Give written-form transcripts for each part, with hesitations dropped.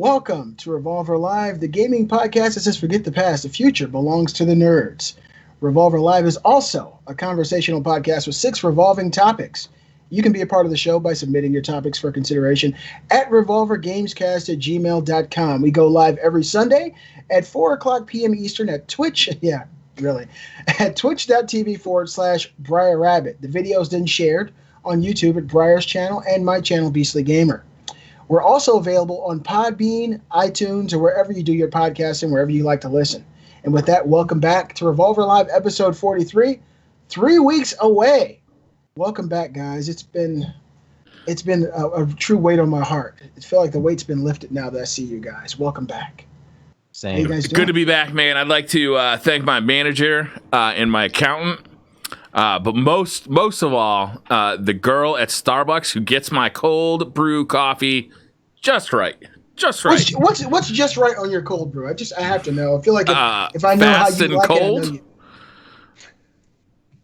Welcome to Revolver Live, the gaming podcast that says forget the past, the future belongs to the nerds. Revolver Live is also a conversational podcast with 6 revolving topics. You can be a part of the show by submitting your topics for consideration at revolvergamescast@gmail.com. We go live every Sunday at 4 o'clock p.m. Eastern at Twitch. Yeah, really. At twitch.tv/Briar Rabbit. The video is then shared on YouTube at Briar's channel and my channel, Beastly Gamer. We're also available on Podbean, iTunes, or wherever you do your podcasting, wherever you like to listen. And with that, welcome back to Revolver Live episode 43, 3 weeks away. Welcome back, guys. It's been a true weight on my heart. I feel like the weight's been lifted now that I see you guys. Welcome back. Same. How you guys doing? Good to be back, man. I'd like to thank my manager and my accountant. But most of all, the girl at Starbucks who gets my cold brew coffee just right. Just right. What's just right on your cold brew? I have to know. I feel like if I know how you like cold? it, I know you.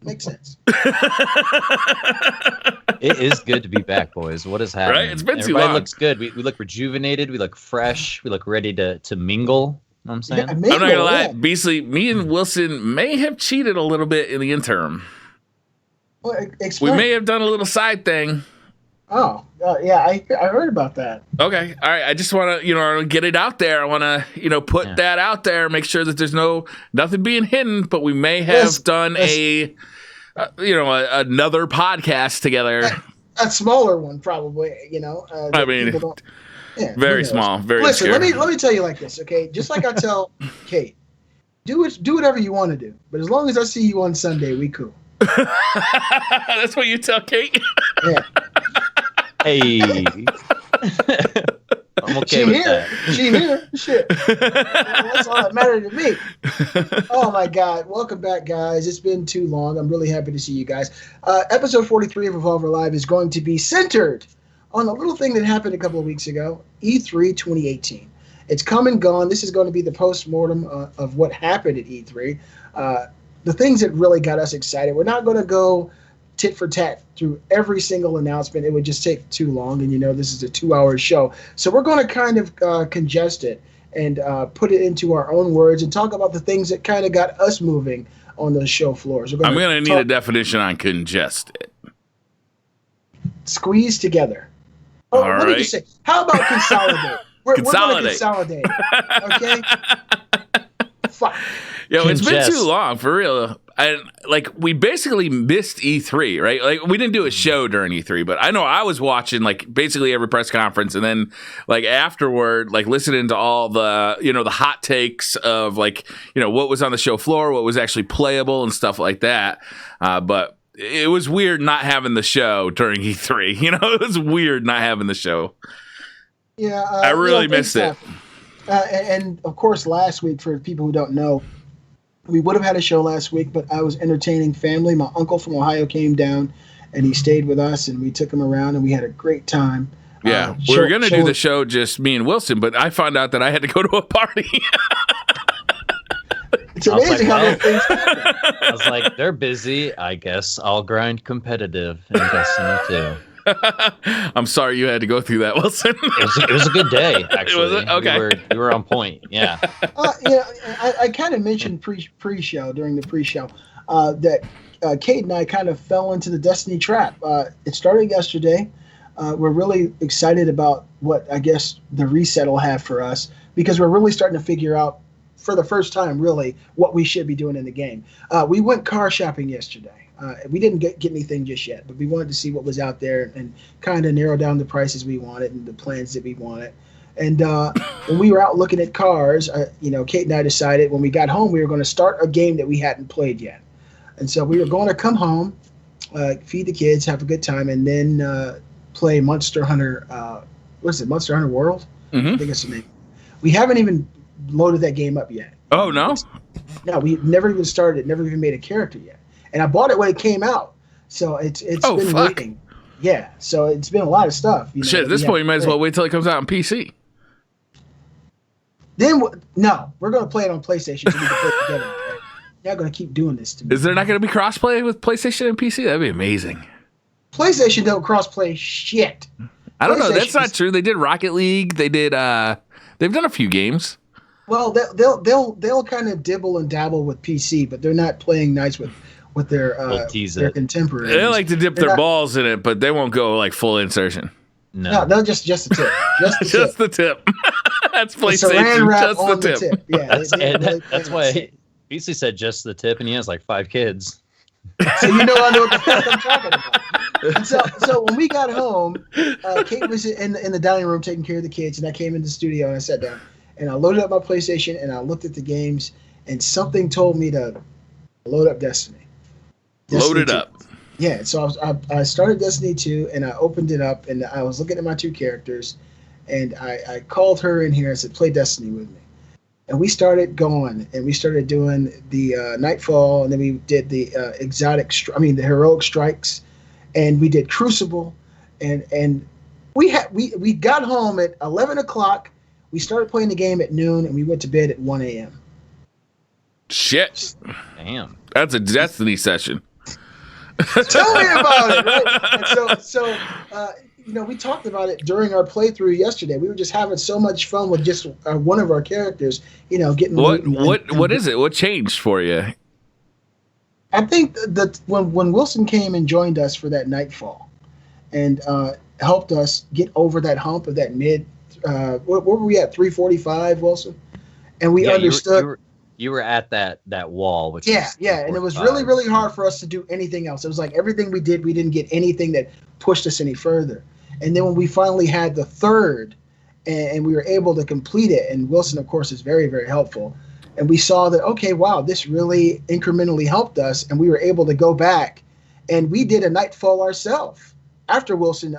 Makes sense. It is good to be back, boys. What is happening? Right? It's been too Everybody long. looks good. We look rejuvenated. We look fresh. We look ready to mingle. You know what I'm saying? Yeah, I'm not gonna lie, Beasley, me and Wilson may have cheated a little bit in the interim. Well, we may have done a little side thing. Oh, yeah, I heard about that. Okay, all right. I just want to, get it out there. I want to, put that out there. Make sure that there's nothing being hidden. But we may have done another podcast together. A smaller one, probably. I mean, very small, very. Listen, scary. let me tell you like this, okay? Just like I tell Kate, do whatever you want to do, but as long as I see you on Sunday, we cool. That's what you tell Kate. Yeah. Hey. I'm okay with that. She here. Shit. That's all that mattered to me. Oh, my God. Welcome back, guys. It's been too long. I'm really happy to see you guys. Episode 43 of Revolver Live is going to be centered on a little thing that happened a couple of weeks ago, E3 2018. It's come and gone. This is going to be the post-mortem of what happened at E3. The things that really got us excited. We're not going to go tit for tat through every single announcement. It would just take too long, and this is a 2-hour show. So we're going to kind of congest it and put it into our own words and talk about the things that kind of got us moving on the show floors. I'm going to need a definition on congest it. Squeeze together. Oh, all let me just say, how about consolidate? We're going to consolidate. Okay? Fuck. It's been too long, for real. We basically missed E3, right? Like, we didn't do a show during E3, but I know I was watching, basically every press conference, and then, afterward, listening to all the, the hot takes of, what was on the show floor, what was actually playable and stuff like that. But it was weird not having the show during E3. It was weird not having the show. Yeah. I really missed it. And, of course, last week, for people who don't know, we would have had a show last week, but I was entertaining family. My uncle from Ohio came down, and he stayed with us, and we took him around, and we had a great time. Yeah, we were going to do the show just me and Wilson, but I found out that I had to go to a party. It's amazing how those things happen. I was like, they're busy. I guess I'll grind competitive in Destiny 2. I'm sorry you had to go through that, Wilson. It was a good day, actually. Was it? Okay. We were on point. Yeah. I kind of mentioned pre-show during the pre-show that Kate and I kind of fell into the Destiny trap. It started yesterday. We're really excited about what I guess the reset will have for us because we're really starting to figure out for the first time, really, what we should be doing in the game. We went car shopping yesterday. We didn't get anything just yet, but we wanted to see what was out there and kind of narrow down the prices we wanted and the plans that we wanted. And when we were out looking at cars, Kate and I decided when we got home we were going to start a game that we hadn't played yet. And so we were going to come home, feed the kids, have a good time, and then play Monster Hunter. What is it, Monster Hunter World? Mm-hmm. I think it's the name. We haven't even loaded that game up yet. Oh, no? No, we never even started it, never even made a character yet. And I bought it when it came out, so it's been waiting. Yeah, so it's been a lot of stuff. Shit, at this point, you might as well wait till it comes out on PC. Then no, we're going to play it on PlayStation so we can play it together. Right? You're not going to keep doing this to me. Is there not going to be crossplay with PlayStation and PC? That'd be amazing. PlayStation don't crossplay shit. I don't know. That's not true. They did Rocket League. They did They've done a few games. Well, they'll kind of dibble and dabble with PC, but they're not playing nice with their contemporaries. They like to dip their balls in it, but they won't go like full insertion. No, they'll just the tip. Just the tip. That's PlayStation. Just the tip. Yeah, that's why PC said just the tip, and he has like 5 kids. So I know what the fuck I'm talking about. And so when we got home, Kate was in the dining room taking care of the kids, and I came into the studio and I sat down and I loaded up my PlayStation and I looked at the games, and something told me to load up Destiny. Load it up. Yeah, so I started Destiny 2, and I opened it up, and I was looking at my 2 characters, and I called her in here and said, play Destiny with me. And we started going, and we started doing the Nightfall, and then we did the the Heroic Strikes, and we did Crucible, and we got home at 11 o'clock, we started playing the game at noon, and we went to bed at 1 a.m. Shit. Damn. That's a Destiny session. Tell me about it, right? And so we talked about it during our playthrough yesterday. We were just having so much fun with just one of our characters, getting. What is it? What changed for you? I think that when Wilson came and joined us for that Nightfall, and helped us get over that hump of that mid. What were we at? 345, Wilson, and we understood. You were at that wall, which and it was really, really hard for us to do anything else. It was like everything we did, we didn't get anything that pushed us any further. And then when we finally had the third, and we were able to complete it, and Wilson, of course, is very, very helpful, and we saw that, okay, wow, this really incrementally helped us, and we were able to go back, and we did a Nightfall ourselves. After Wilson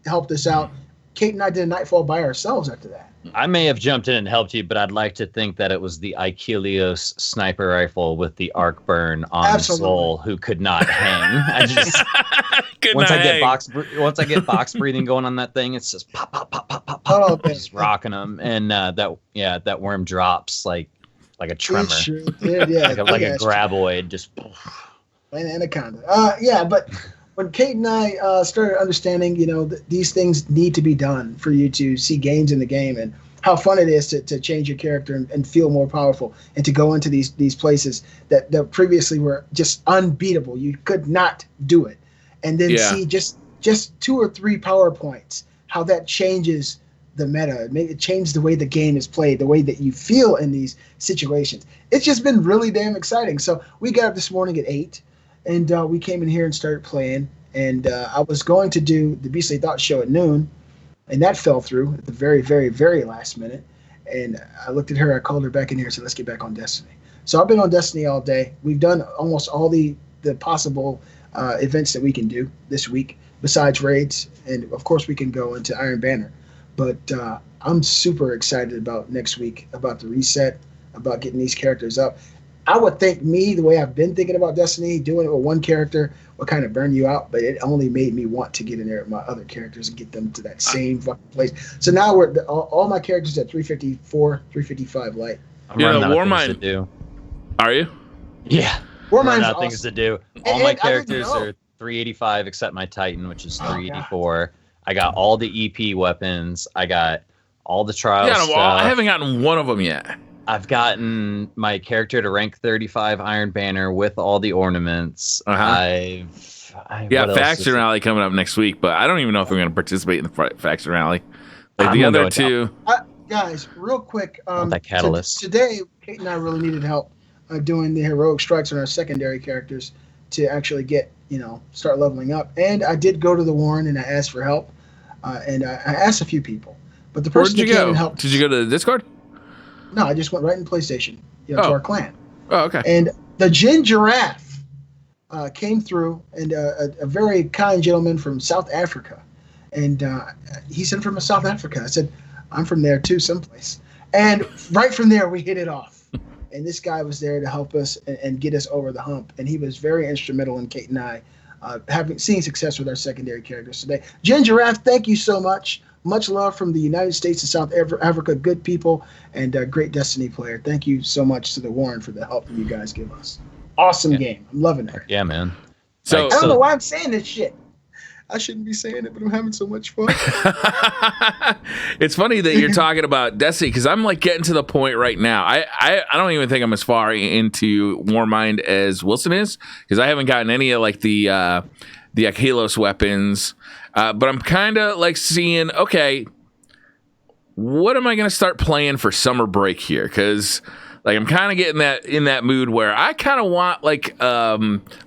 helped us out, Kate and I did a Nightfall by ourselves after that. I may have jumped in and helped you, but I'd like to think that it was the Icelios sniper rifle with the arc burn on Soul who could not hang. I just once I get box breathing going on that thing, it's just pop pop pop pop pop pop, just rocking them, and that worm drops like a tremor, sure did, yeah, like a graboid, just an anaconda. But when Kate and I started understanding, these things need to be done for you to see gains in the game, and how fun it is to change your character and feel more powerful, and to go into these places that previously were just unbeatable. You could not do it. And then see just 2 or 3 power points, how that changes the meta. It changes the way the game is played, the way that you feel in these situations. It's just been really damn exciting. So we got up this morning at 8. And we came in here and started playing. And I was going to do the Beastly Thoughts show at noon, and that fell through at the very, very, very last minute. And I looked at her, I called her back in here and said, let's get back on Destiny. So I've been on Destiny all day. We've done almost all the possible events that we can do this week, besides raids. And, of course, we can go into Iron Banner. But I'm super excited about next week, about the reset, about getting these characters up. I would think the way I've been thinking about Destiny, doing it with one character would kind of burn you out, but it only made me want to get in there with my other characters and get them to that same fucking place. So now all my characters at 354, 355 light. I'm running out of things to do. Are you? Yeah. Warmind's awesome. Things to do. All my characters are 385 except my Titan, which is 384. I got all the EP weapons. I got all the trials. I haven't gotten one of them yet. I've gotten my character to rank 35 Iron Banner with all the ornaments. Faction Rally coming up next week, but I don't even know if I'm going to participate in the Faction Rally. Like the other two. Guys, real quick. That catalyst. Today, Kate and I really needed help doing the heroic strikes on our secondary characters to actually get, start leveling up. And I did go to the Warren and I asked for help. And I asked a few people. But the person Where'd you go? Did you go to the Discord? No, I just went right in PlayStation, to our clan. Oh, okay. And the Gin Giraffe came through, and a very kind gentleman from South Africa. And he said, from South Africa. I said, I'm from there too, someplace. And right from there, we hit it off. And this guy was there to help us and get us over the hump. And he was very instrumental in Kate and I seeing success with our secondary characters today. Gin Giraffe, thank you so much. Much love from the United States and South Africa. Good people and a great Destiny player. Thank you so much to the Warren for the help that you guys give us. Awesome game. I'm loving it. Yeah, man. So I don't know why I'm saying this shit. I shouldn't be saying it, but I'm having so much fun. It's funny that you're talking about Destiny because I'm like getting to the point right now. I don't even think I'm as far into Warmind as Wilson is because I haven't gotten any of like the Akhelos weapons. But I'm kind of like seeing, okay, what am I going to start playing for summer break here? Because like I'm kind of getting in that mood where I kind of want like a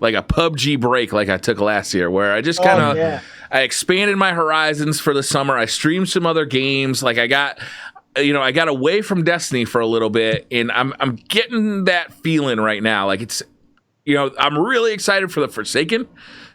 PUBG break like I took last year, where I just kind of I expanded my horizons for the summer. I streamed some other games. Like I got away from Destiny for a little bit, and I'm getting that feeling right now. Like it's, I'm really excited for the Forsaken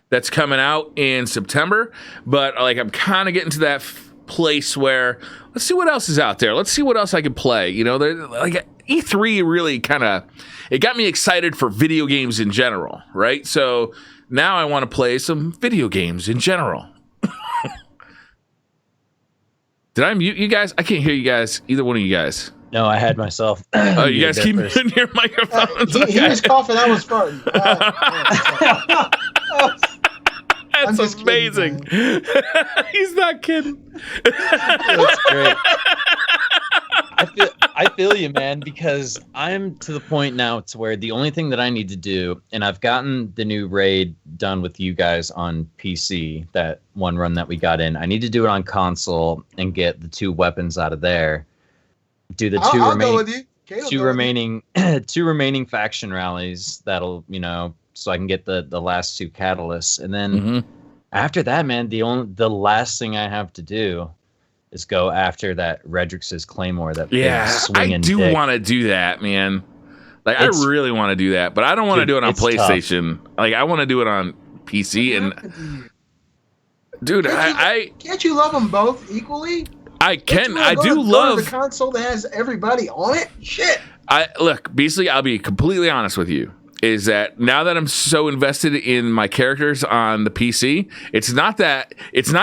that's coming out in September, but like I'm kind of getting to that place where let's see what else is out there. Let's see what else I can play. Like E3 really it got me excited for video games in general, right? So now I want to play some video games in general. Did I mute you guys? I can't hear you guys. Either one of you guys. No, I had myself. Oh, you guys keep muting your microphones. He was coughing. I was farting. That's amazing. Kidding, he's not kidding. That's great. I feel you, man, because I'm to the point now to where the only thing that I need to do, and I've gotten the new raid done with you guys on PC, that one run that we got in. I need to do it on console and get the 2 weapons out of there. Do the two remaining faction rallies. That'll, so I can get the last 2 catalysts, and then after that, man, the last thing I have to do is go after that Redrix's Claymore. That big swinging I do want to do that, man. Like I really want to do that, but I don't want to do it on PlayStation. Tough. Like I want to do it on PC. And dude, can't you love them both equally? I can. I do love the console that has everybody on it. Shit. Look, Beasley, I'll be completely honest with you. Is that now that I'm so invested in my characters on the PC, it's not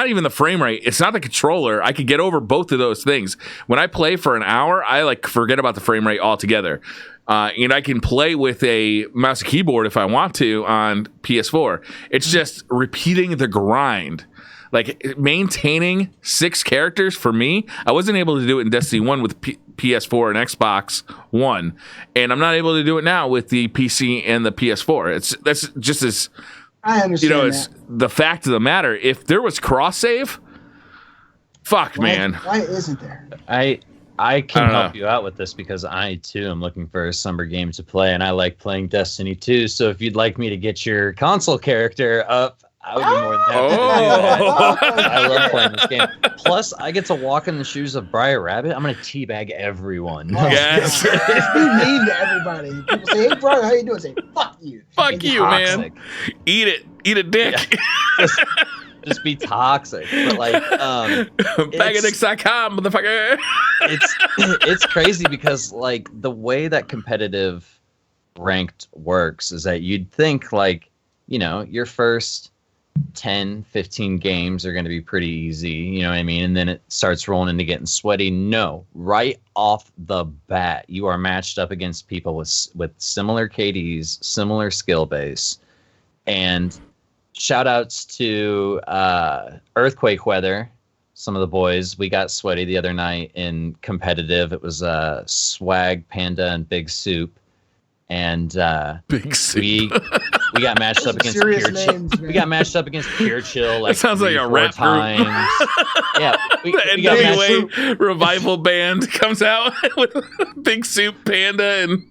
even the frame rate, it's not the controller. I could get over both of those things. When I play for an hour, I like forget about the frame rate altogether. And I can play with a mouse and keyboard if I want to on PS4. It's just repeating the grind. Like maintaining 6 characters for me, I wasn't able to do it in Destiny 1 with PS4 and Xbox One, and I'm not able to do it now with the PC and the PS4. That's just as I understand. It's the fact of the matter. If there was cross save, man. Why isn't there? I can help you out with this because I too am looking for a summer game to play, and I like playing Destiny 2. So if you'd like me to get your console character up, I would be more than happy to do that. I love playing this game. Plus, I get to walk in the shoes of Briar Rabbit. I'm going to teabag everyone. Yes. Be mean to everybody. People say, hey, Briar, how you doing? Say, fuck you. Fuck you, man. Eat it. Eat a dick. Yeah. Just be toxic. But like, Bagadix.com, motherfucker. It's crazy because like the way that competitive ranked works is that you'd think like, your first 10, 15 games are going to be pretty easy, you know what I mean? And then it starts rolling into getting sweaty. No, right off the bat, you are matched up against people with similar KDs, similar skill base. And shout outs to Earthquake Weather, some of the boys. We got sweaty the other night in competitive. It was Swag, Panda, and Big Soup. And Big Soup. We got matched up against Pure Chill. We got matched up against Pure Chill. Like that sounds like a rap times. Yeah, we the NWA revival band comes out with Big Soup, Panda, and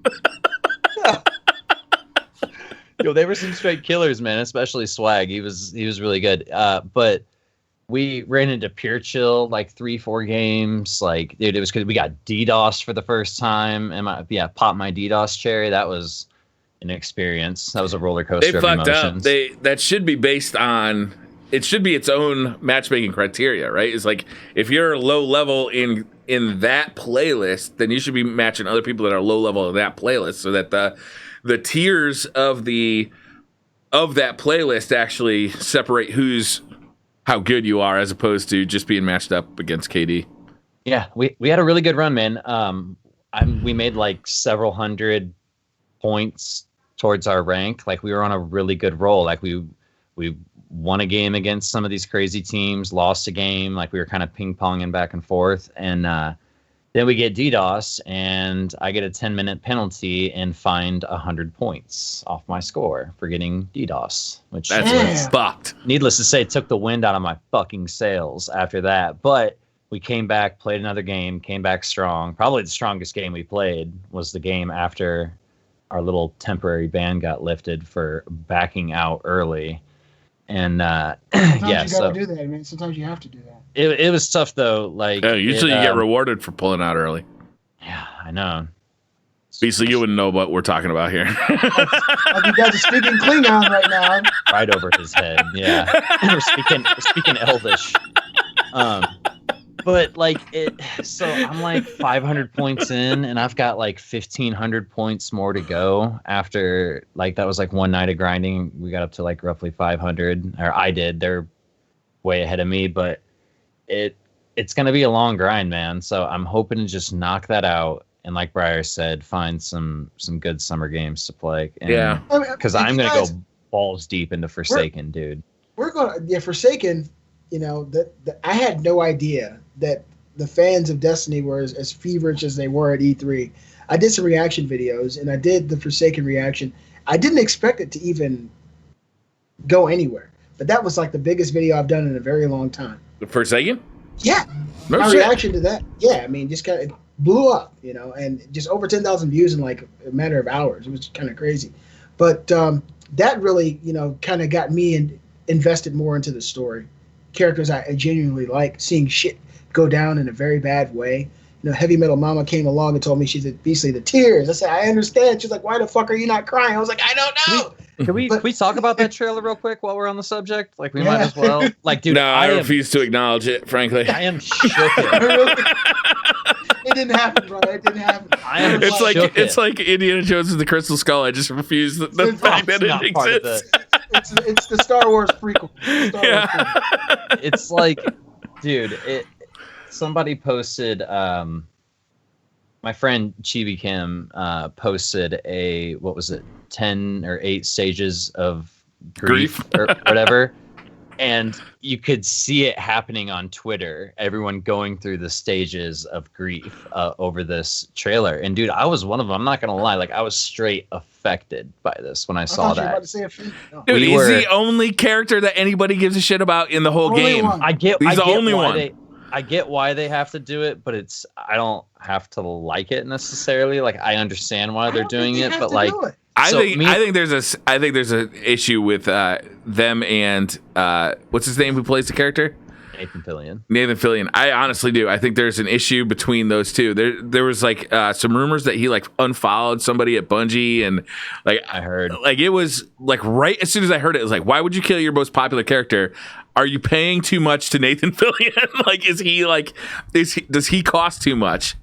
yo, they were some straight killers, man. Especially Swag. He was really good. But we ran into Pure Chill like 3-4 games. Like, dude, it was because we got DDoS for the first time. And popped my DDoS cherry. That was an experience. That was a roller coaster. They fucked up. That should be based on. It should be its own matchmaking criteria, right? It's like if you're low level in that playlist, then you should be matching other people that are low level in that playlist, so that the tiers of that playlist actually separate how good you are, as opposed to just being matched up against KD. Yeah, we had a really good run, man. We made like several hundred points towards our rank. Like we were on a really good roll. Like we won a game against some of these crazy teams, lost a game. Like, we were kind of ping-ponging back and forth. And then we get DDoS, and I get a 10-minute penalty and fined 100 points off my score for getting DDoS. Which that's fucked. Needless to say, took the wind out of my fucking sails after that. But we came back, played another game, came back strong. Probably the strongest game we played was the game after our little temporary ban got lifted for backing out early. And sometimes you gotta do that. I mean, sometimes you have to do that. It was tough though. Like, usually you get rewarded for pulling out early. Yeah, I know. Beasley, you wouldn't know what we're talking about here. Like you guys are speaking Klingon right now. Right over his head. Yeah, we're speaking Elvish. But like so I'm like 500 points in, and I've got like 1,500 points more to go. After like that was like one night of grinding, we got up to like roughly 500, or I did. They're way ahead of me, but it's gonna be a long grind, man. So I'm hoping to just knock that out, and like Briar said, find some good summer games to play. And, yeah, because I'm gonna go balls deep into Forsaken, dude. We're gonna Forsaken. You know that I had no idea that the fans of Destiny were as feverish as they were at E3. I did some reaction videos, and I did the Forsaken reaction. I didn't expect it to even go anywhere, but that was like the biggest video I've done in a very long time. The Forsaken? Yeah. No My shit. reaction to that, yeah, I mean, just kind of blew up, you know, and just over 10,000 views in like a matter of hours. It was kind of crazy. But that really, you know, kind of got me invested more into the story. Characters I genuinely like, seeing shit go down in a very bad way. You know, Heavy Metal Mama came along and told me she's Beastly the tears. I said, I understand. She's like, why the fuck are you not crying? I was like, I don't know. Can we talk about that trailer real quick while we're on the subject? Like, we might as well. Like, dude, no, I refuse to acknowledge it, frankly. I am shook. It didn't happen, brother. It didn't happen. It's like Indiana Jones and the Crystal Skull. I just refuse the fact that it exists. It's the Star Wars prequel. It's like, dude, somebody posted, my friend Chibi Kim posted what was it, 10 or 8 stages of grief or whatever. And you could see it happening on Twitter, everyone going through the stages of grief over this trailer. And dude, I was one of them. I'm not going to lie. Like, I was straight affected by this when I saw that. About to say a few. No. Dude, he's the only character that anybody gives a shit about in the whole game. He's the only one. I get why they have to do it, but I don't have to like it necessarily. Like, I understand why they're doing it, but like, I think there's an issue with them and what's his name who plays the character? Nathan Fillion. I honestly do. I think there's an issue between those two. There was like some rumors that he like unfollowed somebody at Bungie, and like I heard, like it was like right as soon as I heard it was like, why would you kill your most popular character? Are you paying too much to Nathan Fillion? Like, does he cost too much?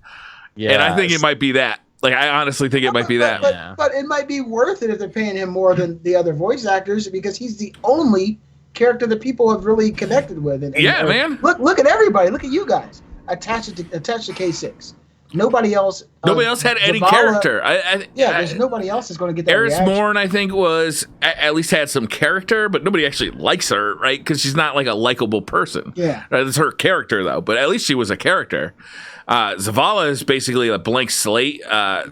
Yeah, and I think it might be that. Like, I honestly think it might be that. But it might be worth it if they're paying him more than the other voice actors, because he's the only character that people have really connected with. Man. Look at everybody. Look at you guys. Attached to K6. Nobody else had any character. There's nobody else is going to get that Eris reaction. Morn, I think, was at least had some character, but nobody actually likes her, right? Because she's not like a likable person. Yeah, it's her character though. But at least she was a character. Zavala is basically a blank slate. I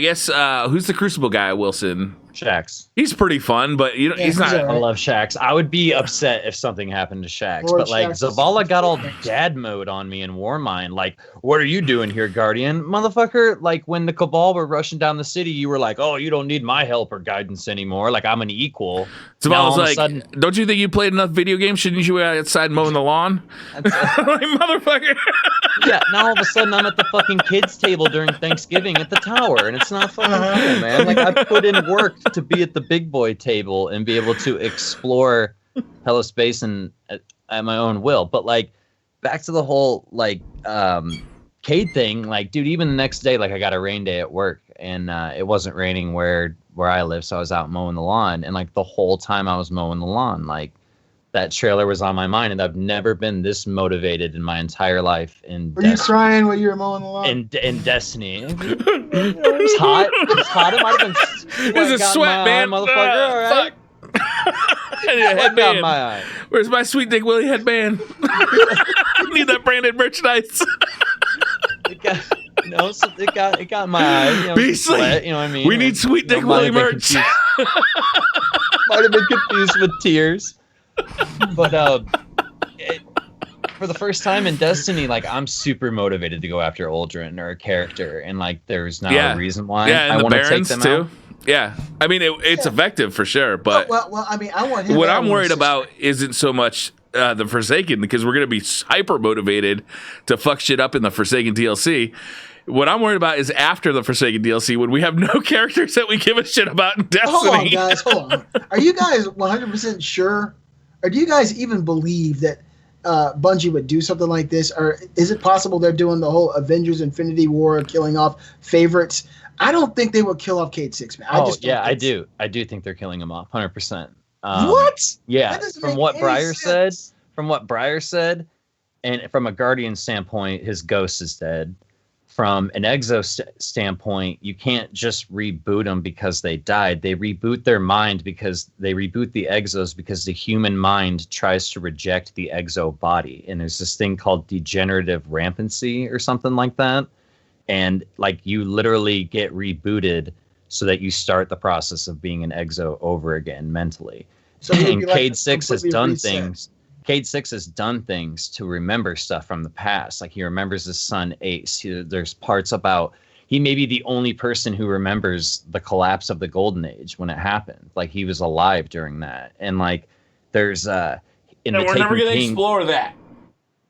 guess who's the Crucible guy, Wilson? Shaxx. He's pretty fun, but he's not. I love Shaxx. I would be upset if something happened to Shaxx, but like Zavala got all dad mode on me in Warmind. Like, what are you doing here, Guardian? Motherfucker, like when the Cabal were rushing down the city, you were like, oh, you don't need my help or guidance anymore. Like, I'm an equal. Zavala's like, don't you think you played enough video games? Shouldn't you be outside mowing the lawn? Like, motherfucker. Yeah, now all of a sudden I'm at the fucking kids' table during Thanksgiving at the tower, and it's not fucking cool, man. Like, I put in work to be at the big boy table and be able to explore Hellas Basin at my own will. But like, back to the whole like Cade thing, like, dude, even the next day, like, I got a rain day at work, and it wasn't raining where I live, so I was out mowing the lawn, and like the whole time I was mowing the lawn, like, that trailer was on my mind, and I've never been this motivated in my entire life. Were you crying when you were mowing the lawn? In Destiny. It was hot. It was hot. It might have been. It was a sweat, man. Motherfucker. All right. need a headband. My eye. Where's my Sweet Dick Willie headband? I need that branded merchandise. It got my eye. You know, Beastly. Sweat, you know what I mean? We need Sweet Dick Willie merch. Might have been confused with tears. But for the first time in Destiny, like, I'm super motivated to go after Uldren or a character, and like there's not a reason why. Yeah, and I the want to take Barons them too. out. Yeah, I mean it's effective for sure, but well, I mean, I want him. What I'm worried about isn't so much the Forsaken, because we're gonna be hyper motivated to fuck shit up in the Forsaken DLC. What I'm worried about is after the Forsaken DLC, when we have no characters that we give a shit about in Destiny. Hold on, guys. Hold on. Are you guys 100% sure? Or do you guys even believe that Bungie would do something like this? Or is it possible they're doing the whole Avengers Infinity War, killing off favorites? I don't think they would kill off Cade 6, man. I do. I do think they're killing him off, 100%. What? Yeah, from what Briar said, and from a Guardian standpoint, his ghost is dead. From an Exo standpoint, you can't just reboot them because they died. They reboot their mind because they reboot the Exos because the human mind tries to reject the Exo body. And there's this thing called degenerative rampancy or something like that. And like you literally get rebooted so that you start the process of being an Exo over again mentally. So and Cade 6 has done things. Cade 6 has done things to remember stuff from the past. Like he remembers his son Ace. There's parts about he may be the only person who remembers the collapse of the Golden Age when it happened. Like he was alive during that. And like there's we're never gonna explore that.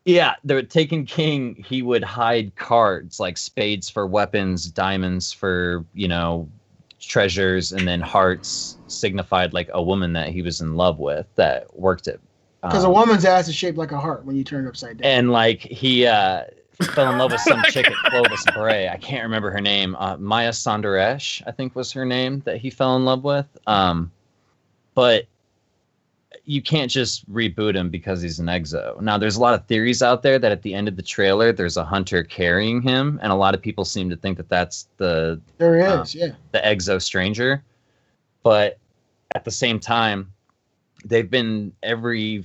Yeah, the Taken King, he would hide cards like spades for weapons, diamonds for, treasures, and then hearts signified like a woman that he was in love with that worked it. Because a woman's ass is shaped like a heart when you turn it upside down. And like he fell in love with some chick at Clovis Bray. I can't remember her name. Maya Sandaresh, I think was her name that he fell in love with. But you can't just reboot him because he's an Exo. Now, there's a lot of theories out there that at the end of the trailer, there's a hunter carrying him. And a lot of people seem to think that that's the Exo Stranger. But at the same time, they've been every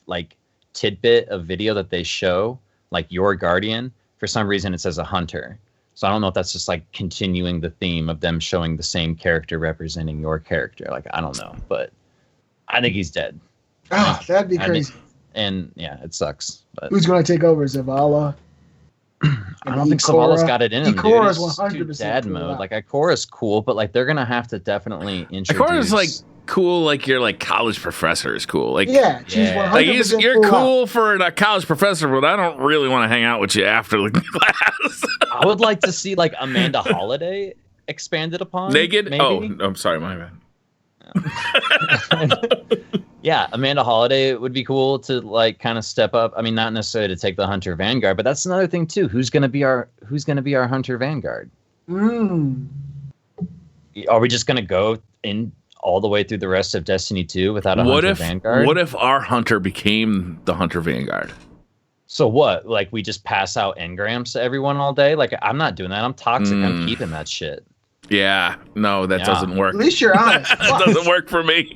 like tidbit of video that they show, like your Guardian, for some reason it says a hunter. So I don't know if that's just like continuing the theme of them showing the same character representing your character. Like, I don't know, but I think he's dead. Oh, that'd be crazy. And yeah, it sucks. But who's going to take over? Zavala? I don't think Zavala's got it in him, dude. Ikora's 100% dad mode. Like, Ikora's cool, but like they're going to have to definitely introduce... Ikora's like cool, like your like college professor is cool. Like, she's 100% like you're cool for a college professor, but I don't really want to hang out with you after the class. I would like to see like Amanda Holiday expanded upon. Naked? Maybe. Oh, I'm sorry, my bad. Yeah, Amanda Holiday would be cool to like kind of step up. I mean, not necessarily to take the Hunter Vanguard, but that's another thing too. Who's gonna be our Hunter Vanguard? Are we just gonna go in all the way through the rest of Destiny 2 without a Hunter Vanguard? What if our Hunter became the Hunter Vanguard? So what? Like we just pass out engrams to everyone all day? Like I'm not doing that. I'm toxic. I'm keeping that shit. Yeah, no, that doesn't work. At least you're honest. That doesn't work for me.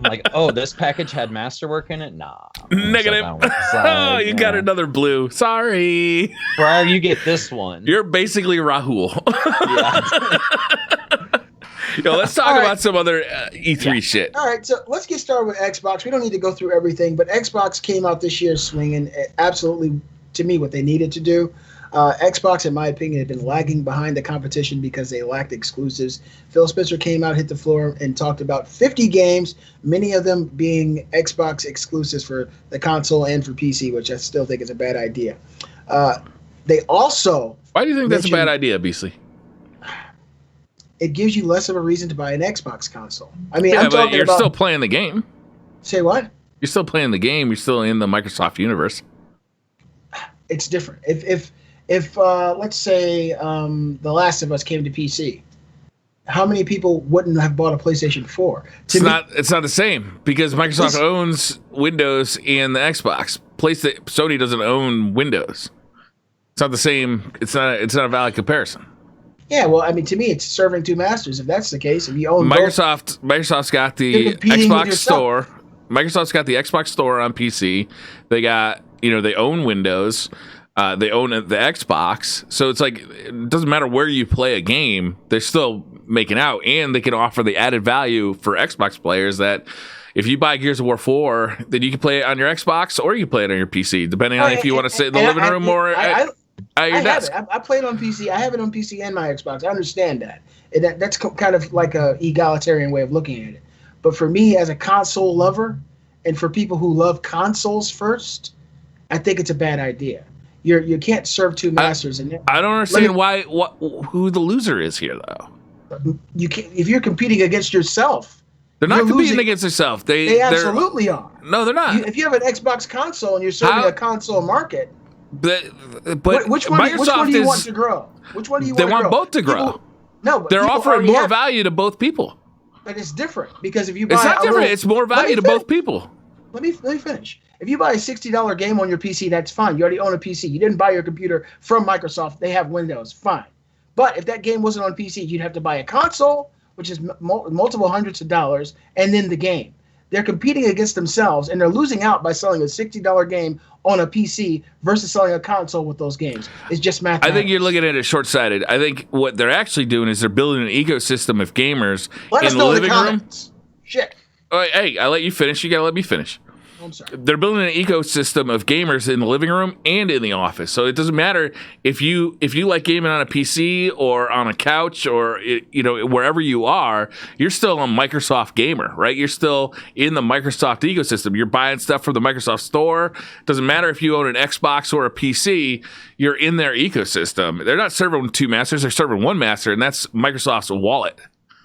Like, oh, this package had masterwork in it? Nah. Negative. Oh, you got another blue. Sorry. Briar, you get this one. You're basically Rahul. Yeah. Yo, let's talk about some other E3 shit. All right, so let's get started with Xbox. We don't need to go through everything, but Xbox came out this year swinging absolutely, to me, what they needed to do. Xbox, in my opinion, had been lagging behind the competition because they lacked exclusives. Phil Spencer came out, hit the floor, and talked about 50 games, many of them being Xbox exclusives for the console and for PC, which I still think is a bad idea. They also... Why do you think that's a bad idea, Beasley? It gives you less of a reason to buy an Xbox console. I mean, but you're still playing the game. Say what? You're still playing the game. You're still in the Microsoft universe. It's different. If let's say The Last of Us came to PC, how many people wouldn't have bought a PlayStation 4? It's not the same because Microsoft owns Windows and the Xbox. Sony doesn't own Windows. It's not the same. It's not a valid comparison. Yeah, well, I mean, to me, it's serving two masters. If that's the case, if you own Microsoft's got the Xbox Store. Microsoft's got the Xbox Store on PC. They got, they own Windows. They own the Xbox. So it's like, it doesn't matter where you play a game, they're still making out, and they can offer the added value for Xbox players that if you buy Gears of War 4, then you can play it on your Xbox or you can play it on your PC, depending on if you want to sit in the living room or at your desk. I play it on PC. I have it on PC and my Xbox. I understand that. That's kind of like a egalitarian way of looking at it. But for me, as a console lover, and for people who love consoles first, I think it's a bad idea. You can't serve two masters. I don't understand who the loser is here, though. You can't, if you're competing against yourself. They're not competing against themselves. They absolutely are. No, they're not. If you have an Xbox console and you're serving a console market, but which one do you want to grow? Which one do you want to grow? They want both to grow. But they're offering more value to both people. But it's different because if you buy, it's not different. It's more value to both people. Let me finish. If you buy a $60 game on your PC, that's fine. You already own a PC. You didn't buy your computer from Microsoft. They have Windows. Fine. But if that game wasn't on PC, you'd have to buy a console, which is multiple hundreds of dollars, and then the game. They're competing against themselves, and they're losing out by selling a $60 game on a PC versus selling a console with those games. It's just mathematics. I think you're looking at it short-sighted. I think what they're actually doing is they're building an ecosystem of gamers in the living room. Shit. Oh, hey, I let you finish. You got to let me finish. I'm sorry. They're building an ecosystem of gamers in the living room and in the office. So it doesn't matter if you like gaming on a PC or on a couch or wherever you are, you're still a Microsoft gamer, right? You're still in the Microsoft ecosystem. You're buying stuff from the Microsoft Store. Doesn't matter if you own an Xbox or a PC, you're in their ecosystem. They're not serving two masters, they're serving one master, and that's Microsoft's wallet.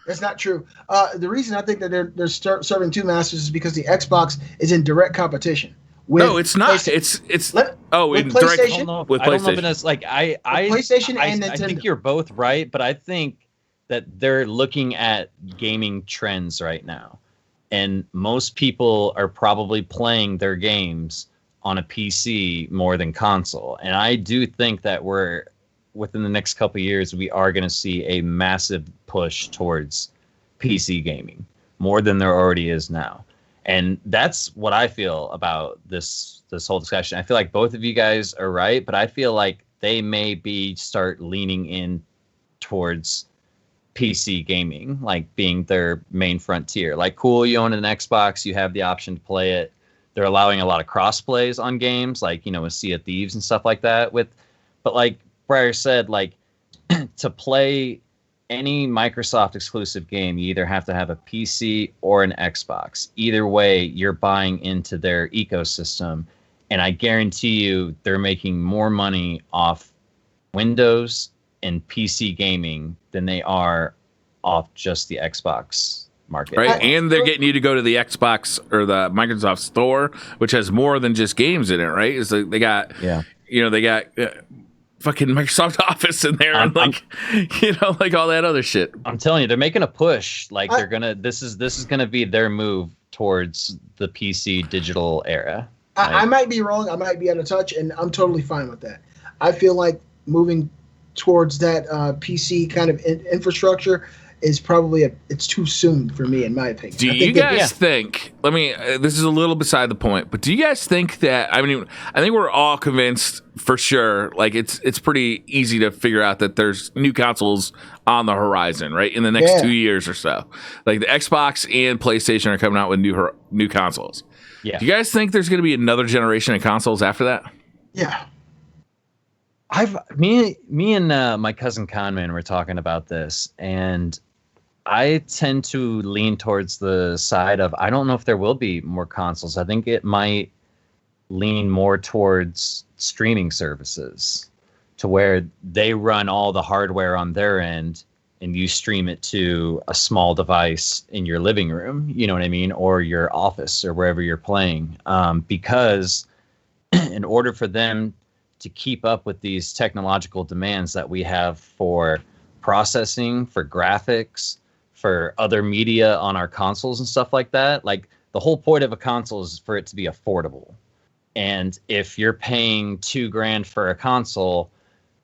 That's not true. The reason I think that they're serving two masters is because the Xbox is in direct competition. No, it's not. It's with PlayStation. With PlayStation. I don't know if it's like PlayStation and Nintendo. I think you're both right, but I think that they're looking at gaming trends right now, and most people are probably playing their games on a PC more than console. And I do think that within the next couple of years, we are going to see a massive push towards PC gaming, more than there already is now. And that's what I feel about this whole discussion. I feel like both of you guys are right, but I feel like they may start leaning in towards PC gaming, like being their main frontier. Like, cool, you own an Xbox, you have the option to play it. They're allowing a lot of cross plays on games, like, with Sea of Thieves and stuff like that. But like Briar said, like, to play any Microsoft exclusive game, you either have to have a PC or an Xbox. Either way, you're buying into their ecosystem. And I guarantee you they're making more money off Windows and PC gaming than they are off just the Xbox market. Right, and they're getting you to go to the Xbox or the Microsoft Store, which has more than just games in it, right? It's like they got, they got fucking Microsoft Office in there, and like all that other shit. I'm telling you, they're making a push. Like this is gonna be their move towards the PC digital era. I might be wrong. I might be out of touch, and I'm totally fine with that. I feel like moving towards that PC kind of infrastructure is probably it's too soon for me, in my opinion. Do you guys think? Let me. This is a little beside the point, but do you guys think that? I mean, I think we're all convinced for sure. Like it's pretty easy to figure out that there's new consoles on the horizon, right? In the next 2 years or so, like the Xbox and PlayStation are coming out with new consoles. Yeah. Do you guys think there's going to be another generation of consoles after that? Yeah. Me and my cousin Conman were talking about this, and I tend to lean towards the side of I don't know if there will be more consoles. I think it might lean more towards streaming services, to where they run all the hardware on their end and you stream it to a small device in your living room, you know what I mean, or your office or wherever you're playing. Because in order for them to keep up with these technological demands that we have for processing, for graphics, for other media on our consoles and stuff like that, like the whole point of a console is for it to be affordable. And if you're paying $2,000 for a console,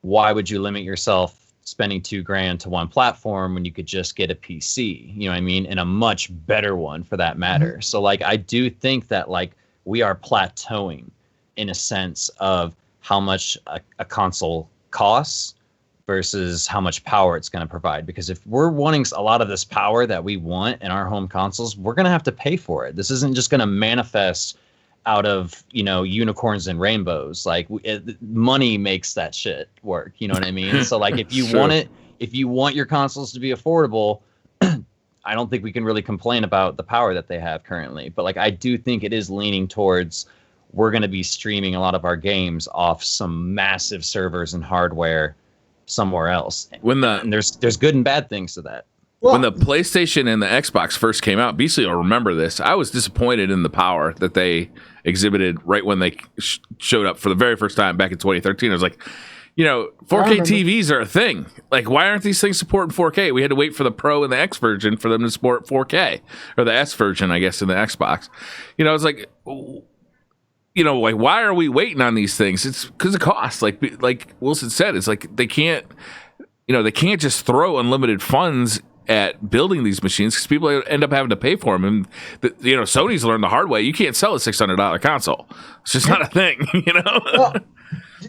why would you limit yourself spending $2,000 to one platform when you could just get a PC, you know what I mean? And a much better one for that matter. Mm-hmm. So like, I do think that like we are plateauing in a sense of how much a console costs versus how much power it's going to provide. Because if we're wanting a lot of this power that we want in our home consoles, we're going to have to pay for it. This isn't just going to manifest out of, you know, unicorns and rainbows. Like money makes that shit work. You know what I mean? So like, if you want it, if you want your consoles to be affordable, I don't think we can really complain about the power that they have currently. But like, I do think it is leaning towards, we're going to be streaming a lot of our games off some massive servers and hardware somewhere else. And there's good and bad things to that. Well, when the PlayStation and the Xbox first came out, BC will remember this. I was disappointed in the power that they exhibited right when they showed up for the very first time back in 2013. I was like, you know, 4K TVs are a thing. Like, why aren't these things supporting 4K? We had to wait for the Pro and the X version for them to support 4K, or the S version, I guess, in the Xbox. You know, it's like, you know, like, why are we waiting on these things? It's because of cost. Like Wilson said, it's like they can't just throw unlimited funds at building these machines because people end up having to pay for them. And you know, Sony's learned the hard way. You can't sell a $600 console. It's just not a thing. You know. Well,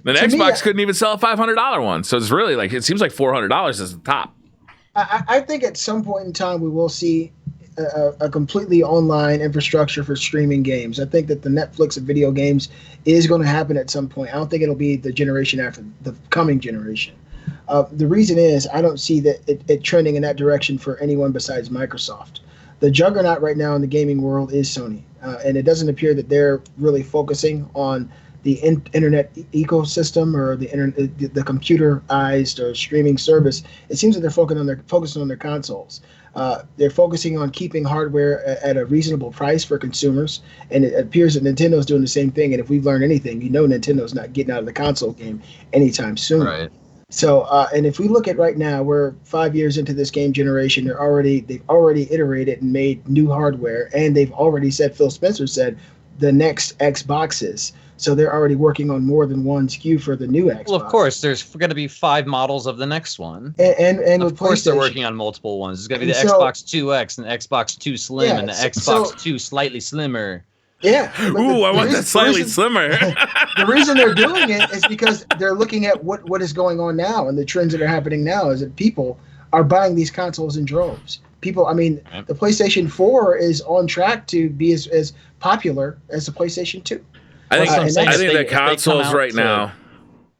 the Xbox couldn't even sell a $500 one. So it's really like, it seems like $400 is the top. I think at some point in time we will see a completely online infrastructure for streaming games. I think that the Netflix of video games is going to happen at some point. I don't think it'll be the generation after the coming generation. The reason is I don't see that it trending in that direction for anyone besides Microsoft. The juggernaut right now in the gaming world is Sony, and it doesn't appear that they're really focusing on the internet ecosystem or the computerized or streaming service. It seems that they're focusing on their consoles. They're focusing on keeping hardware at a reasonable price for consumers, and it appears that Nintendo's doing the same thing. And if we've learned anything, you know, Nintendo's not getting out of the console game anytime soon. Right. So, and if we look at right now, we're 5 years into this game generation. They've already iterated and made new hardware, and they've already said, Phil Spencer said, the next Xboxes. So they're already working on more than one SKU for the new Xbox. Well, of course, there's going to be 5 models of the next one. And of course, they're working on multiple ones. There's going to be the Xbox 2X and the Xbox 2 Slim and the Xbox 2 slightly slimmer. Yeah. Ooh, I want that slightly slimmer. The reason they're doing it is because they're looking at what is going on now, and the trends that are happening now is that people are buying these consoles in droves. People, I mean, the PlayStation 4 is on track to be as popular as the PlayStation 2. I think the consoles right now.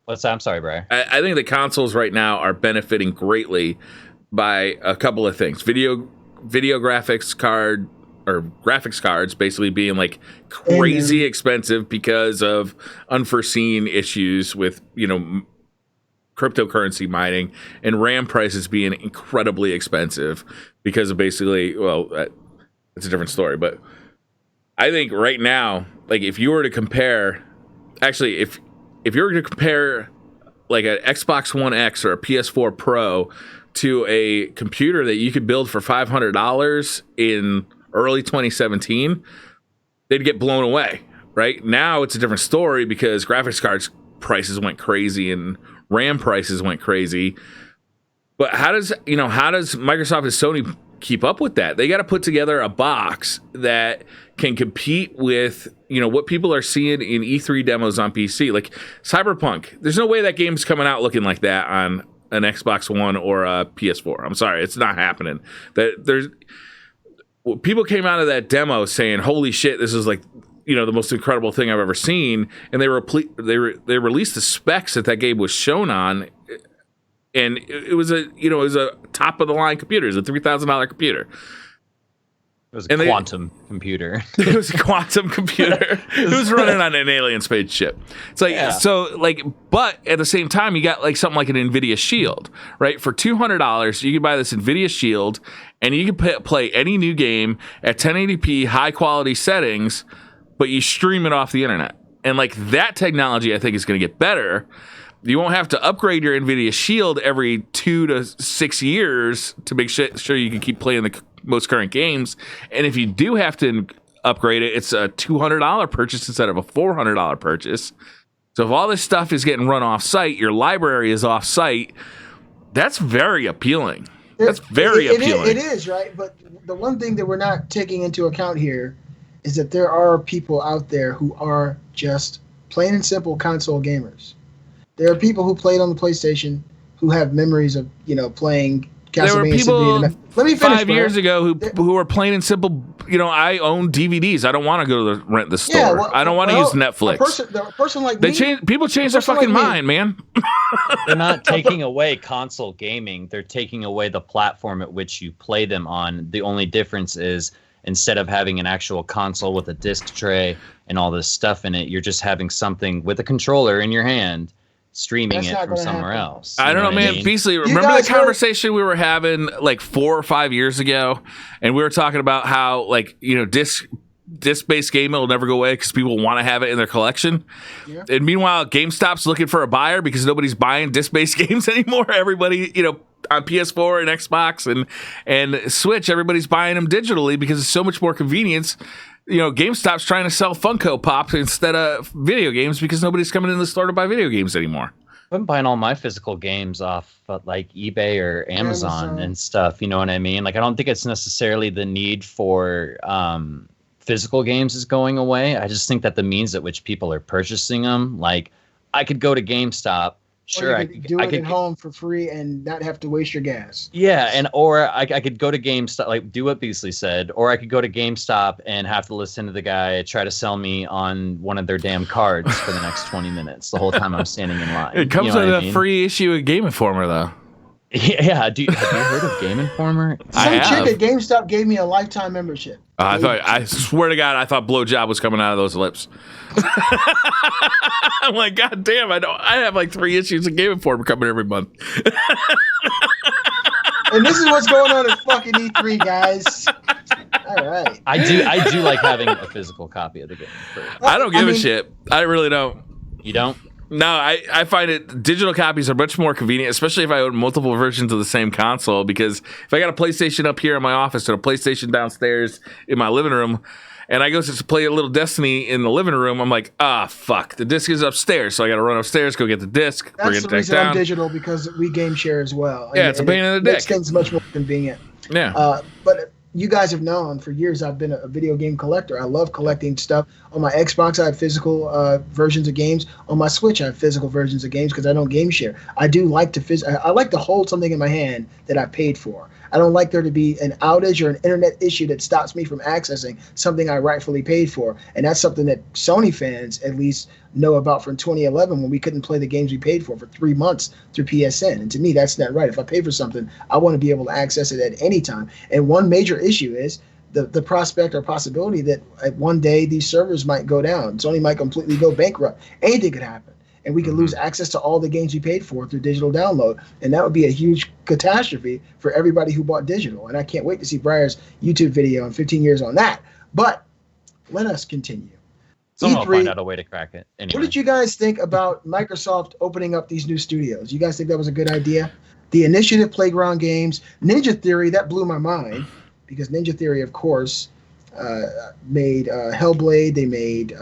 What's that? I'm sorry, Briar. I think the consoles right now are benefiting greatly by a couple of things. Video graphics cards basically being like crazy expensive because of unforeseen issues with, you know, cryptocurrency mining, and RAM prices being incredibly expensive because of basically, well, it's a different story, but I think right now, like if you were to compare, actually, if you were to compare like an Xbox One X or a PS4 Pro to a computer that you could build for $500 in early 2017, they'd get blown away. Right now, it's a different story because graphics cards prices went crazy and RAM prices went crazy. But how does Microsoft and Sony keep up with that? They got to put together a box that can compete with, you know, what people are seeing in E3 demos on PC. Like Cyberpunk, there's no way that game's coming out looking like that on an Xbox One or a PS4. I'm sorry, it's not happening. People came out of that demo saying, "Holy shit, this is like, you know, the most incredible thing I've ever seen." And they released the specs that game was shown on, and it was a top of the line computer. It was a $3,000 computer. It was a quantum computer. It was a quantum computer. It was running on an alien spaceship. It's like, so like, but at the same time, you got like something like an NVIDIA Shield, right? For $200, you can buy this NVIDIA Shield, and you can play any new game at 1080p high quality settings, but you stream it off the internet. And like that technology, I think, is going to get better. You won't have to upgrade your NVIDIA Shield every 2 to 6 years to make sure you can keep playing the most current games. And if you do have to upgrade it, it's a $200 purchase instead of a $400 purchase. So if all this stuff is getting run off site, your library is off site, That's very appealing. That's very appealing. It is, right? But the one thing that we're not taking into account here is that there are people out there who are just plain and simple console gamers. There are people who played on the PlayStation who have memories of, playing Castlevania. There were people Let me finish, 5 years ago who were plain and simple, I own DVDs. I don't want to go to rent the store. Yeah, I don't want to use Netflix. A person like me, people change their fucking mind, man. They're not taking away console gaming. They're taking away the platform at which you play them on. The only difference is instead of having an actual console with a disc tray and all this stuff in it, you're just having something with a controller in your hand, streaming it from somewhere else. I don't know, man. Beasley, remember the conversation we were having like 4 or 5 years ago, and we were talking about how disc-based gaming will never go away because people want to have it in their collection. Yeah. And meanwhile, GameStop's looking for a buyer because nobody's buying disc-based games anymore. Everybody, on PS4 and Xbox and Switch, everybody's buying them digitally because it's so much more convenience. GameStop's trying to sell Funko Pops instead of video games because nobody's coming in the store to buy video games anymore. I've been buying all my physical games off like eBay or Amazon and stuff. You know what I mean? Like, I don't think it's necessarily the need for physical games is going away. I just think that the means at which people are purchasing them, like, I could go to GameStop. Sure, I could do it at home for free and not have to waste your gas. Yeah, or I could go to GameStop, like do what Beasley said, or I could go to GameStop and have to listen to the guy try to sell me on one of their damn cards for the next 20 minutes the whole time I'm standing in line. It comes with a free issue of Game Informer, though. Yeah, have you heard of Game Informer? Some chick at GameStop gave me a lifetime membership. I swear to God, I thought blowjob was coming out of those lips. I'm like, God damn, I have like 3 issues of Game Informer coming every month. And this is what's going on at fucking E3, guys. All right. I do like having a physical copy of the game. I don't give a shit. I really don't. You don't? No, I find digital copies are much more convenient, especially if I own multiple versions of the same console, because if I got a PlayStation up here in my office and a PlayStation downstairs in my living room, and I go to play a little Destiny in the living room, I'm like, fuck, the disc is upstairs, so I got to run upstairs, go get the disc, bring it back down. That's the reason I'm digital, because we game share as well. Yeah, it's a pain in the dick. Makes things much more convenient. Yeah. But you guys have known for years I've been a video game collector. I love collecting stuff. On my Xbox, I have physical versions of games. On my Switch, I have physical versions of games because I don't game share. I do like to I like to hold something in my hand that I paid for. I don't like there to be an outage or an internet issue that stops me from accessing something I rightfully paid for. And that's something that Sony fans at least know about from 2011 when we couldn't play the games we paid for 3 months through PSN. And to me, that's not right. If I pay for something, I want to be able to access it at any time. And one major issue is the prospect or possibility that one day these servers might go down. Sony might completely go bankrupt. Anything could happen. And we could lose access to all the games we paid for through digital download. And that would be a huge catastrophe for everybody who bought digital. And I can't wait to see Briar's YouTube video in 15 years on that. But let us continue. Someone will find out a way to crack it. Anyway. What did you guys think about Microsoft opening up these new studios? You guys think that was a good idea? The Initiative Playground Games, Ninja Theory, that blew my mind. Because Ninja Theory, of course, made Hellblade. They made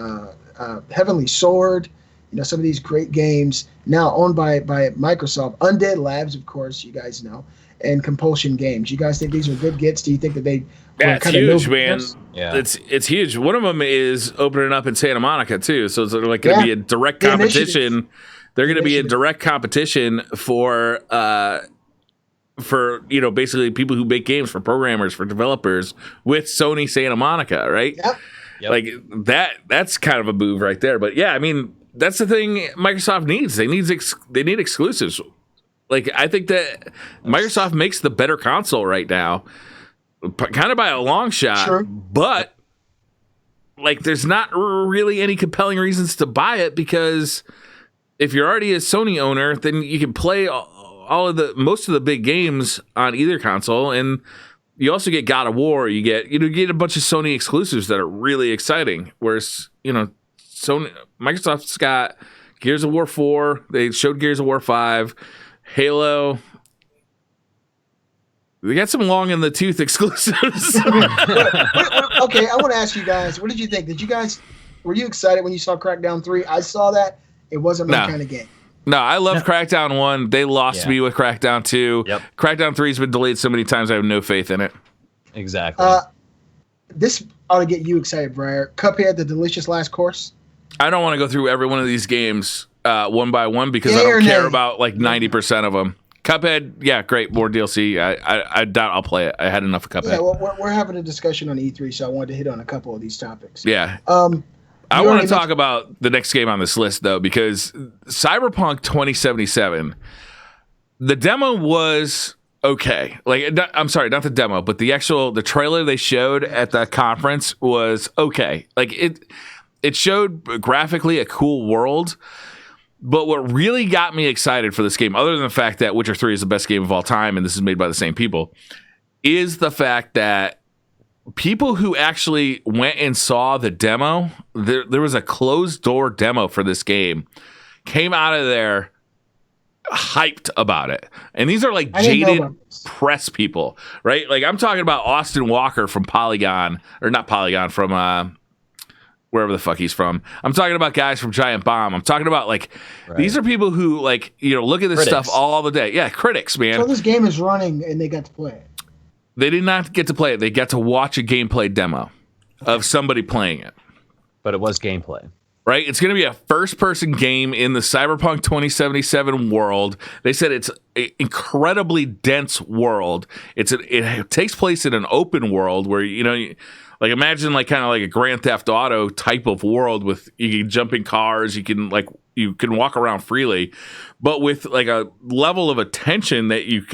Heavenly Sword. Some of these great games now owned by Microsoft. Undead Labs, of course, you guys know, and Compulsion Games. You guys think these are good gets? Do you think that they? Yeah, it's huge, man. Yeah, it's huge. One of them is opening up in Santa Monica too, so it's like going to be a direct competition. They're going to be in direct competition for basically people who make games, for programmers, for developers, with Sony Santa Monica, right? Yep. Like that's kind of a move right there. But yeah, I mean, that's the thing Microsoft needs. They need exclusives. Like, I think that Microsoft makes the better console right now, kind of by a long shot. Sure. But like, there's not really any compelling reasons to buy it, because if you're already a Sony owner, then you can play most of the big games on either console, and you also get God of War. You get a bunch of Sony exclusives that are really exciting. Whereas Microsoft's got Gears of War 4. They showed Gears of War 5, Halo. They got some long in the tooth exclusives. Okay, I want to ask you guys, what did you think? Were you excited when you saw Crackdown 3? I saw that. It wasn't my kind of game. No, I love Crackdown 1. They lost me with Crackdown 2. Yep. Crackdown 3 has been delayed so many times I have no faith in it. Exactly. This ought to get you excited, Briar. Cuphead, the delicious last course. I don't want to go through every one of these games one by one because I don't care about like 90% of them. Cuphead, yeah, great, more DLC. I doubt I'll play it. I had enough of Cuphead. Yeah, well, we're having a discussion on E3, so I wanted to hit on a couple of these topics. Yeah. I want to talk about the next game on this list, though, because Cyberpunk 2077, the demo was okay. I'm sorry, not the demo, but the trailer they showed at the conference was okay. Like, it showed graphically a cool world, but what really got me excited for this game, other than the fact that Witcher 3 is the best game of all time, and this is made by the same people, is the fact that people who actually went and saw the demo, there was a closed door demo for this game, came out of there hyped about it. And these are like jaded press people, right? Like I'm talking about Austin Walker from Polygon, or not Polygon, from wherever the fuck he's from. I'm talking about guys from Giant Bomb. I'm talking about these are people who look at this stuff all the day. Yeah, critics, man. So this game is running and they got to play it. They did not get to play it. They got to watch a gameplay demo of somebody playing it. But it was gameplay. Right? It's going to be a first-person game in the Cyberpunk 2077 world. They said it's an incredibly dense world. It takes place in an open world where, imagine kind of like a Grand Theft Auto type of world with you can jump in cars, you can walk around freely, but with like a level of attention that you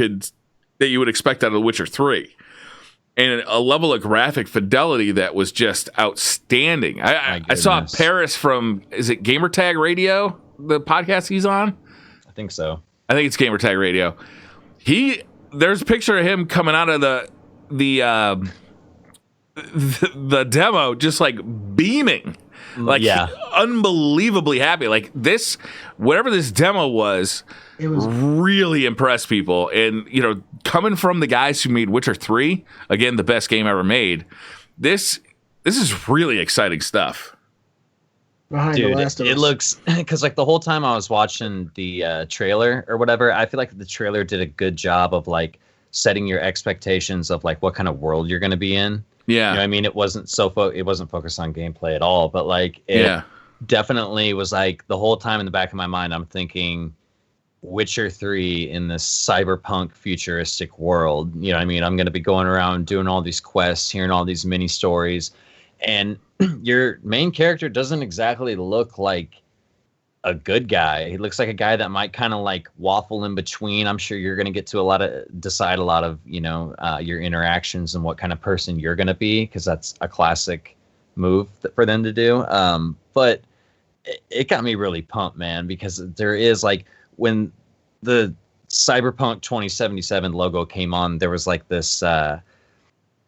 would expect out of The Witcher 3. And a level of graphic fidelity that was just outstanding. I saw Paris from, is it Gamertag Radio, the podcast he's on? I think so. I think it's Gamertag Radio. There's a picture of him coming out of the demo, just like beaming. Unbelievably happy. Like this, whatever this demo was, it was really impressed people. And, coming from the guys who made Witcher 3, again, the best game ever made, this is really exciting stuff. Dude, it looks, because the whole time I was watching the trailer or whatever, I feel like the trailer did a good job of setting your expectations of what kind of world you're going to be in. Yeah. I mean, it wasn't focused on gameplay at all, but it definitely was the whole time in the back of my mind, I'm thinking Witcher 3 in this cyberpunk futuristic world. I'm going to be going around doing all these quests, hearing all these mini stories, and your main character doesn't exactly look like a good guy. He looks like a guy that might kind of waffle in between. I'm sure you're going to get to decide a lot of, your interactions and what kind of person you're going to be, because that's a classic move for them to do. But it got me really pumped, man, because there is when the Cyberpunk 2077 logo came on, there was this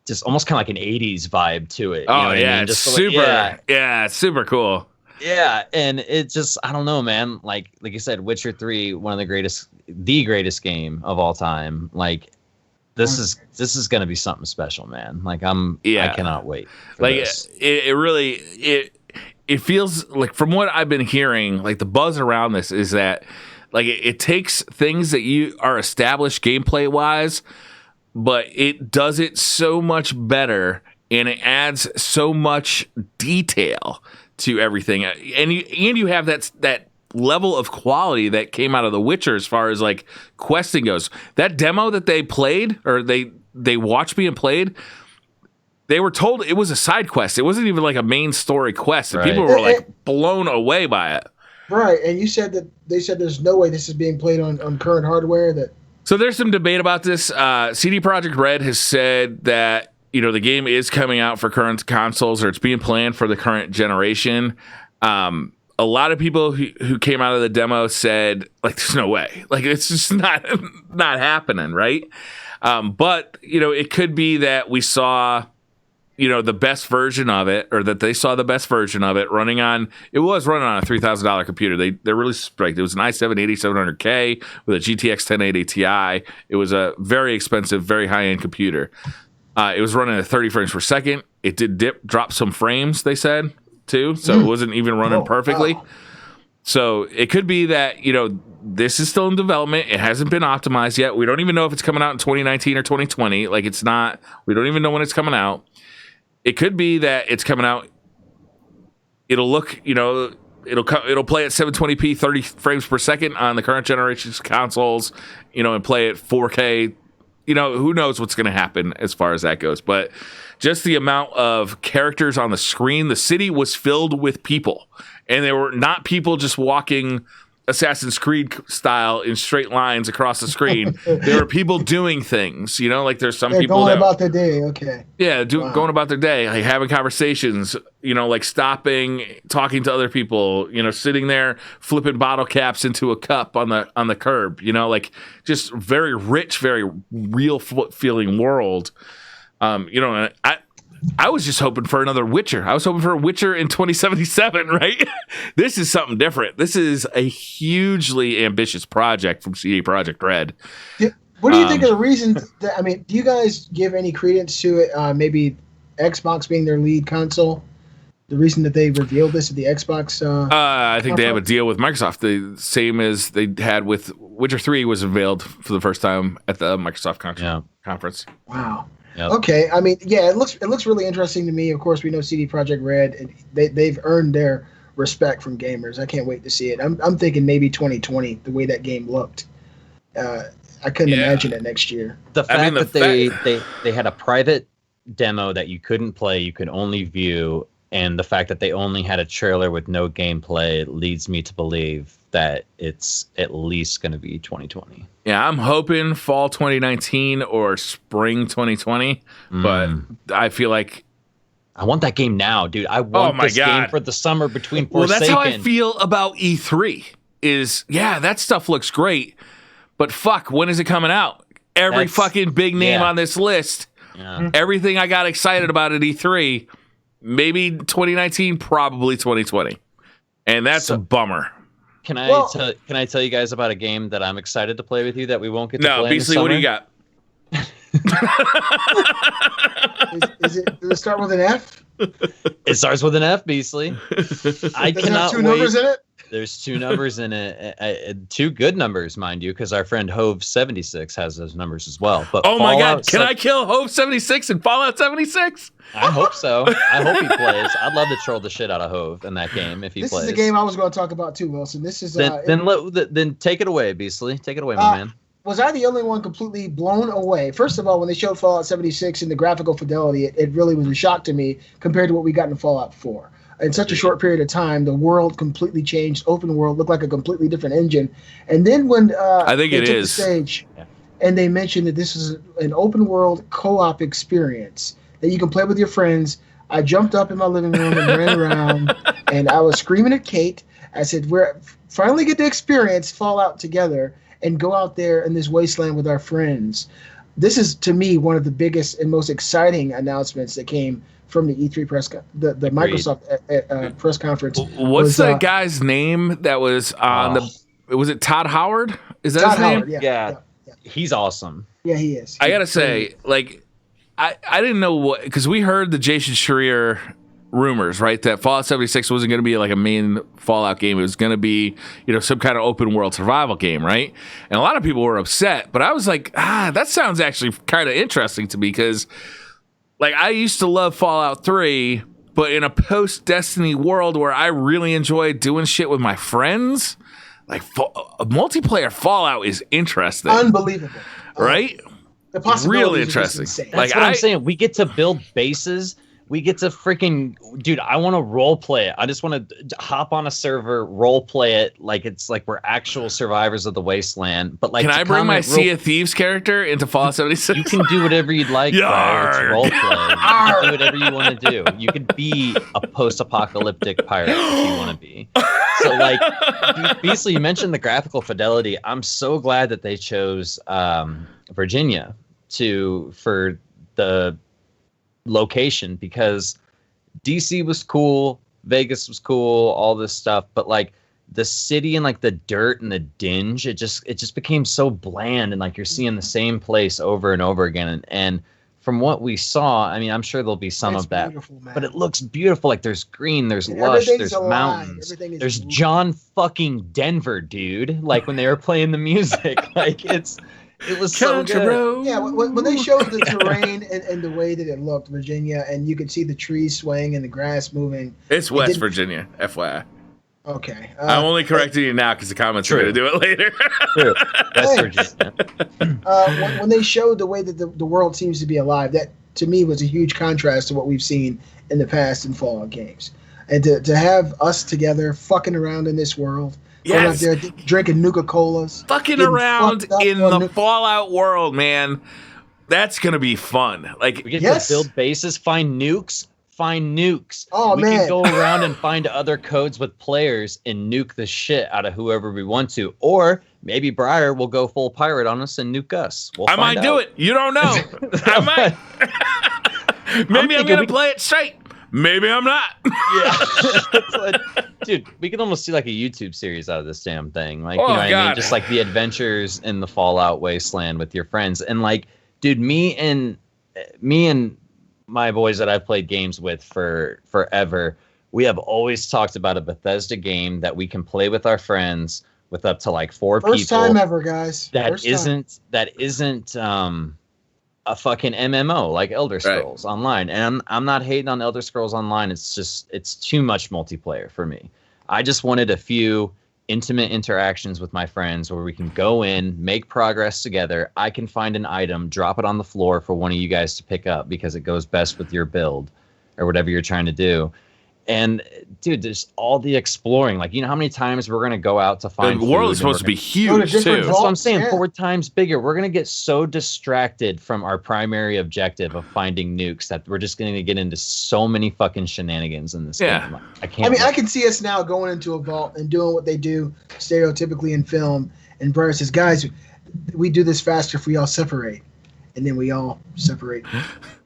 just almost kind of an 80s vibe to it. Oh, yeah, I mean? Just super. It's super cool. Yeah, and it just, I don't know, man. Like you said, Witcher 3, one of the greatest game of all time. This is gonna be something special, man. I cannot wait. It really feels like, from what I've been hearing, the buzz around this is that it takes things that you are established gameplay wise, but it does it so much better, and it adds so much detail to everything, and you have that level of quality that came out of The Witcher as far as questing goes. That demo that they played, or they watched me and played, they were told it was a side quest. It wasn't even a main story quest, and right. People were blown away by it. Right, and you said that they said there's no way this is being played on current hardware. So there's some debate about this. CD Projekt Red has said that the game is coming out for current consoles, or it's being planned for the current generation. A lot of people who came out of the demo said there's no way, it's just not happening, right? But it could be that we saw the best version of it, or that they saw the best version of it running on a $3,000 computer. They're really it was an i7 8700K with a GTX 1080 Ti. It was a very expensive, very high-end computer. It was running at 30 frames per second. It did drop some frames, they said, too, so it wasn't even running perfectly. So it could be that, this is still in development. It hasn't been optimized yet. We don't even know if it's coming out in 2019 or 2020. Like, it's not, we don't even know when it's coming out. It could be that it's coming out. It'll look, it'll play at 720p, 30 frames per second on the current generation's consoles, and play at 4K. Who knows what's going to happen as far as that goes. But just the amount of characters on the screen, the city was filled with people. And there were not people just walking Assassin's Creed style in straight lines across the screen. There were people doing things, like there's some people going about their day. Okay. Yeah. Going about their day, like having conversations, like stopping, talking to other people, sitting there, flipping bottle caps into a cup on the curb, like just very rich, very real feeling world. I was just hoping for another Witcher. I was hoping for a Witcher in 2077, right? This is something different. This is a hugely ambitious project from CD Projekt Red. What do you think are the reasons do you guys give any credence to it? Maybe Xbox being their lead console? The reason that they revealed this at the Xbox? I think they have a deal with Microsoft. The same as they had with Witcher 3 was unveiled for the first time at the Microsoft conference. Wow. Yep. Okay, it looks really interesting to me. Of course, we know CD Projekt Red, and they've earned their respect from gamers. I can't wait to see it. I'm thinking maybe 2020, the way that game looked. I couldn't imagine it next year. The fact that they had a private demo that you couldn't play, you could only view, and the fact that they only had a trailer with no gameplay leads me to believe that it's at least going to be 2020. Yeah, I'm hoping fall 2019 or spring 2020, but I feel like I want that game now, dude. I want this game for the summer between Forsaken. Well, that's how I feel about E3. That stuff looks great, but fuck, when is it coming out? Every fucking big name on this list, everything I got excited about at E3, maybe 2019, probably 2020, and that's a bummer. Can I tell you guys about a game that I'm excited to play with you that we won't get to play in the Beasley, what do you got? Does it start with an F? It starts with an F, Beasley. I cannot have two numbers in it? There's two numbers in it, two good numbers, mind you, because our friend Hove76 has those numbers as well. But my God, can I kill Hove76 in Fallout 76? I hope so. I hope he plays. I'd love to troll the shit out of Hove in that game if he plays. This is the game I was going to talk about too, Wilson. This is then take it away, Beasley. Take it away, my man. Was I the only one completely blown away? First of all, when they showed Fallout 76 and the graphical fidelity, it really was a shock to me compared to what we got in Fallout 4. In such a short period of time, the world completely changed. Open world looked like a completely different engine. And then when I think they it took is the stage, and they mentioned that this is an open world co-op experience that you can play with your friends, I jumped up in my living room and ran around, and I was screaming at Kate. I said, "We're finally get to experience Fallout together and go out there in this wasteland with our friends." This is, to me, one of the biggest and most exciting announcements that came from the E3 the Microsoft press conference. What's that guy's name that was on was it Todd Howard? Is that Todd his name? Howard, yeah. He's awesome. Yeah, he is. I gotta say, I didn't know what, because we heard the Jason Schreier rumors, right? That Fallout 76 wasn't going to be like a main Fallout game. It was going to be, some kind of open world survival game, right? And a lot of people were upset, but I was like, that sounds actually kind of interesting to me, because I used to love Fallout 3, but in a post-Destiny world where I really enjoy doing shit with my friends, a multiplayer Fallout is interesting. Unbelievable. Right? The possibilities really are just interesting. insane. That's what I'm saying. We get to build bases. We get to freaking, dude, I want to role play it. I just want to hop on a server, role play it like it's like we're actual survivors of the wasteland. But can I bring my Sea of Thieves character into Fallout 76? You can do whatever you'd like, Briar. It's role play. You can do whatever you want to do. You could be a post-apocalyptic pirate if you want to be. So, Beasley, you mentioned the graphical fidelity. I'm so glad that they chose Virginia for the location, because DC was cool, Vegas was cool, all this stuff, but the city and the dirt and the dinge, it just became so bland, and you're seeing the same place over and over again, and from what we saw, I mean, I'm sure there'll be some of that, but it looks beautiful. Like there's green, there's lush, there's mountains, there's John fucking Denver, dude. Like when they were playing the music, like it was so good. Yeah, when they showed the terrain and the way that it looked, Virginia, and you could see the trees swaying and the grass moving. It's West Virginia, FYI. Okay. I'm only correcting you now because the comments are going to do it later. True. West Virginia. When they showed the way that the world seems to be alive, that to me was a huge contrast to what we've seen in the past in Fallout games. And to have us together fucking around in this world, going out there drinking Nuka-Colas. Fucking around in the Fallout world, man. That's going to be fun. Like, we get to build bases, find nukes. Oh, we can go around and find other codes with players and nuke the shit out of whoever we want to. Or maybe Briar will go full pirate on us and nuke us. I might do it. You don't know. I might. Maybe I'm going to play it straight. Maybe I'm not. Yeah. Dude, we can almost see like a YouTube series out of this damn thing. Like, you know what I mean? Just like the adventures in the Fallout wasteland with your friends. And like, dude, me and my boys that I've played games with for forever, we have always talked about a Bethesda game that we can play with our friends with up to like 4 people. First time ever, guys. That isn't a fucking MMO like Elder Scrolls Online. And I'm not hating on Elder Scrolls Online. It's just, it's too much multiplayer for me. I just wanted a few intimate interactions with my friends where we can go in, make progress together. I can find an item, drop it on the floor for one of you guys to pick up because it goes best with your build or whatever you're trying to do. And dude, there's all the exploring. Like, you know how many times we're gonna go out to find the world is supposed to be huge too. That's what I'm saying. 4 times bigger. We're gonna get so distracted from our primary objective of finding nukes that we're just gonna get into so many fucking shenanigans in this game. I can see us now going into a vault and doing what they do stereotypically in film. And Briar says, "Guys, we do this faster if we all separate." And then we all separate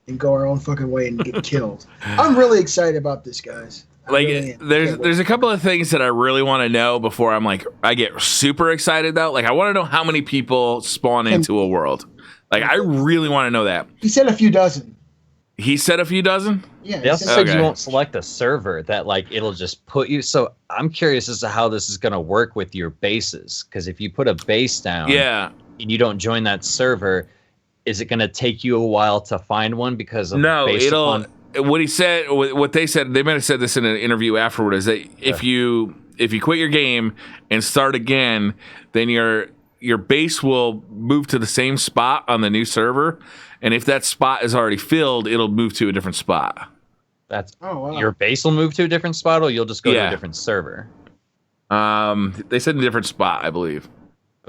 and go our own fucking way and get killed. I'm really excited about this, guys. There's a couple of things that I really want to know before I get super excited though. Like, I want to know how many people spawn into a world. Like, I really want to know that. He said a few dozen. He said a few dozen? Yeah. He also said you won't select a server, that like it'll just put you. So I'm curious as to how this is going to work with your bases. Because if you put a base down and you don't join that server, is it going to take you a while to find one because of what he said, what they said, they might have said this in an interview afterward, is that if you quit your game and start again, then your base will move to the same spot on the new server, and if that spot is already filled, it'll move to a different spot. Your base will move to a different spot, or you'll just go to a different server? They said a different spot, I believe.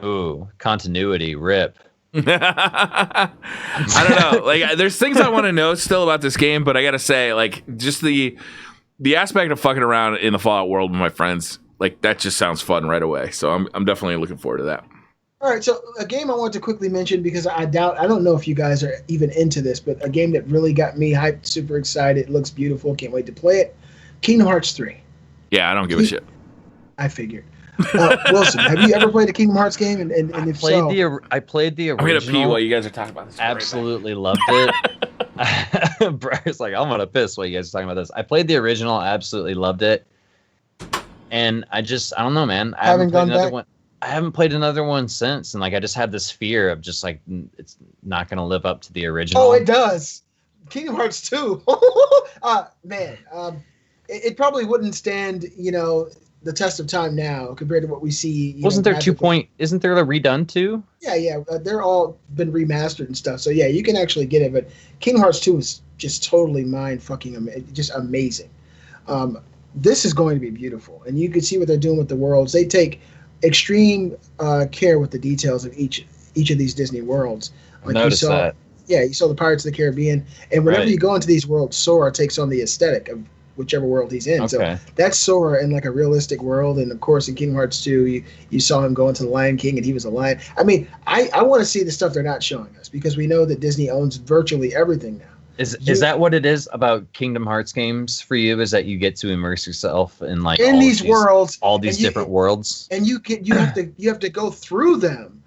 Ooh, continuity, rip. I don't know. Like, there's things I want to know still about this game, but I gotta say, like, just the aspect of fucking around in the Fallout world with my friends, like, that just sounds fun right away. So I'm definitely looking forward to that. All right, so a game I want to quickly mention, because I don't know if you guys are even into this, but a game that really got me hyped, super excited, looks beautiful, can't wait to play it. Kingdom Hearts 3. Yeah, I don't give a shit. I figured. Wilson, have you ever played a Kingdom Hearts game? And if so, I played the original. I'm gonna pee while you guys are talking about this. Absolutely loved it. Briar's like, I'm gonna piss while you guys are talking about this. I played the original, absolutely loved it, and I don't know, man. I haven't played another one since, and like I just had this fear of just like it's not gonna live up to the original. Oh, it does. Kingdom Hearts 2. It probably wouldn't stand, the test of time now compared to what we see. Isn't there the redone 2? Yeah. They're all been remastered and stuff. So yeah, you can actually get it. But Kingdom Hearts 2 is just totally just amazing. This is going to be beautiful, and you can see what they're doing with the worlds. They take extreme care with the details of each of these Disney worlds. Like noticed that. Yeah, you saw the Pirates of the Caribbean, and whenever you go into these worlds, Sora takes on the aesthetic of whichever world he's in. Okay. So that's Sora in like a realistic world. And of course in Kingdom Hearts 2, you saw him go into the Lion King and he was a lion. I mean, I want to see the stuff they're not showing us, because we know that Disney owns virtually everything now. Is that what it is about Kingdom Hearts games for you? Is that you get to immerse yourself in these worlds, all these different worlds, and you have to go through them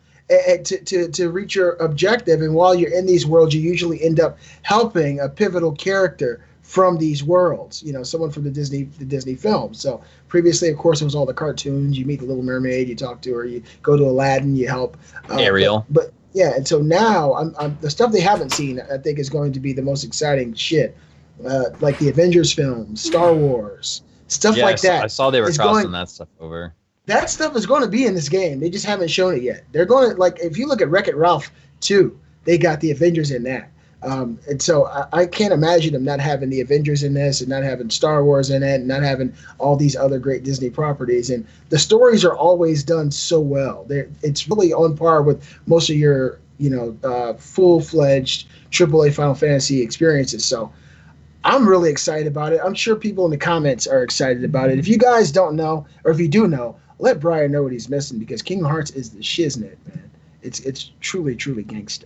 to reach your objective. And while you're in these worlds, you usually end up helping a pivotal character from these worlds, someone from the Disney films. So previously, of course, it was all the cartoons. You meet the Little Mermaid, you talk to her, you go to Aladdin, you help Ariel. But yeah, and so now the stuff they haven't seen, I think, is going to be the most exciting shit, like the Avengers films, Star Wars, stuff like that. I saw they were crossing that stuff over. That stuff is going to be in this game. They just haven't shown it yet. They're going to, if you look at Wreck-It Ralph 2, they got the Avengers in that. And so I can't imagine them not having the Avengers in this and not having Star Wars in it and not having all these other great Disney properties. And the stories are always done so well. It's really on par with most of your, full-fledged AAA Final Fantasy experiences. So I'm really excited about it. I'm sure people in the comments are excited about it. If you guys don't know, or if you do know, let Briar know what he's missing, because Kingdom Hearts is the shiznit, man. It's truly, truly gangsta.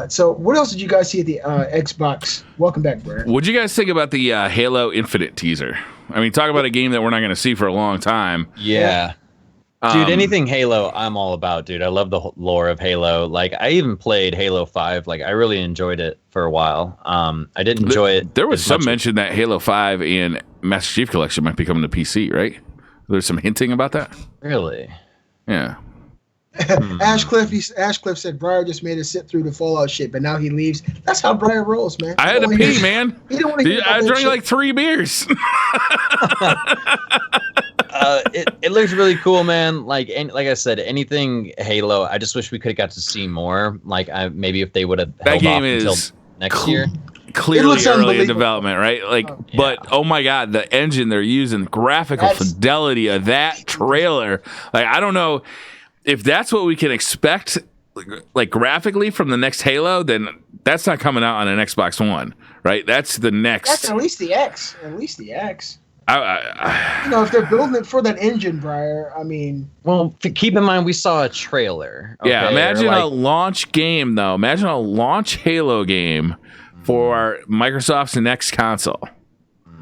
So what else did you guys see at the Xbox? Welcome back, Briar. What'd you guys think about the Halo Infinite teaser? I mean, talk about a game that we're not going to see for a long time. Yeah. Dude, anything Halo, I'm all about, dude. I love the lore of Halo. Like, I even played Halo 5. Like, I really enjoyed it for a while. I didn't enjoy it. There was some mention that Halo 5 and Master Chief Collection might be coming to PC, right? There's some hinting about that. Really? Yeah. Ashcliff said Briar just made us sit through the Fallout shit, but now he leaves. That's how Briar rolls, man. I had to pee, man. He don't want to. I drank like 3 beers. It looks really cool, man. Like I said, anything Halo. I just wish we could have got to see more. Like, maybe if they would have held off until next year. Clearly early in development, right? Like, but oh my god, the engine they're using, graphical fidelity of that trailer. Like, I don't know if that's what we can expect, like graphically from the next Halo. Then that's not coming out on an Xbox One, right? That's the next. That's at least the X. If they're building it for that engine, Briar, I mean... Well, keep in mind, we saw a trailer. Okay? Yeah, imagine a launch game, though. Imagine a launch Halo game for Microsoft's next console.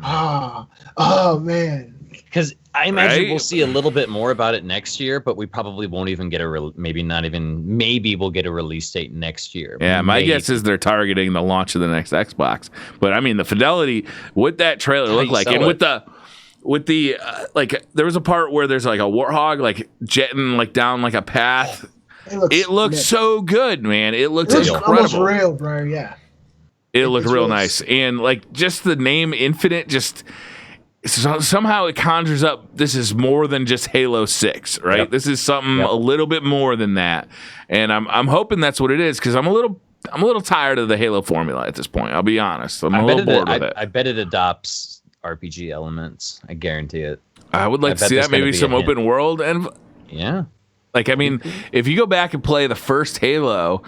Oh man. Because I imagine we'll see a little bit more about it next year, but we probably won't even get maybe we'll get a release date next year. Yeah, my guess is they're targeting the launch of the next Xbox. But I mean, the fidelity, what that trailer looked like, and with the like, there was a part where there's like a warthog like jetting like down like a path. It looks so good, man. It looks incredible. Almost real, bro. Yeah. It looked real nice, and like just the name Infinite, just somehow it conjures up. This is more than just Halo 6, right? Yep. This is something a little bit more than that, and I'm hoping that's what it is, because I'm a little tired of the Halo formula at this point. I'll be honest. I'm a little bored with it. I bet it adopts RPG elements. I guarantee it. I would like to see that, maybe some open world, and like, I mean, if you go back and play the first Halo.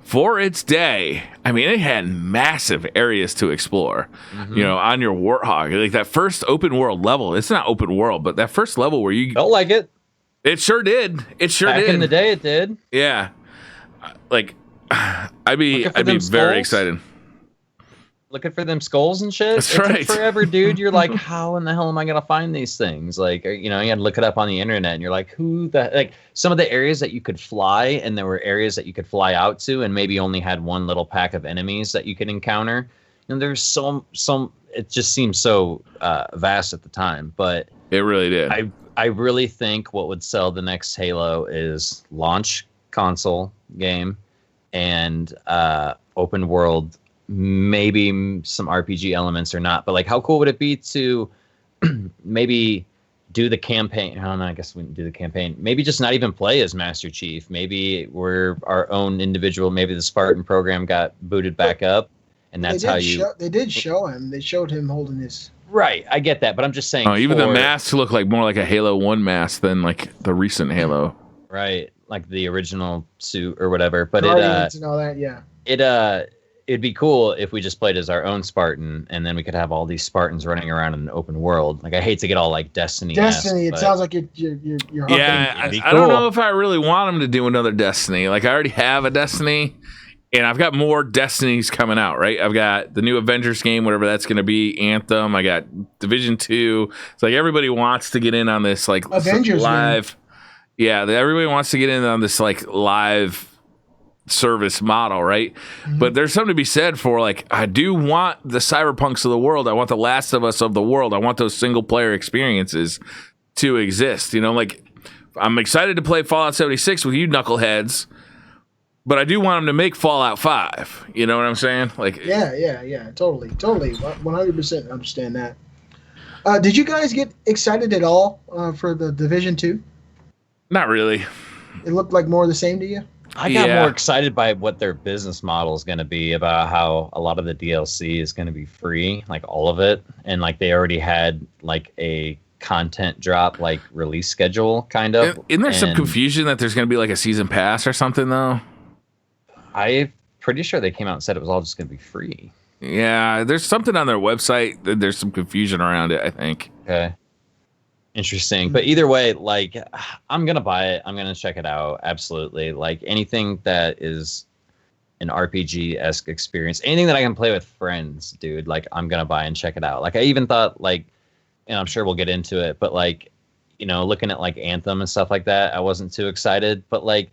For its day, I mean, it had massive areas to explore, on your Warthog. Like that first open world level, it's not open world, but that first level where you felt like it. It sure did. Back in the day, it did. Yeah. Like, I'd be very excited. Looking for them skulls and shit. That's right. It took forever, dude. You're like, how in the hell am I gonna find these things? Like, you had to look it up on the internet, and you're like, some of the areas that you could fly, and there were areas that you could fly out to, and maybe only had one little pack of enemies that you could encounter. And there's some. It just seemed so vast at the time, but it really did. I really think what would sell the next Halo is launch console game and open world. Maybe some RPG elements or not, but like, how cool would it be to maybe do the campaign? I don't know, I guess we didn't do the campaign. Maybe just not even play as Master Chief. Maybe we're our own individual. Maybe the Spartan program got booted back up, and that's how you. They did show him. They showed him holding his. Right, I get that, but I'm just saying. Oh, even the masks look like more like a Halo 1 mask than like the recent Halo. Right, like the original suit or whatever. But Guardians and all that, yeah. It'd be cool if we just played as our own Spartan, and then we could have all these Spartans running around in an open world. Like, I hate to get all like Destiny. It sounds like you're. Yeah, I don't know if I really want them to do another Destiny. Like, I already have a Destiny, and I've got more Destinies coming out. Right, I've got the new Avengers game, whatever that's going to be, Anthem. I got Division 2. It's like everybody wants to get in on this, like Avengers live. Yeah, everybody wants to get in on this like live service model, right? Mm-hmm. But there's something to be said for like, I do want the Cyberpunks of the world. I want the Last of Us of the world. I want those single player experiences to exist. You know, like I'm excited to play Fallout 76 with you knuckleheads, but I do want them to make Fallout 5. You know what I'm saying? Like, yeah, totally, 100% understand that. Did you guys get excited at all for the Division 2? Not really. It looked like more of the same to you? I got more excited by what their business model is going to be, about how a lot of the DLC is going to be free, like all of it. And like they already had like a content drop, like release schedule kind of. Isn't there some confusion that there's going to be like a season pass or something though? I'm pretty sure they came out and said it was all just going to be free. Yeah, there's something on their website. There's some confusion around it, I think. Okay. Interesting. But either way, like, I'm going to buy it. I'm going to check it out. Absolutely. Like, anything that is an RPG-esque experience, anything that I can play with friends, dude, like, I'm going to buy and check it out. Like, I even thought, like, and I'm sure we'll get into it, but, like, you know, looking at, like, Anthem and stuff like that, I wasn't too excited. But, like,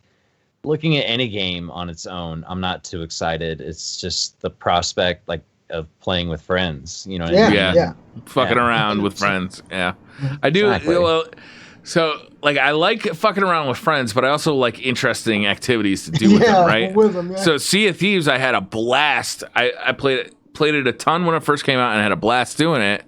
looking at any game on its own, I'm not too excited. It's just the prospect, like, of playing with friends, you know what I mean? Yeah. Fucking around with friends. Yeah. I do. Exactly. Well, so like I like fucking around with friends, but I also like interesting activities to do with them, right? With them, yeah. So Sea of Thieves, I had a blast. I played it a ton when it first came out and had a blast doing it.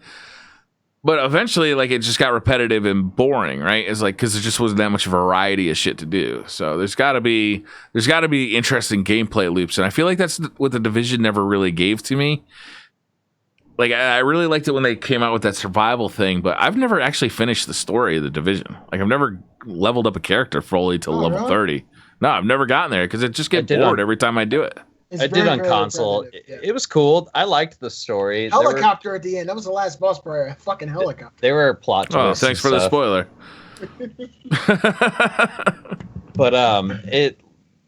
But eventually, like, it just got repetitive and boring, right? It's like, because there just wasn't that much variety of shit to do. So there's got to be interesting gameplay loops, and I feel like that's what the Division never really gave to me. Like, I really liked it when they came out with that survival thing, but I've never actually finished the story of the Division. Like, I've never leveled up a character fully to level 30. No, I've never gotten there because it just gets bored every time I do it. I did on console. It was cool. I liked the story. Helicopter at the end. That was the last boss, Briar. Fucking helicopter. They were plot twists. Oh, thanks for the spoiler. But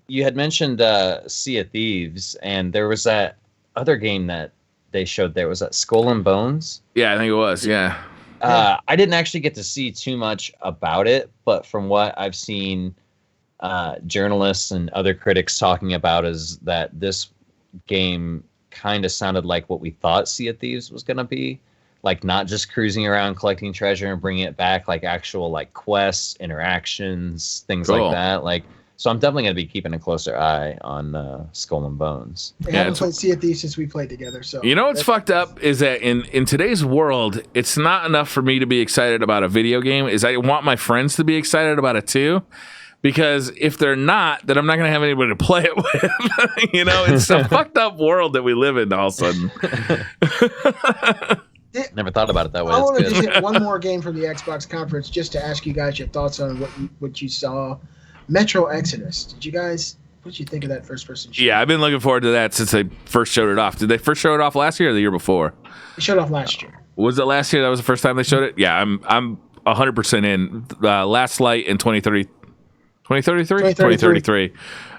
you had mentioned Sea of Thieves, and there was that other game that they showed there. Was that Skull and Bones? Yeah, I think it was. Yeah. I didn't actually get to see too much about it, but from what I've seen, journalists and other critics talking about is that this game kind of sounded like what we thought Sea of Thieves was going to be, like not just cruising around collecting treasure and bringing it back, like actual like quests, interactions, things like that. Like, so I'm definitely going to be keeping a closer eye on Skull and Bones. I haven't played Sea of Thieves since we played together. So you know what's fucked up is that in today's world, it's not enough for me to be excited about a video game. Is I want my friends to be excited about it too. Because if they're not, then I'm not going to have anybody to play it with. You know, it's a fucked up world that we live in all of a sudden. Never thought about it that way. I want to just hit one more game from the Xbox conference just to ask you guys your thoughts on what you saw. Metro Exodus. What did you think of that first person shooter? Yeah, I've been looking forward to that since they first showed it off. Did they first show it off last year or the year before? They showed it off last year. Was it last year? That was the first time they showed it? Yeah, I'm 100% in. Last Light and 2033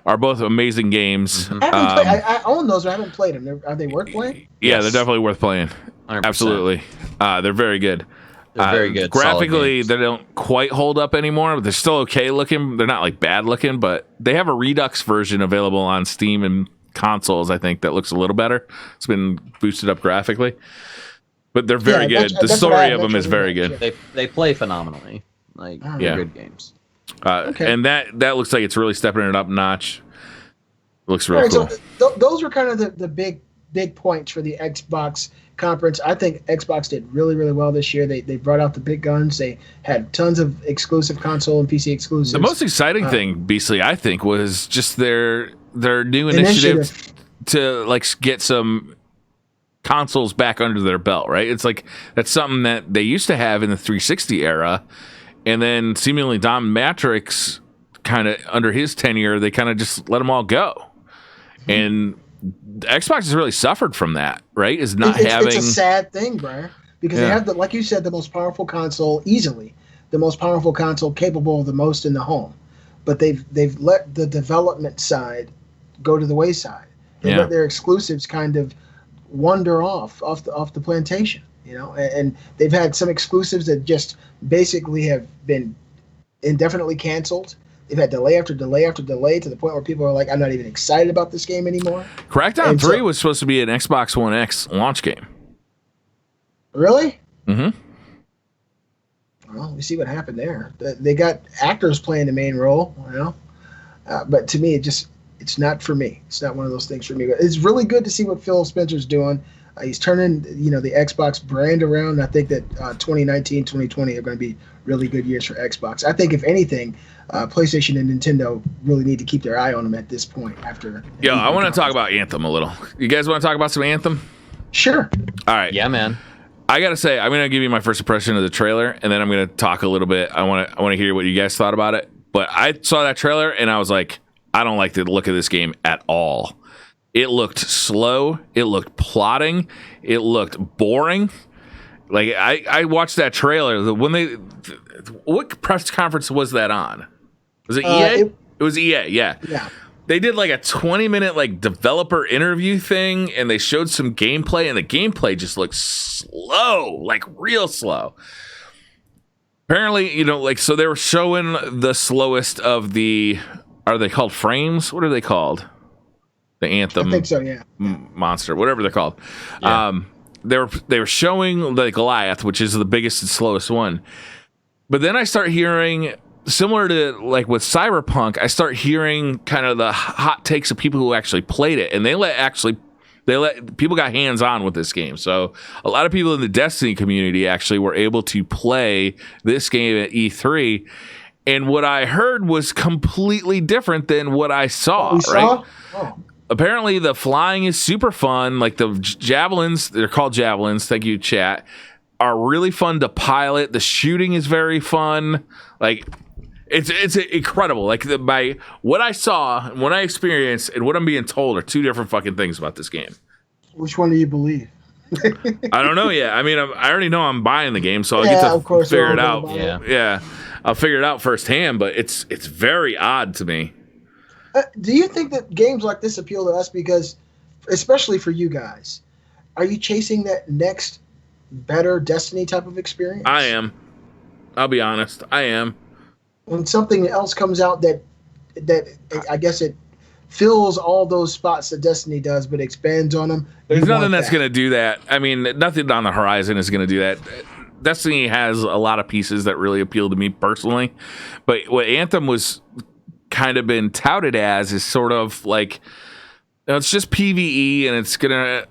are both amazing games. Mm-hmm. I own those, but I haven't played them. Are they worth playing? Yeah, they're definitely worth playing. 100%. Absolutely. They're very good. They're very good. Graphically, they don't quite hold up anymore, but they're still okay looking. They're not like bad looking, but they have a Redux version available on Steam and consoles, I think, that looks a little better. It's been boosted up graphically. But they're very good. The story of them is very good. They play phenomenally. Like, they're good games. And that looks like it's really stepping it up a notch. It looks real cool. So those were kind of the big points for the Xbox conference. I think Xbox did really, really well this year. They brought out the big guns. They had tons of exclusive console and PC exclusives. The most exciting thing, Beasley, I think, was just their new initiative to like get some consoles back under their belt, right? It's like that's something that they used to have in the 360 era. And then seemingly Don Matrix kind of under his tenure, they kind of just let them all go. And Xbox has really suffered from that, right? It's a sad thing, Briar, because they have like you said, the most powerful console, easily the most powerful console capable of the most in the home. But they've let the development side go to the wayside. They let their exclusives kind of wander off the plantation. You know, and they've had some exclusives that just basically have been indefinitely canceled. They've had delay after delay after delay to the point where people are like, I'm not even excited about this game anymore. Crackdown 3 was supposed to be an Xbox One X launch game. Really? Mm-hmm. Well, we see what happened there. They got actors playing the main role, but to me, it's not for me. It's not one of those things for me. But it's really good to see what Phil Spencer's doing. He's turning, the Xbox brand around. I think that 2019, 2020 are going to be really good years for Xbox. I think, if anything, PlayStation and Nintendo really need to keep their eye on them at this point. I want to talk about Anthem a little. You guys want to talk about some Anthem? Sure. All right. Yeah, man. I gotta say, I'm gonna give you my first impression of the trailer, and then I'm gonna talk a little bit. I want to hear what you guys thought about it. But I saw that trailer, and I was like, I don't like the look of this game at all. It looked slow. It looked plotting. It looked boring. Like I watched that trailer. What press conference was that on? Was it EA? It was EA. Yeah. Yeah. They did like a 20-minute developer interview thing, and they showed some gameplay, and the gameplay just looked slow, like real slow. Apparently, so they were showing the slowest of the, are they called frames? What are they called? The Anthem. I think so, yeah. Monster, whatever they're called. Yeah. They were showing the Goliath, which is the biggest and slowest one. But then I start hearing, similar to with Cyberpunk, I start hearing kind of the hot takes of people who actually played it, and they let people got hands on with this game. So a lot of people in the Destiny community actually were able to play this game at E3, and what I heard was completely different than what I saw. Right? Oh. Apparently, the flying is super fun. Like the javelins, they're called javelins. Thank you, chat. Are really fun to pilot. The shooting is very fun. It's incredible. What I saw, what I experienced, and what I'm being told are two different fucking things about this game. Which one do you believe? I don't know yet. I mean, I already know I'm buying the game, so I'll get to figure it out. Yeah, I'll figure it out firsthand. But it's very odd to me. Do you think that games like this appeal to us because, especially for you guys, are you chasing that next better Destiny type of experience? I am. I'll be honest. I am. When something else comes out that I guess it fills all those spots that Destiny does, but expands on them. There's nothing that's going to do that. I mean, nothing on the horizon is going to do that. Destiny has a lot of pieces that really appeal to me personally, but what Anthem was kind of been touted as is sort of it's just PvE, and it's gonna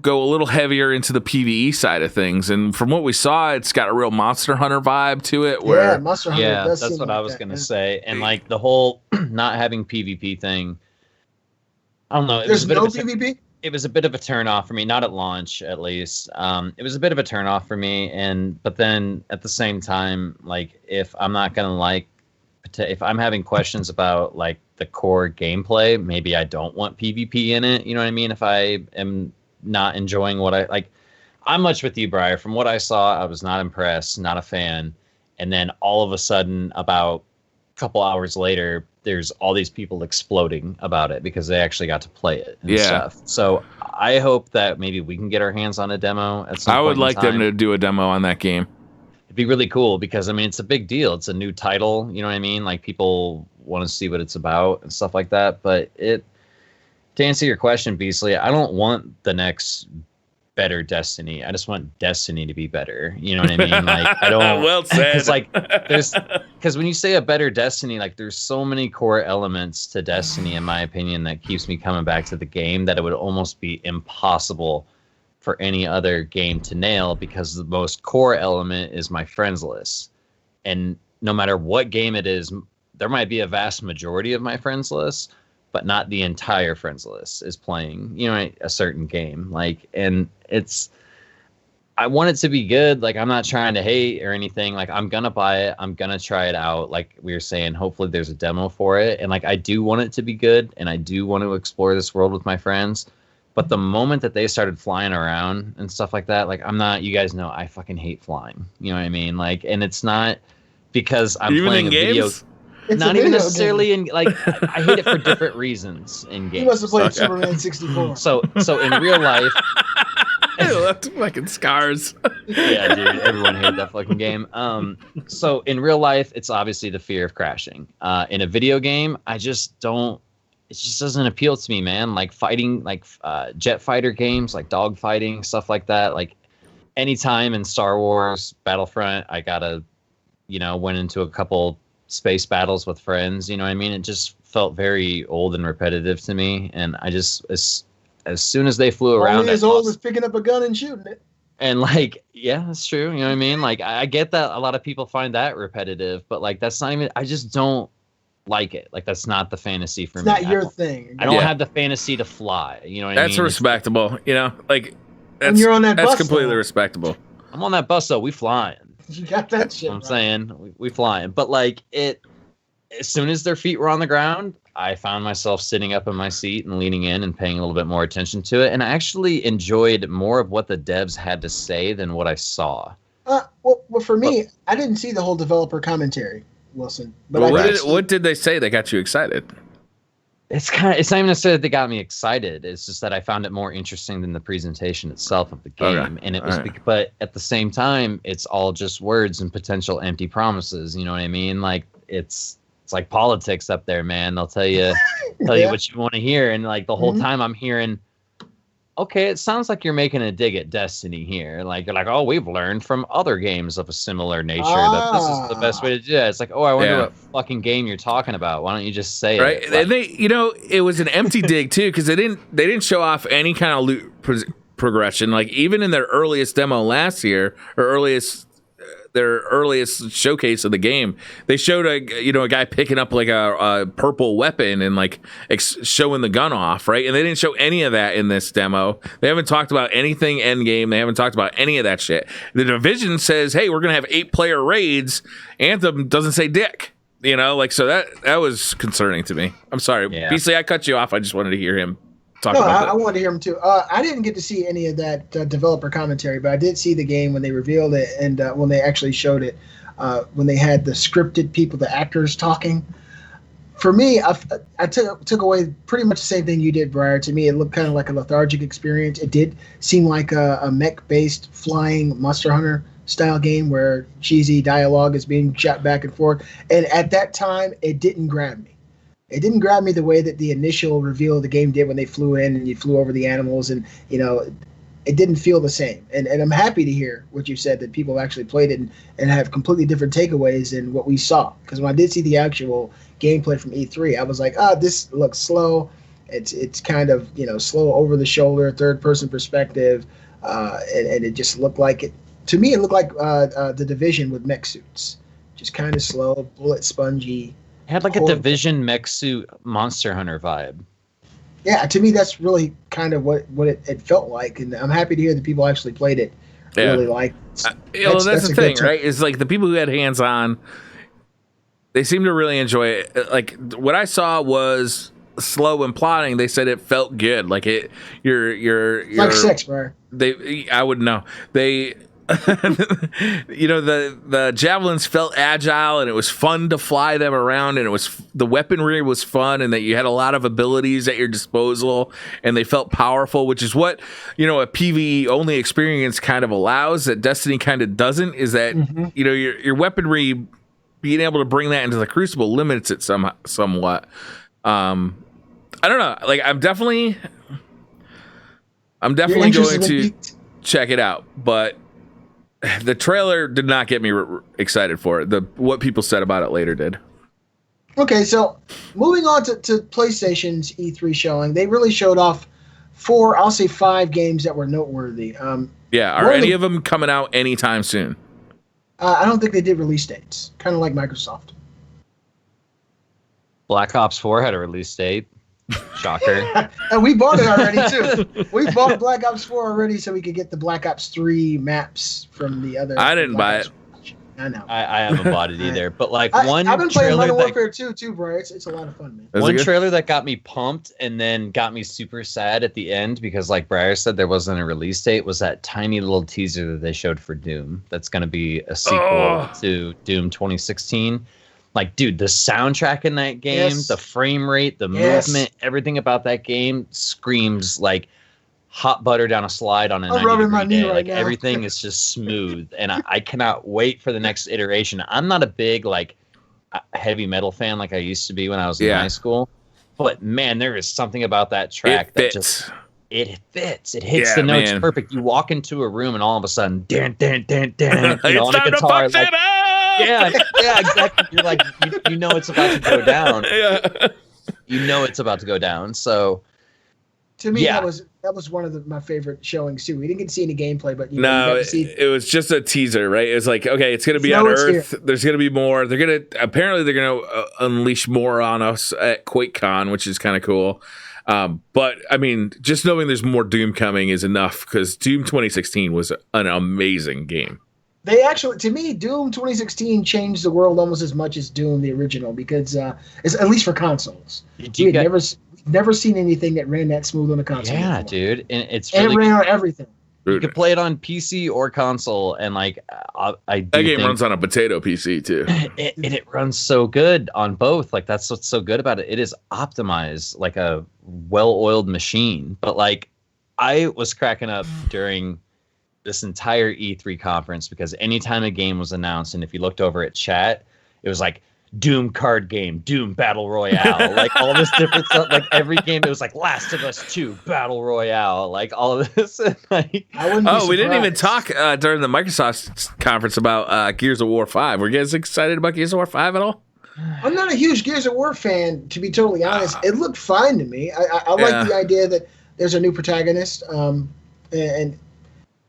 go a little heavier into the PvE side of things. And from what we saw, it's got a real Monster Hunter vibe to it. Where Monster Hunter. Yeah, that's what I was gonna say. And the whole not having PvP thing, I don't know. There's no PvP. It was a bit of a turnoff for me, not at launch at least. It was a bit of a turnoff for me, but then at the same time, if I'm not gonna if I'm having questions about the core gameplay, maybe I don't want PvP in it. You know what I mean? If I am not enjoying what I like, I'm much with you, Briar. From what I saw, I was not impressed, not a fan. And then all of a sudden, about a couple hours later, there's all these people exploding about it because they actually got to play it and stuff. So I hope that maybe we can get our hands on a demo at some point. I would like them to do a demo on that game. It'd be really cool because, I mean, it's a big deal. It's a new title, you know what I mean? People want to see what it's about and stuff like that. But to answer your question, Beasley, I don't want the next better Destiny. I just want Destiny to be better. You know what I mean? I don't. Well said. Because when you say a better Destiny, there's so many core elements to Destiny, in my opinion, that keeps me coming back to the game that it would almost be impossible for any other game to nail, because the most core element is my friends list. And no matter what game it is, there might be a vast majority of my friends list, but not the entire friends list is playing, a certain game. And I want it to be good. I'm not trying to hate or anything. I'm going to buy it. I'm going to try it out. Like we were saying, hopefully there's a demo for it. And I do want it to be good. And I do want to explore this world with my friends. But the moment that they started flying around and stuff like that, I'm not, you guys know, I fucking hate flying. You know what I mean? And it's not because I'm even playing in a video. It's not even necessarily in I hate it for different reasons in games. You must have played Superman 64. So in real life, I left fucking scars. Yeah, dude, everyone hated that fucking game. So in real life, it's obviously the fear of crashing. In a video game, I just don't. It just doesn't appeal to me, man. Like fighting, like jet fighter games, like dog fighting, stuff like that. Like anytime in Star Wars Battlefront, I gotta, went into a couple space battles with friends. You know what I mean? It just felt very old and repetitive to me, and I just as soon as they flew around, only as old as picking up a gun and shooting it. And like, yeah, that's true. You know what I mean? Like, I get that a lot of people find that repetitive, but like, that's not even. I just don't like it. Like, that's not the fantasy for me. It's not your thing. I don't have the fantasy to fly. You know what I mean? That's respectable. Like, when you're on that bus, that's completely respectable. I'm on that bus though. We flying. You got that shit. I'm saying we flying, but like it. As soon as their feet were on the ground, I found myself sitting up in my seat and leaning in and paying a little bit more attention to it. And I actually enjoyed more of what the devs had to say than what I saw. Well, for me, I didn't see the whole developer commentary, Wilson. But what did they say that got you excited? It's not even necessarily that they got me excited. It's just that I found it more interesting than the presentation itself of the game. Okay. And it was, but at the same time, it's all just words and potential empty promises. You know what I mean? Like it's like politics up there, man. They'll tell you you what you want to hear, and like the whole time I'm hearing, okay, it sounds like you're making a dig at Destiny here. Like you're like, oh, we've learned from other games of a similar nature that this is the best way to do it. It's like, oh, I wonder what fucking game you're talking about. Why don't you just say it? Right? They, it was an empty dig too, because they didn't show off any kind of loot progression. Like even in their earliest demo last year, or their earliest showcase of the game, they showed a guy picking up like a purple weapon and like showing the gun off, right? And they didn't show any of that in this demo. They haven't talked about anything end game. They haven't talked about any of that shit. The Division says, hey, we're gonna have 8-player raids. Anthem doesn't say dick, so that was concerning to me. I'm sorry, BC, I cut you off. I just wanted to hear him. I wanted to hear him too. I didn't get to see any of that developer commentary, but I did see the game when they revealed it and when they actually showed it, when they had the scripted people, the actors talking. For me, I took away pretty much the same thing you did, Briar. To me, it looked kind of like a lethargic experience. It did seem like a mech-based flying Monster Hunter style game where cheesy dialogue is being shot back and forth. And at that time, it didn't grab me. It didn't grab me the way that the initial reveal of the game did when they flew in and you flew over the animals, and it didn't feel the same. And I'm happy to hear what you said, that people actually played it and have completely different takeaways than what we saw. Because when I did see the actual gameplay from E3, I was like, this looks slow. It's kind of slow over the shoulder, third person perspective, and it just looked like it. To me, it looked like the Division with mech suits, just kind of slow, bullet spongy. It had like a Division mech suit Monster Hunter vibe. Yeah, to me, that's really kind of what it felt like, and I'm happy to hear that people actually played it. Really like. That's the thing, right? It's like the people who had hands on, they seem to really enjoy it. Like what I saw was slow and plotting. They said it felt good. Like you're like sex, bro. I wouldn't know. The javelins felt agile, and it was fun to fly them around, and the weaponry was fun, and that you had a lot of abilities at your disposal, and they felt powerful, which is what a PvE only experience kind of allows that Destiny kind of doesn't. Is that your weaponry, being able to bring that into the Crucible limits it somewhat. I don't know. Like I'm definitely going to check it out, but the trailer did not get me excited for it. What people said about it later did. Okay, so moving on to PlayStation's E3 showing, they really showed off 5 games that were noteworthy. Are any of them coming out anytime soon? I don't think they did release dates, kind of like Microsoft. Black Ops 4 had a release date. Shocker. And we bought it already too. We bought Black Ops 4 already so we could get the Black Ops 3 maps from the other. I didn't buy it. I know. I haven't bought it either. But like I've been playing Modern Warfare 2 too, bro. It's a lot of fun, man. One trailer that got me pumped and then got me super sad at the end because, like Briar said, there wasn't a release date. Was that tiny little teaser that they showed for Doom? That's going to be a sequel to Doom 2016. Like, dude, the soundtrack in that game, the frame rate, the movement, everything about that game screams like hot butter down a slide on a 90-degree day. Like everything is just smooth, and I cannot wait for the next iteration. I'm not a big like heavy metal fan like I used to be when I was in high school, but man, there is something about that track that just it fits. It hits the notes perfect. You walk into a room and all of a sudden, dan, dan, dan, dan, you know, on a guitar, like, yeah, exactly. You're like, you know, it's about to go down. You know, it's about to go down. So. To me, that was one of my favorite showings too. We didn't get to see any gameplay, but it was just a teaser, right? It was like, okay, it's going to be on Earth. Here. There's going to be more. They're going to unleash more on us at QuakeCon, which is kind of cool. But I mean, just knowing there's more Doom coming is enough, because Doom 2016 was an amazing game. They actually, to me, Doom 2016 changed the world almost as much as Doom the original, because it's at least for consoles. We had never seen anything that ran that smooth on a console. Yeah, dude, and it ran on everything. You could play it on PC or console, and like that game runs on a potato PC too. It runs so good on both. Like that's what's so good about it. It is optimized like a well-oiled machine. But like I was cracking up during this entire E3 conference, because anytime a game was announced, and if you looked over at chat, it was like Doom card game, Doom Battle Royale, like all this different stuff. Like every game, it was like Last of Us 2 Battle Royale, like all of this. And like, we didn't even talk during the Microsoft conference about Gears of War 5. Were you guys excited about Gears of War 5 at all? I'm not a huge Gears of War fan, to be totally honest. It looked fine to me. I like the idea that there's a new protagonist, and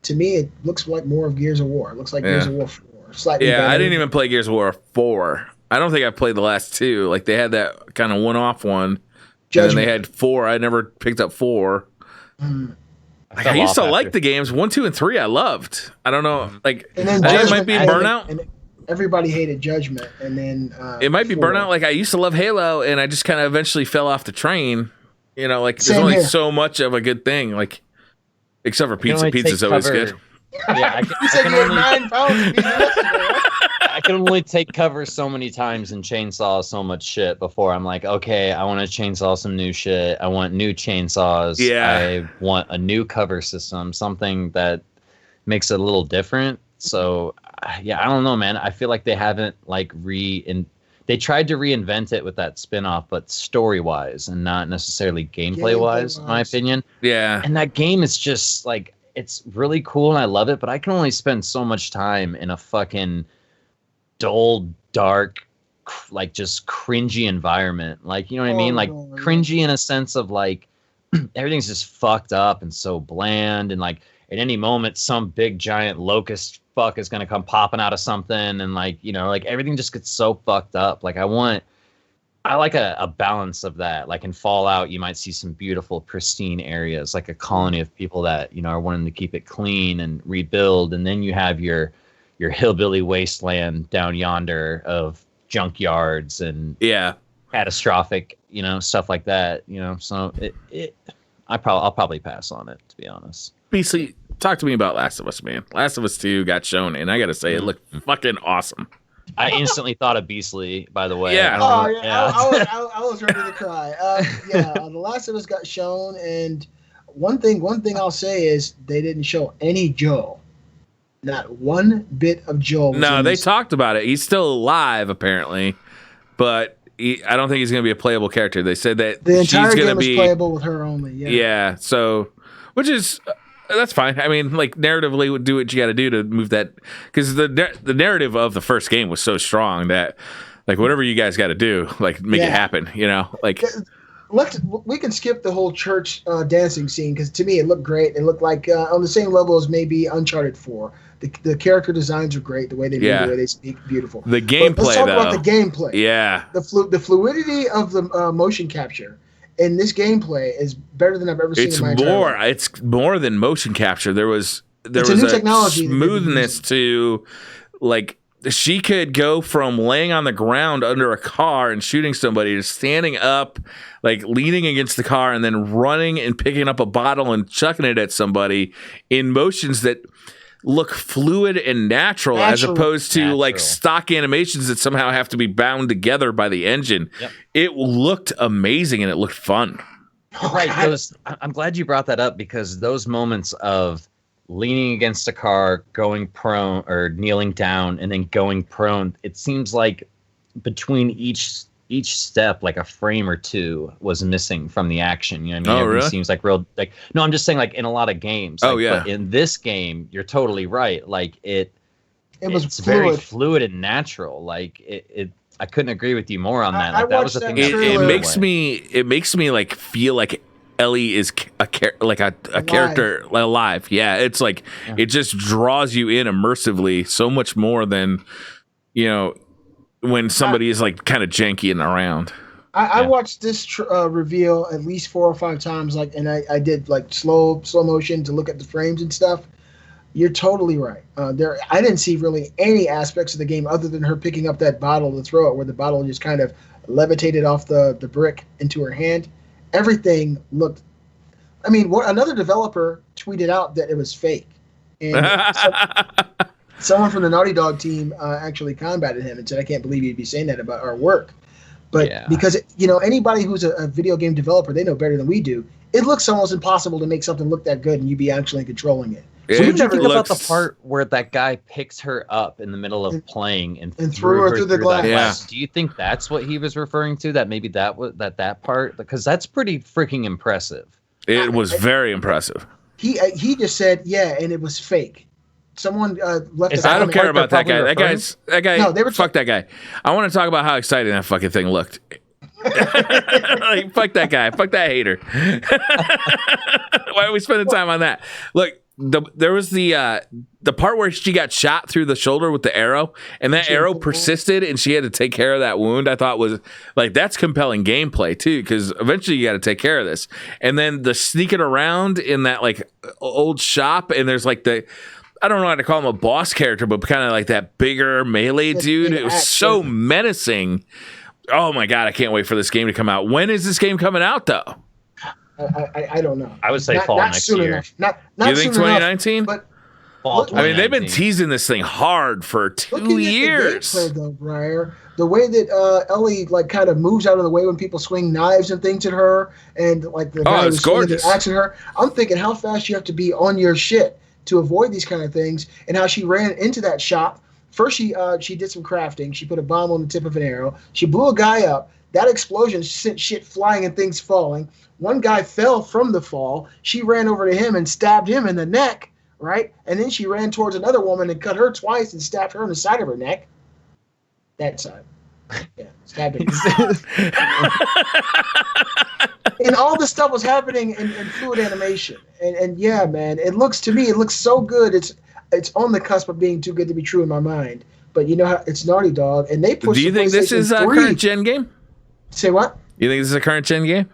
to me, it looks like more of Gears of War. It looks like Gears of War 4. Slightly better. I didn't even play Gears of War 4. I don't think I played the last two. Like they had that kind of one-off one, Judgment. And then they had 4. I never picked up 4. I used to like the games 1, 2, and 3. I loved. I don't know. Like and then it might be Burnout. And everybody hated Judgment, and then it might be 4. Burnout. Like I used to love Halo, and I just kind of eventually fell off the train. You know, like there's only so much of a good thing. Like except for pizza. Pizza's always good. Yeah, you said you had 9 pounds of pizza yesterday. I can only take cover so many times and chainsaw so much shit before I'm like, okay, I want to chainsaw some new shit. I want new chainsaws. Yeah. I want a new cover system, something that makes it a little different. So, yeah, I don't know, man. I feel like they haven't like they tried to reinvent it with that spinoff, but story-wise and not necessarily gameplay-wise, in my opinion. Yeah. And that game is just like, it's really cool and I love it, but I can only spend so much time in a fucking dull, dark, like just cringy environment. Like, you know what I mean? Like cringy in a sense of like everything's just fucked up and so bland, and like at any moment some big giant locust fuck is gonna come popping out of something, and like, you know, like everything just gets so fucked up. Like I like a balance of that. Like in Fallout, you might see some beautiful, pristine areas, like a colony of people that, you know, are wanting to keep it clean and rebuild. And then you have your hillbilly wasteland down yonder of junkyards and catastrophic, you know, stuff like that. You know, so I'll probably pass on it, to be honest. Beasley, talk to me about Last of Us, man. Last of Us 2 got shown, and I gotta say, it looked fucking awesome. I instantly thought of Beasley, by the way. Yeah. I was ready to cry. The Last of Us got shown, and one thing I'll say is they didn't show any Joel. Not one bit of Joel. No, they talked about it. He's still alive, apparently, but I don't think he's going to be a playable character. They said that the entire she's game is playable with her only. Yeah. So, which is that's fine. I mean, like narratively, do what you got to do to move that, because the narrative of the first game was so strong that like whatever you guys got to do, like make it happen. You know, like. We can skip the whole church dancing scene, because to me it looked great. It looked like on the same level as maybe Uncharted 4. The character designs are great. The way they move, the way they speak, beautiful. The gameplay, let's talk about the gameplay. Yeah, the fluidity of the motion capture in this gameplay is better than I've ever seen in my entire life. It's more than motion capture. There was a new technology smoothness to, like, she could go from laying on the ground under a car and shooting somebody to standing up, like leaning against the car, and then running and picking up a bottle and chucking it at somebody in motions that look fluid and natural as opposed to like stock animations that somehow have to be bound together by the engine. Yep. It looked amazing and it looked fun. Right. I'm glad you brought that up, because those moments of leaning against a car, going prone, or kneeling down and then going prone, it seems like between each step, like a frame or two was missing from the action. You know what I mean? Really? Seems like real, like, no, I'm just saying, like, in a lot of games. Like, but in this game, you're totally right. Like, it's fluid. very fluid and natural. Like, I couldn't agree with you more on that. Like, that was the thing. It makes me like feel like Ellie is a character alive. Yeah, it's like it just draws you in immersively so much more than, you know, when somebody is like kind of janky and around. I watched this reveal at least 4 or 5 times, like, and I did like slow motion to look at the frames and stuff. You're totally right. I didn't see really any aspects of the game other than her picking up that bottle to throw it, where the bottle just kind of levitated off the brick into her hand. Everything looked. I mean, another developer tweeted out that it was fake, and someone from the Naughty Dog team actually combated him and said, "I can't believe you'd be saying that about our work." But because anybody who's a video game developer, they know better than we do. It looks almost impossible to make something look that good and you be actually controlling it. So what did you think about the part where that guy picks her up in the middle of playing and threw her through the glass? Yeah. Do you think that's what he was referring to? That maybe that part? Because that's pretty freaking impressive. It was very impressive. He just said, yeah, and it was fake. Someone left. I don't care about that guy. That guy. No, fuck that guy. I want to talk about how exciting that fucking thing looked. Like, fuck that guy. Fuck that hater. Why are we spending time on that? Look, there was the part where she got shot through the shoulder with the arrow, and that arrow persisted, and she had to take care of that wound. I thought was like, that's compelling gameplay too, because eventually you got to take care of this. And then the sneaking around in that like old shop, and there's like I don't know how to call him a boss character, but kind of like that bigger melee dude. It was so menacing. Oh my God, I can't wait for this game to come out. When is this game coming out, though? I don't know. I would say fall next year. Not you think 2019? But fall 2019. I mean, they've been teasing this thing hard for 2 years. The gameplay, though, Briar, the way that Ellie like kind of moves out of the way when people swing knives and things at her, and like the guy who's swinging the axe at her, I'm thinking how fast you have to be on your shit to avoid these kind of things, and how she ran into that shop. First, she did some crafting. She put a bomb on the tip of an arrow. She blew a guy up. That explosion sent shit flying and things falling. One guy fell from the fall. She ran over to him and stabbed him in the neck, right? And then she ran towards another woman and cut her twice and stabbed her in the side of her neck. That side. Yeah, stabbed her. And all this stuff was happening in fluid animation. And yeah, man, it looks so good. It's on the cusp of being too good to be true in my mind. But you know how it's Naughty Dog, and they push. Do you think this is a current gen game? Say what? You think this is a current gen game?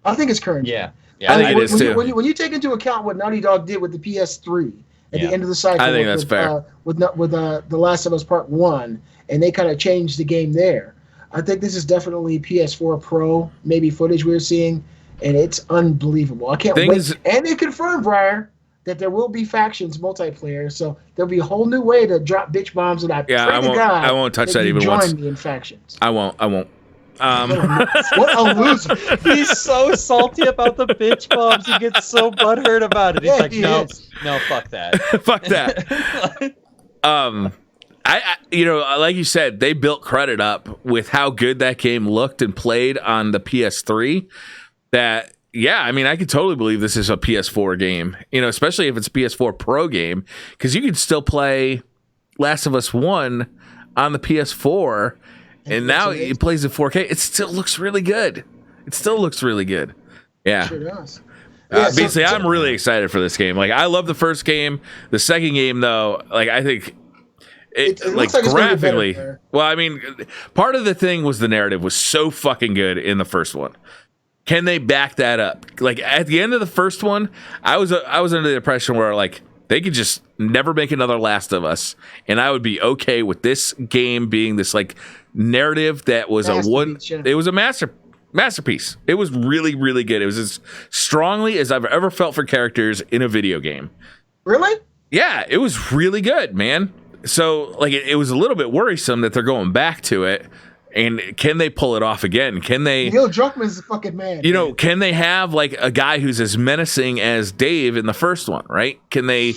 I think it's current. Yeah, I think it is too. When you take into account what Naughty Dog did with the PS3 at the end of the cycle, I think that's fair. With The Last of Us Part 1, and they kind of changed the game there. I think this is definitely PS4 Pro, maybe footage we're seeing, and it's unbelievable. I can't wait. And they confirmed, Briar, that there will be factions multiplayer, so there'll be a whole new way to drop bitch bombs, and I won't touch that even once. Join me in factions. I won't. What a loser! He's so salty about the bitch bombs. He gets so butthurt about it. He's like, no, fuck that. Fuck that. I like you said, they built credit up with how good that game looked and played on the PS3. That. Yeah, I mean, I could totally believe this is a PS4 game, especially if it's a PS4 Pro game, because you can still play Last of Us 1 on the PS4, and now it plays in 4K. It still looks really good. Yeah. Sure does. Basically, I'm really excited for this game. Like, I love the first game. The second game, though, like, I think it like graphically. Well, I mean, part of the thing was the narrative was so fucking good in the first one. Can they back that up? Like at the end of the first one, I was under the impression where like they could just never make another Last of Us, and I would be okay with this game being this like narrative that was it was a masterpiece. It was really, really good. It was as strongly as I've ever felt for characters in a video game. Really? Yeah, it was really good, man. So like it was a little bit worrisome that they're going back to it. And can they pull it off again? Can they? Neil Druckmann's a fucking man. You know, can they have like a guy who's as menacing as Dave in the first one, right? Can they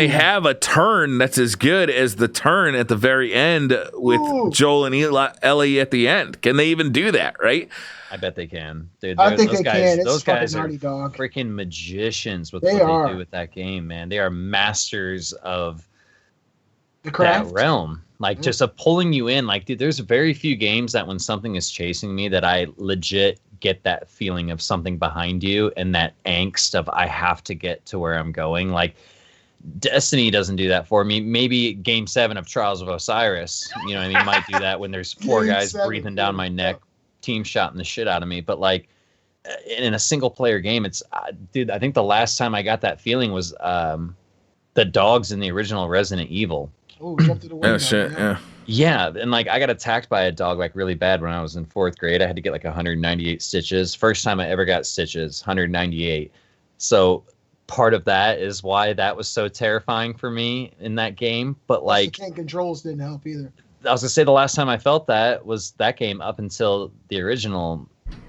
have a turn that's as good as the turn at the very end with Joel and Ellie at the end? Can they even do that, right? I bet they can. Dude, I think they can. Those guys are Dog. freaking magicians with what they do with that game, man. They are masters of that realm. Like, just pulling you in. Like, dude, there's very few games that when something is chasing me that I legit get that feeling of something behind you and that angst of I have to get to where I'm going. Like, Destiny doesn't do that for me. Maybe Game 7 of Trials of Osiris, you know what I mean, might do that when there's 4 guys breathing down my neck, team shotting the shit out of me. But, like, in a single-player game, it's... dude, I think the last time I got that feeling was the dogs in the original Resident Evil. Oh, jumped to the window. Oh, shit, yeah. Yeah, and like I got attacked by a dog like really bad when I was in 4th grade. I had to get like 198 stitches. First time I ever got stitches, 198. So part of that is why that was so terrifying for me in that game. But like the tank controls didn't help either. I was gonna say the last time I felt that was that game up until the original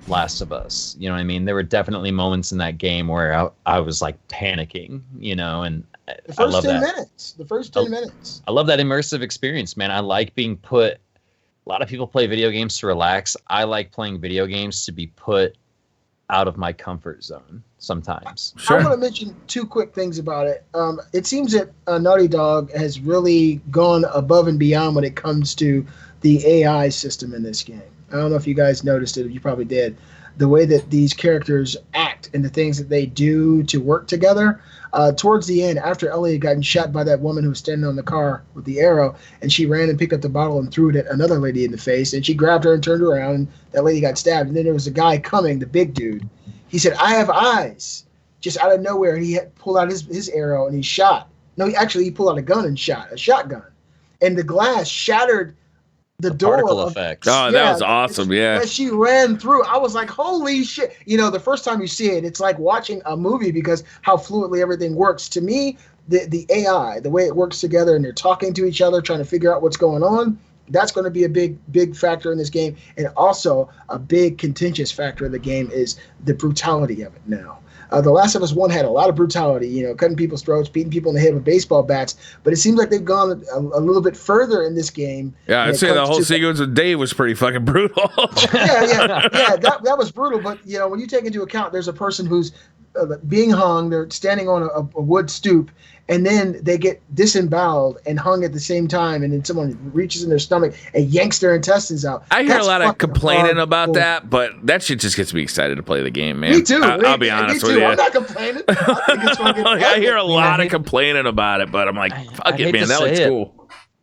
Last of Us. You know what I mean? There were definitely moments in that game where I was like panicking, you know, and the first 10 minutes. The first 10 minutes. I love that immersive experience, man. I like being put. A lot of people play video games to relax. I like playing video games to be put out of my comfort zone sometimes. Sure. I want to mention 2 quick things about it. It seems that Naughty Dog has really gone above and beyond when it comes to the AI system in this game. I don't know if you guys noticed it. You probably did. The way that these characters act and the things that they do to work together. Towards the end, after Ellie had gotten shot by that woman who was standing on the car with the arrow, and she ran and picked up the bottle and threw it at another lady in the face, and she grabbed her and turned around, and that lady got stabbed. And then there was a guy coming, the big dude. He said, "I have eyes." Just out of nowhere, he had pulled out his arrow and he shot. No, he pulled out a gun and shot, a shotgun. And the glass shattered the door. Particle effect. Oh, that was awesome, yeah. As she ran through, I was like, holy shit. You know, the first time you see it, it's like watching a movie because how fluently everything works. To me, the AI, the way it works together and they're talking to each other, trying to figure out what's going on, that's going to be a big factor in this game. And also a big contentious factor in the game is the brutality of it now. The Last of Us 1 had a lot of brutality, you know, cutting people's throats, beating people in the head with baseball bats. But it seems like they've gone a little bit further in this game. Yeah, I'd say the whole sequence with Dave was pretty fucking brutal. yeah, that was brutal. But, you know, when you take into account there's a person who's being hung, they're standing on a wood stoop, and then they get disemboweled and hung at the same time, and then someone reaches in their stomach and yanks their intestines out. I hear a lot of complaining about that, but that shit just gets me excited to play the game, man. Me too. I'll be honest with you. I'm not complaining. I think it's fucking I hear a lot of complaining about it, but I'm like, fuck it, man. That looks cool.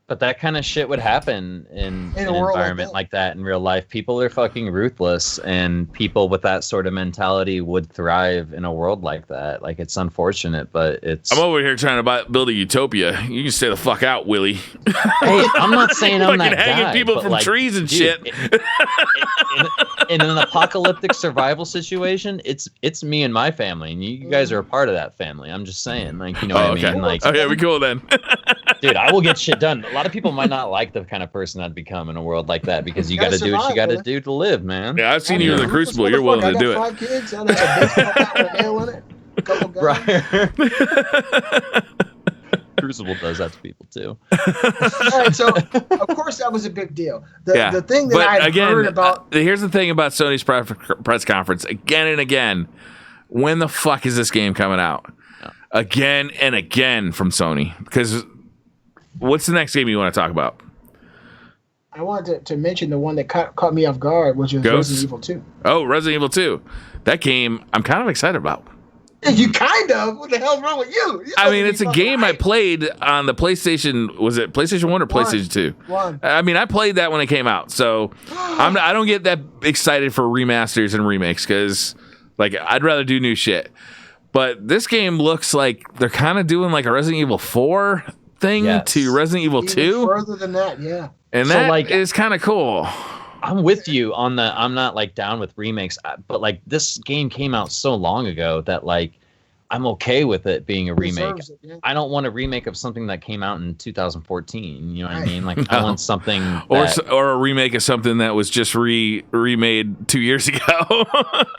But that kind of shit would happen in an environment like that in real life. People are fucking ruthless, and people with that sort of mentality would thrive in a world like that. Like, it's unfortunate, but it's... I'm over here trying to build a utopia. You can stay the fuck out, Willie. Hey, I'm not saying I'm that guy. Hanging people from trees and shit. In an apocalyptic survival situation, it's me and my family, and you guys are a part of that family. I'm just saying, like, you know what I mean? Like, okay, we cool then. Dude, I will get shit done. A lot of people might not like the kind of person I'd become in a world like that because you got to do what you got to do to live, man. Yeah, I've seen you in the Crucible. You're willing to do it. 5 kids. I got a baseball bat with a nail in it. A couple guys. Briar. Crucible does that to people too. All right, so of course that was a big deal. The thing that I heard about. Here's the thing about Sony's press conference again and again. When the fuck is this game coming out? Yeah. Again and again from Sony. Because what's the next game you want to talk about? I wanted to mention the one that caught me off guard, which was Resident Evil 2. Oh, Resident Evil 2. That game I'm kind of excited about. You kind of? What the hell's wrong with you? I mean, it's a game I played on the PlayStation. Was it PlayStation 1 or PlayStation 2? 1. I mean, I played that when it came out. So I don't get that excited for remasters and remakes because, like, I'd rather do new shit. But this game looks like they're kind of doing like a Resident Evil 4 thing to Resident Evil 2. Further than that, yeah. And so, that is kind of cool. I'm with you on I'm not like down with remakes, but like this game came out so long ago that like I'm okay with it being a remake. It, yeah. I don't want a remake of something that came out in 2014. You know what I mean? Like, no. I want something or a remake of something that was just remade 2 years ago.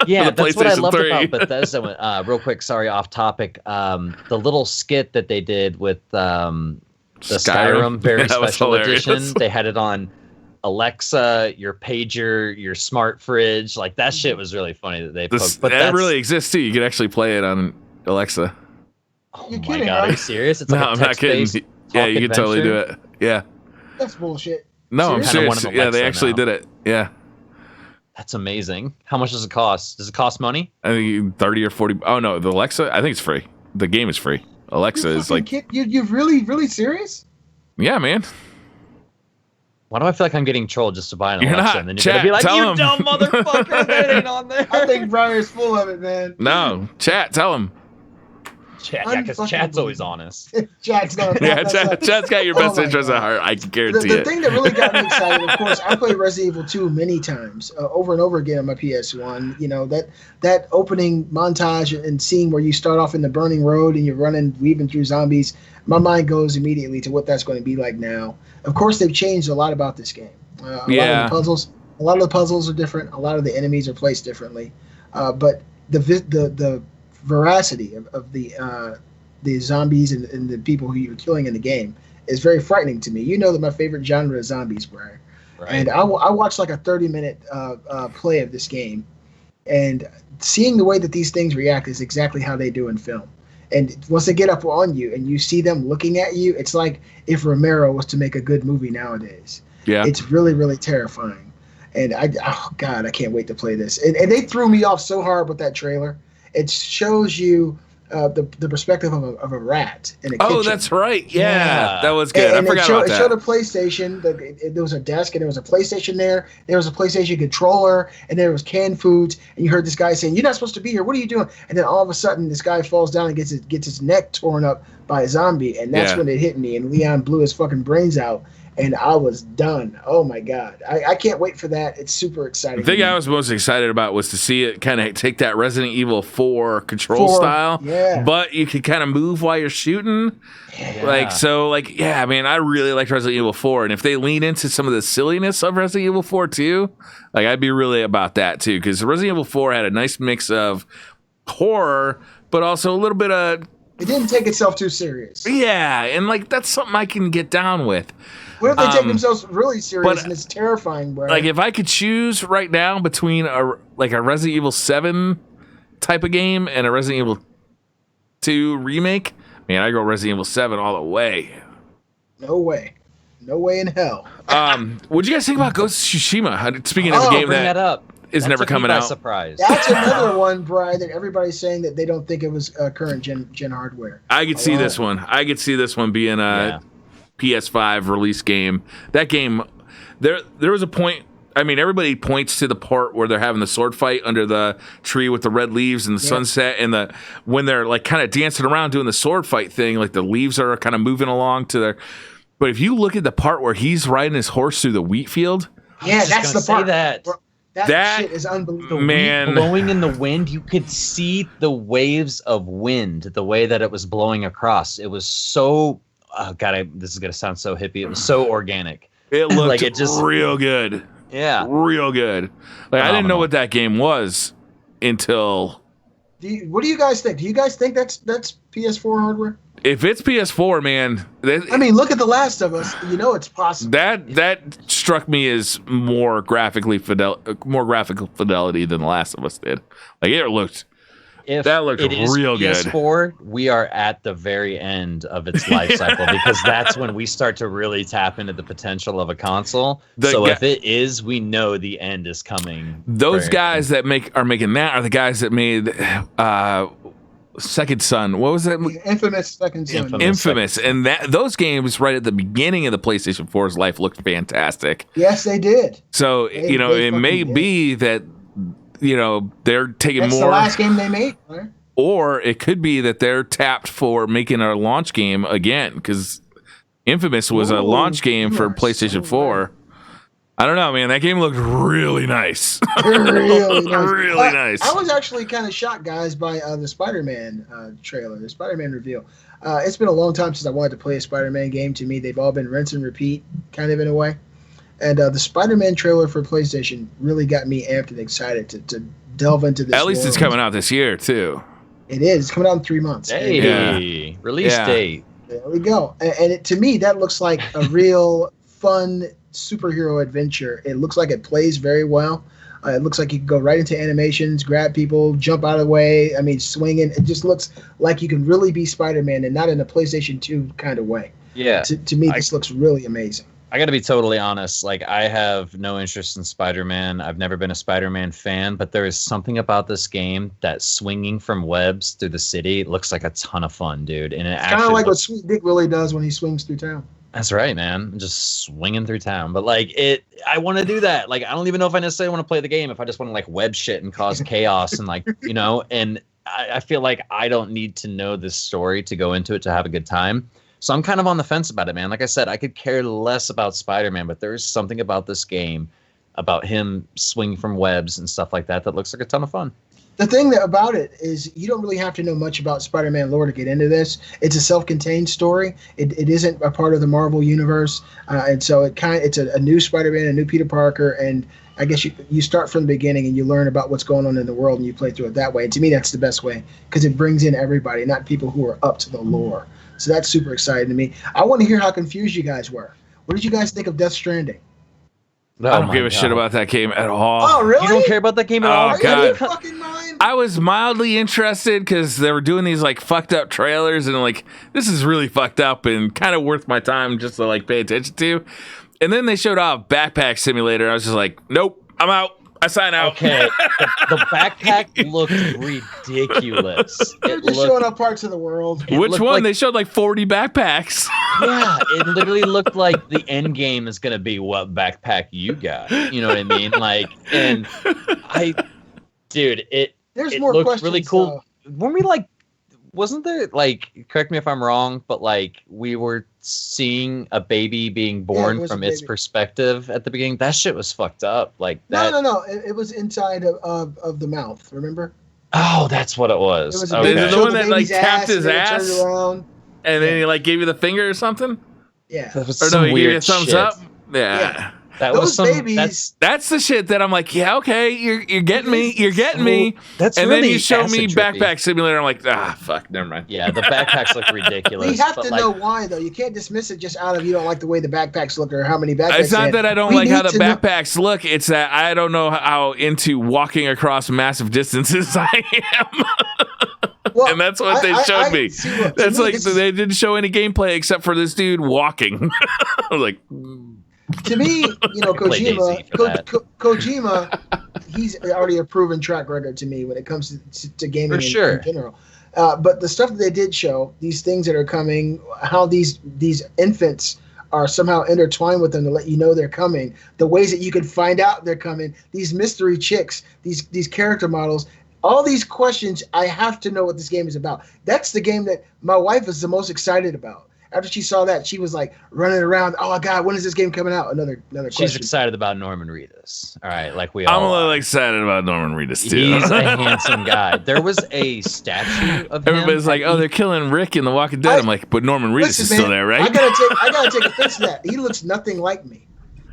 Yeah, that's what I loved about Bethesda. Real quick, sorry, off topic. The little skit that they did with the Skyrim very special edition. They had it on Alexa, your pager, your smart fridge. Like, that shit was really funny that they poked. But that really exists too. You can actually play it on Alexa. Oh my God, right? Are you serious? It's like no, I'm not kidding. Yeah, you can totally do it. Yeah. That's bullshit. No, I'm serious. Yeah, they actually did it. Yeah. That's amazing. How much does it cost? Does it cost money? I think 30 or 40. Oh no, the Alexa, I think it's free. The game is free. Alexa is like you're really serious? Yeah, man. Why do I feel like I'm getting trolled just to buy an Alexa? And then you're going to be like, you dumb motherfucker, that ain't on there. I think Briar's full of it, man. No, chat, tell him. Chat, yeah, because chat's always honest. Chat's got chat's got your best interests at heart. I can guarantee it. The thing that really got me excited, of course, I played Resident Evil 2 many times, over and over again on my PS1. You know, that opening montage and seeing where you start off in the burning road and you're weaving through zombies, my mind goes immediately to what that's going to be like now. Of course, they've changed a lot about this game. A lot of the puzzles are different. A lot of the enemies are placed differently. But the veracity of the zombies and the people who you're killing in the game is very frightening to me. You know that my favorite genre is zombies, Briar. Right. And I watched like a 30-minute play of this game, and seeing the way that these things react is exactly how they do in film. And once they get up on you and you see them looking at you, it's like if Romero was to make a good movie nowadays. Yeah, it's really, really terrifying. And I can't wait to play this. And they threw me off so hard with that trailer. It shows you the perspective of a rat in a kitchen. Oh, that's right. Yeah, that was good. And I forgot about that. It showed a PlayStation. There was a desk, and there was a PlayStation there. There was a PlayStation controller, and there was canned foods. And you heard this guy saying, "You're not supposed to be here. What are you doing?" And then all of a sudden, this guy falls down and gets his neck torn up by a zombie. And that's when it hit me. And Leon blew his fucking brains out. And I was done. Oh my God. I can't wait for that. It's super exciting. The thing I was most excited about was to see it kind of take that Resident Evil 4 control style. Yeah. But you could kind of move while you're shooting. Yeah. I mean, I really liked Resident Evil 4. And if they lean into some of the silliness of Resident Evil 4 too, like, I'd be really about that too. Because Resident Evil 4 had a nice mix of horror, but also a little bit of... It didn't take itself too serious. Yeah. And like, that's something I can get down with. What if they take themselves really serious and it's terrifying, bro? Like, if I could choose right now between a Resident Evil 7 type of game and a Resident Evil 2 remake, man, I go Resident Evil 7 all the way. No way. No way in hell. What'd you guys think about Ghost of Tsushima? Speaking of a game that up. Is never coming out. Surprise. That's another one, Brian, that everybody's saying that they don't think it was current gen hardware. I could see this one. I could see this one being a PS5 release game. That game, there was a point. I mean, everybody points to the part where they're having the sword fight under the tree with the red leaves and the sunset, and when they're like kind of dancing around doing the sword fight thing, like the leaves are kind of moving along to their. But if you look at the part where he's riding his horse through the wheat field, that's the part. That shit is unbelievable. Man, blowing in the wind, you could see the waves of wind, the way that it was blowing across. It was so. Oh God, this is gonna sound so hippie. It was so organic. It looked like it just real good. Yeah, real good. Like, I didn't know what that game was until. What do you guys think? Do you guys think that's PS4 hardware? If it's PS4, man. I mean, look at The Last of Us. You know it's possible. That struck me as more graphical fidelity than The Last of Us did. Like, it looked. That looked real good. PS4, we are at the very end of its life cycle because that's when we start to really tap into the potential of a console. If it is, we know the end is coming. Those guys that are making that are the guys that made Second Son. What was that? Infamous Second Son. Infamous. And those games right at the beginning of the PlayStation 4's life looked fantastic. Yes, they did. So, it may be that they're taking more. That's the last game they made, right? Or it could be that they're tapped for making a launch game again, because Infamous was a launch game for PlayStation 4. I don't know, man. That game looked really nice. Really nice. Really nice. I was actually kind of shocked, guys, by the Spider-Man trailer, the Spider-Man reveal. It's been a long time since I wanted to play a Spider-Man game. To me, they've all been rinse and repeat, kind of in a way. And the Spider-Man trailer for PlayStation really got me amped and excited to delve into this. At least it's coming out this year, too. It is. It's coming out in 3 months. Hey, release date. There we go. And to me, that looks like a real fun superhero adventure. It looks like it plays very well. It looks like you can go right into animations, grab people, jump out of the way. I mean, swinging. It just looks like you can really be Spider-Man and not in a PlayStation 2 kind of way. Yeah. To me, this looks really amazing. I got to be totally honest. Like, I have no interest in Spider-Man. I've never been a Spider-Man fan, but there is something about this game that swinging from webs through the city looks like a ton of fun, dude. And it's kind of like what Sweet Dick Willie does when he swings through town. That's right, man. Just swinging through town. But like I want to do that. Like, I don't even know if I necessarily want to play the game. If I just want to like web shit and cause chaos and like, and I feel like I don't need to know this story to go into it to have a good time. So I'm kind of on the fence about it, man. Like I said, I could care less about Spider-Man, but there is something about this game, about him swinging from webs and stuff like that looks like a ton of fun. The thing about it is you don't really have to know much about Spider-Man lore to get into this. It's a self-contained story. It isn't a part of the Marvel universe, and so it's a new Spider-Man, a new Peter Parker, and I guess you start from the beginning and you learn about what's going on in the world and you play through it that way. And to me, that's the best way because it brings in everybody, not people who are up to the lore. So that's super exciting to me. I want to hear how confused you guys were. What did you guys think of Death Stranding? I don't give a shit about that game at all. Oh, really? You don't care about that game at all? Are you out of your fucking mind? I was mildly interested because they were doing these like fucked up trailers and like this is really fucked up and kind of worth my time just to like pay attention to. And then they showed off Backpack Simulator. And I was just like, nope, I'm out. I sign out. Okay, the backpack looked ridiculous. They're just showing up parts of the world. Which one? They showed like 40 backpacks. Yeah, it literally looked like the end game is gonna be what backpack you got. You know what I mean? Like, and There's more looked questions, really cool. though. Weren't we like? Wasn't there like? Correct me if I'm wrong, but like we were seeing a baby being born from its perspective at the beginning. That shit was fucked up. Like that. No. It was inside of the mouth. Remember? Oh, that's what it was. It was the one that like tapped his ass, and then he like gave you the finger or something. Yeah. That was or some no, he gave weird you a thumbs shit. up. Yeah. That Those was some babies. That's the shit that I'm like, yeah, okay, you're getting me, me. That's and really then you show me acid trippy. Backpack Simulator. I'm like, fuck, never mind. Yeah, the backpacks look ridiculous. We have to know why, though. You can't dismiss it just out of you don't like the way the backpacks look or how many backpacks. It's not that I don't like how the backpacks look. It's that I don't know how into walking across massive distances I am. Well, and that's what they showed me. That's like they didn't show any gameplay except for this dude walking. I was like. To me, Kojima, he's already a proven track record to me when it comes to gaming in general. But the stuff that they did show, these things that are coming, how these infants are somehow intertwined with them to let you know they're coming, the ways that you can find out they're coming, these mystery chicks, these character models, all these questions, I have to know what this game is about. That's the game that my wife is the most excited about. After she saw that, she was like running around. Oh God, when is this game coming out? Another question. She's excited about Norman Reedus. All right, like we all. I'm a little excited about Norman Reedus too. He's a handsome guy. There was a statue of him. Everybody's like, "Oh, they're killing Rick in The Walking Dead." I'm like, "But Norman Reedus is still there, right?" I gotta take offense to that. He looks nothing like me.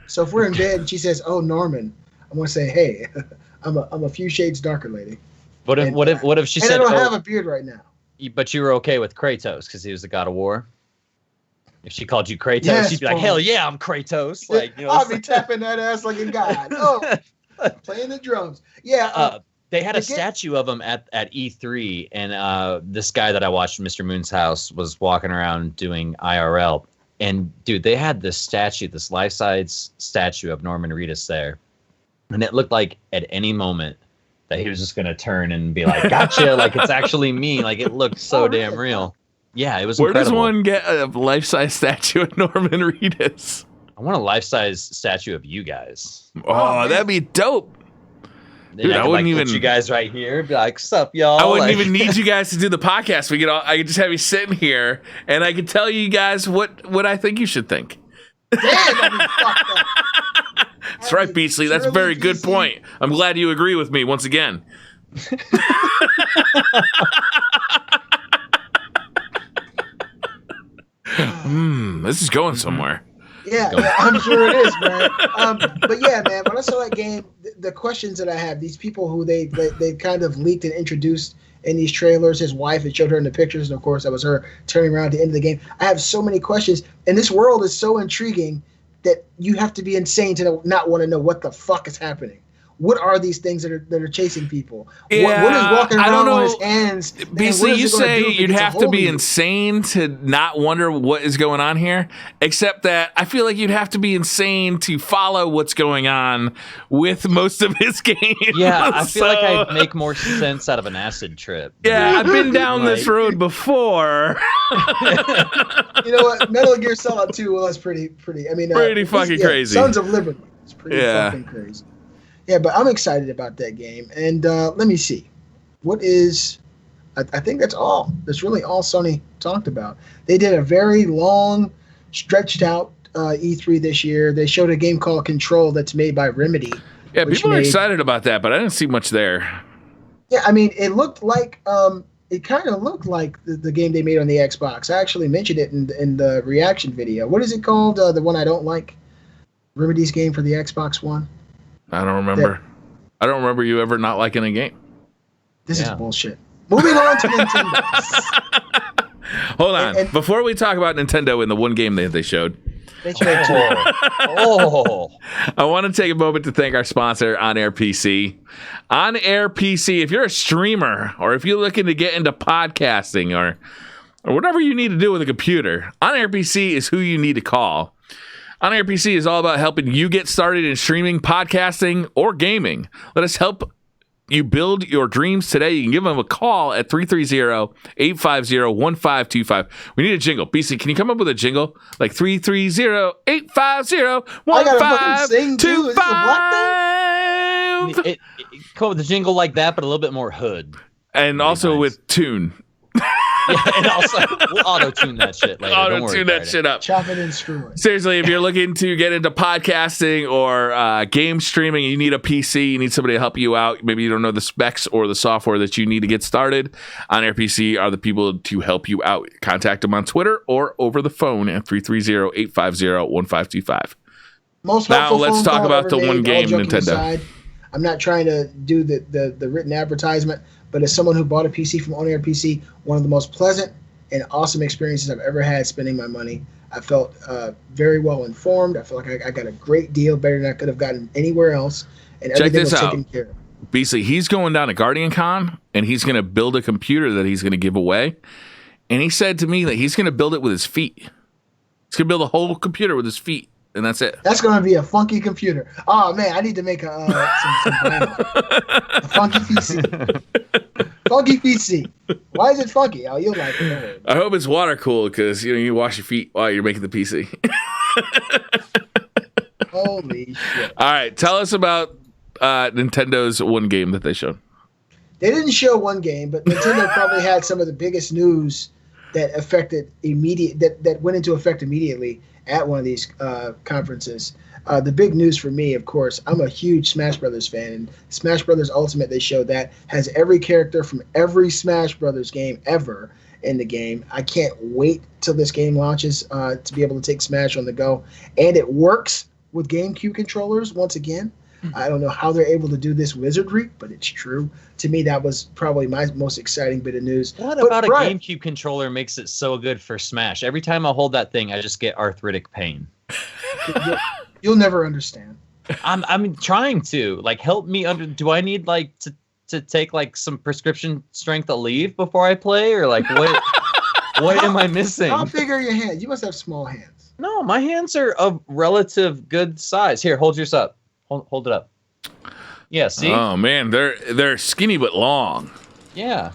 So if we're in bed and she says, "Oh, Norman," I'm gonna say, "Hey, I'm a few shades darker, lady." What if she said, "I don't have a beard right now"? But you were okay with Kratos because he was the god of war. If she called you Kratos, yes, she'd be like, "Hell yeah, I'm Kratos!" Like, I'll be tapping that ass like a god. Oh, playing the drums. Yeah. They had a statue of him at E3, and this guy that I watched, Mr. Moon's house, was walking around doing IRL. And dude, they had this statue, this life-size statue of Norman Reedus there, and it looked like at any moment that he was just gonna turn and be like, "Gotcha!" Like it's actually me. Like it looked so damn real. Yeah, it was incredible. Where does one get a life-size statue of Norman Reedus? I want a life-size statue of you guys. Oh, that'd be dope. Dude, I wouldn't even put you guys right here. Be like, "Sup, y'all?" I wouldn't even need you guys to do the podcast. I could just have you sitting here, and I could tell you guys what I think you should think. Damn, that'd be fucked up. That's right, Beasley. That's a very good point. I'm glad you agree with me once again. This is going somewhere. Yeah, I'm sure it is, man. But yeah, man, when I saw that game, the questions that I have, these people who they kind of leaked and introduced in these trailers, his wife, it showed her in the pictures, and of course that was her turning around at the end of the game. I have so many questions, and this world is so intriguing that you have to be insane to not want to know what the fuck is happening. What are these things that are chasing people? Yeah, what is walking around on his hands? Basically, you say you'd have to be insane to not wonder what is going on here, except that I feel like you'd have to be insane to follow what's going on with most of his games. Yeah, I feel like I'd make more sense out of an acid trip. Yeah, I've been down this road before. You know what? Metal Gear Solid 2 was pretty. I mean, pretty fucking crazy. Sons of Liberty. It's pretty fucking crazy. Yeah, but I'm excited about that game. And let me see. What is... I think that's all. That's really all Sony talked about. They did a very long, stretched out E3 this year. They showed a game called Control that's made by Remedy. Yeah, people are excited about that, but I didn't see much there. Yeah, I mean, it looked like... it kind of looked like the game they made on the Xbox. I actually mentioned it in the reaction video. What is it called? The one I don't like? Remedy's game for the Xbox One? I don't remember. I don't remember you ever not liking a game. This is bullshit. Moving on to Nintendo. Hold on. And before we talk about Nintendo and the one game that they showed, I want to take a moment to thank our sponsor, On Air PC. On Air PC, if you're a streamer or if you're looking to get into podcasting or whatever you need to do with a computer, On Air PC is who you need to call. On Air PC is all about helping you get started in streaming, podcasting, or gaming. Let us help you build your dreams today. You can give them a call at 330-850-1525. We need a jingle. BC, can you come up with a jingle? Like 330-850-1525. Come up with a jingle like that, but a little bit more hood. And also with tune. Yeah, and also we'll auto-tune that shit later. Auto-tune that shit up. Chop it and screw it. Seriously, if you're looking to get into podcasting or game streaming, you need a PC, you need somebody to help you out. Maybe you don't know the specs or the software that you need to get started. On Air PC are the people to help you out. Contact them on Twitter or over the phone at 330-850-1525. Now let's talk about the one game Nintendo. Aside, I'm not trying to do the written advertisement, but as someone who bought a PC from On Air PC, one of the most pleasant and awesome experiences I've ever had spending my money. I felt very well informed. I felt like I got a great deal, better than I could have gotten anywhere else. And everything was taken care of. Beasley, he's going down to Guardian Con, and he's going to build a computer that he's going to give away. And he said to me that he's going to build it with his feet. He's going to build a whole computer with his feet. And that's it. That's going to be a funky computer. Oh, man, I need to make a funky PC. Funky PC. Why is it funky? Oh, you'll like it. I hope it's water cooled because you wash your feet while you're making the PC. Holy shit. All right, tell us about Nintendo's one game that they showed. They didn't show one game, but Nintendo probably had some of the biggest news that affected that went into effect immediately at one of these conferences. The big news for me, of course, I'm a huge Smash Brothers fan, and Smash Brothers Ultimate, they showed that, has every character from every Smash Brothers game ever in the game. I can't wait till this game launches to be able to take Smash on the go. And it works with GameCube controllers once again. I don't know how they're able to do this wizardry, but it's true. To me, that was probably my most exciting bit of news. What about a GameCube controller makes it so good for Smash? Every time I hold that thing, I just get arthritic pain. You'll never understand. I'm trying to. Like, help me do I need like to take like some prescription strength Aleve before I play, or like what am I missing? How big are your hands? You must have small hands. No, my hands are of relative good size. Here, hold yours up. Hold it up. Yeah, see? Oh man, they're skinny but long. Yeah.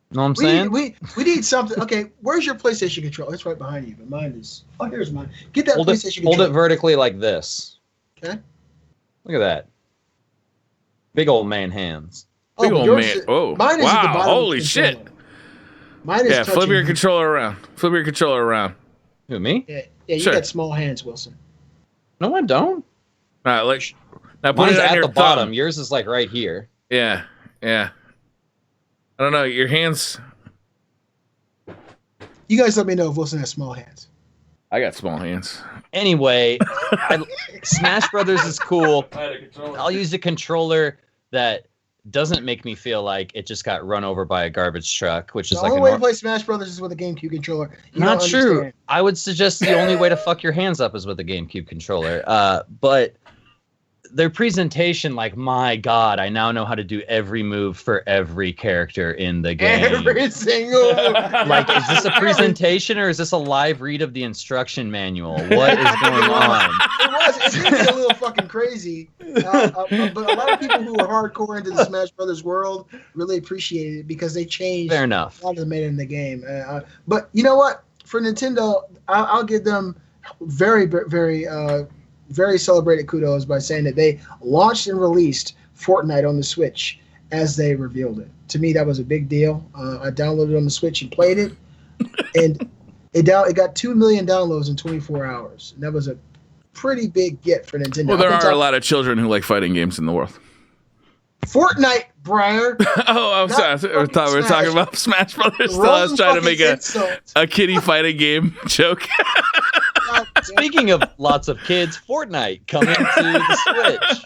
Know what I'm saying? We need something. Okay, where's your PlayStation controller? It's right behind you, but mine is. Oh, here's mine. Get that PlayStation controller. Hold it vertically like this. Okay. Look at that. Big old man hands. Big old man. Oh, mine is at the bottom. Holy shit. Mine is flip your controller around. Flip your controller around. Who, me? Yeah, you got small hands, Wilson. No, I don't. Now put Mine's it on at your the bottom. thumb. Yours is like right here. Yeah. I don't know. Your hands. You guys let me know if Wilson has small hands. I got small hands. Anyway, Smash Brothers is cool. I'll use a controller that doesn't make me feel like it just got run over by a garbage truck, which is the like only way to play Smash Brothers is with a GameCube controller. Not true. I would suggest the only way to fuck your hands up is with a GameCube controller. But their presentation, like, my God, I now know how to do every move for every character in the game. Every single. Like, is this a presentation or is this a live read of the instruction manual? What is going on? It's going to be a little fucking crazy. But a lot of people who are hardcore into the Smash Brothers world really appreciate it because they changed Fair enough. a lot of the made in the game. But you know what? For Nintendo, I'll give them very, very, very celebrated kudos by saying that they launched and released Fortnite on the Switch as they revealed it. To me, that was a big deal. I downloaded it on the Switch and played it, and it got 2 million downloads in 24 hours. And that was a pretty big get for Nintendo. Well, there are a lot of children who like fighting games in the world. Fortnite, Briar. I'm sorry. I thought we were talking about Smash Brothers. I was trying to make a kiddie fighting game joke. Speaking of lots of kids, Fortnite coming to the Switch.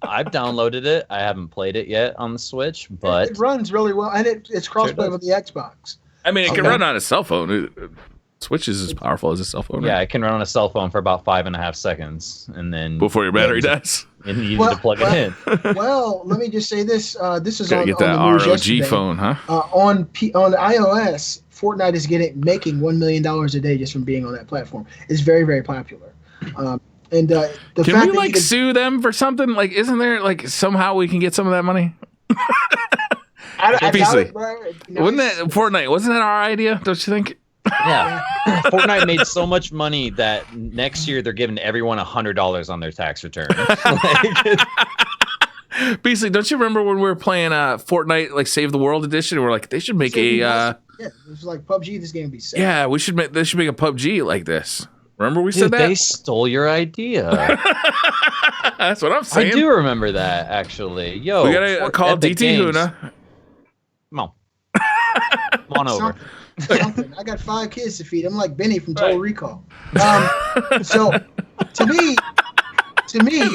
I've downloaded it. I haven't played it yet on the Switch, but it runs really well, and it's crossplay with the Xbox. I mean, it can run on a cell phone. Switch is as powerful as a cell phone. Yeah, it can run on a cell phone for about 5.5 seconds, and then before your battery dies. And you need to plug it in. Well, let me just say this. This is on the ROG yesterday. Phone, huh? On iOS, Fortnite is making $1 million a day just from being on that platform. It's very, very popular. Can we sue them for something? Like, isn't there like somehow we can get some of that money? Wouldn't that Fortnite? Wasn't that our idea? Don't you think? Yeah. Fortnite made so much money that next year they're giving everyone $100 on their tax return. Beasley, don't you remember when we were playing Fortnite, like Save the World edition? And we're like, they should make it was like PUBG. This game would be safe. Yeah, they should make a PUBG like this. Remember we said that? They stole your idea. That's what I'm saying. I do remember that, actually. Yo, we gotta call DT Huna. Come on over. Something. I got 5 kids to feed. I'm like Benny from Total Recall. So to me,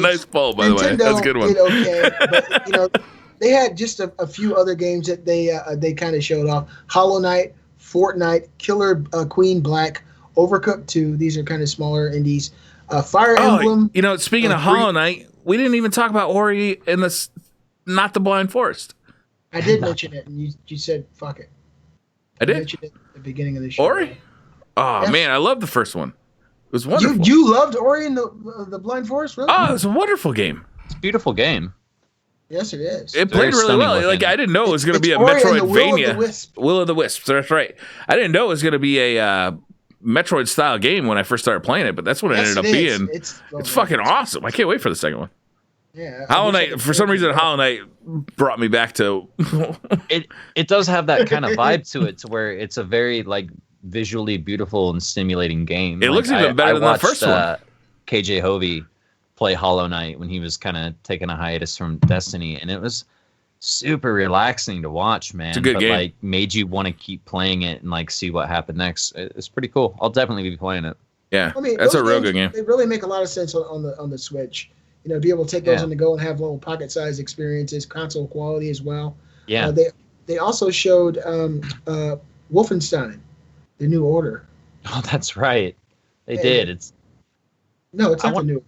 nice ball, by Nintendo the way. That's a good one. Did okay, but they had just a few other games that they kind of showed off. Hollow Knight, Fortnite, Killer Queen Black, Overcooked 2. These are kind of smaller indies. Fire Emblem. Speaking of Hollow Knight, we didn't even talk about Ori and Not the Blind Forest. I did mention it, and you said fuck it. I did. Mentioned it at the beginning of the show. Ori? Oh, yes. Man, I love the first one. It was wonderful. You loved Ori and the Blind Forest, really? Oh, it was a wonderful game. It's a beautiful game. Yes, it is. It played really well. Looking. Like, I didn't know it was going to be a Metroidvania. Will of the Wisps. That's right. I didn't know it was going to be a Metroid style game when I first started playing it, but that's what it ended up being. It's fucking awesome. I can't wait for the second one. Yeah, Hollow Knight. For some reason, Hollow Knight brought me back to. It does have that kind of vibe to it, to where it's a very like visually beautiful and stimulating game. It looks even better than the first one. KJ Hovey play Hollow Knight when he was kind of taking a hiatus from Destiny, and it was super relaxing to watch, man. It's a good game. Like made you want to keep playing it and like see what happened next. It's pretty cool. I'll definitely be playing it. Yeah, that's a real good game. They really make a lot of sense on the Switch. Be able to take those on the go and have little pocket-sized experiences, console quality as well. Yeah. They also showed Wolfenstein, the New Order. Oh, that's right. They did. It's not the new.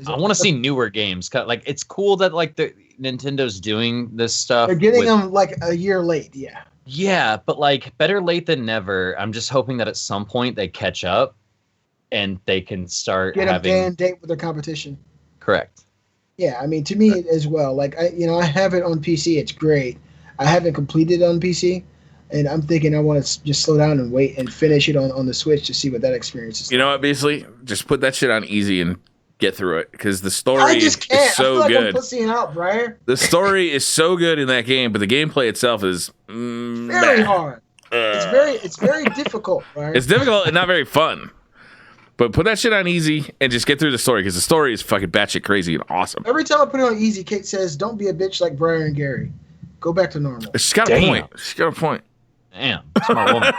I want to see newer games. Like, it's cool that like the Nintendo's doing this stuff. They're getting them like a year late. Yeah. Yeah, but like better late than never. I'm just hoping that at some point they catch up and they can start having a date with their competition. Correct. Yeah, I mean, to me as well. Like I have it on PC. It's great. I haven't completed it on PC, and I'm thinking I want to just slow down and wait and finish it on the Switch to see what that experience is. You know what, Beasley? Just put that shit on easy and get through it, because the story is so I feel good. I'm pussying out, Briar. The story is so good in that game, but the gameplay itself is very hard. It's very difficult, Briar. It's difficult and not very fun. But put that shit on easy and just get through the story, because the story is fucking batshit crazy and awesome. Every time I put it on easy, Kate says, "Don't be a bitch like Briar and Gary. Go back to normal." She's got a point. She's got a point. Damn, smart woman.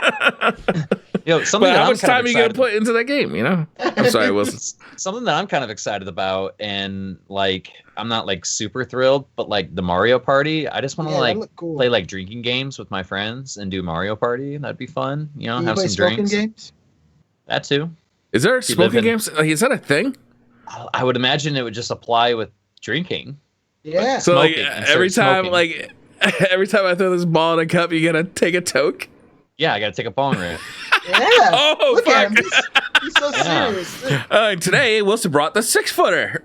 Yo, but how much time are you gonna put into that game? You know, I'm sorry, Wilson. Something that I'm kind of excited about, and like I'm not like super thrilled, but like the Mario Party, I just want to play like drinking games with my friends and do Mario Party. That'd be fun. You know, have some drinks. Games? That too. Is there smoking games? Like, is that a thing? I would imagine it would just apply with drinking. Yeah. So like every time I throw this ball in a cup, you gotta take a toke? Yeah, I gotta take a bong rip. Yeah. Oh, look fuck. at him. He's so serious. Today, Wilson brought the 6-footer.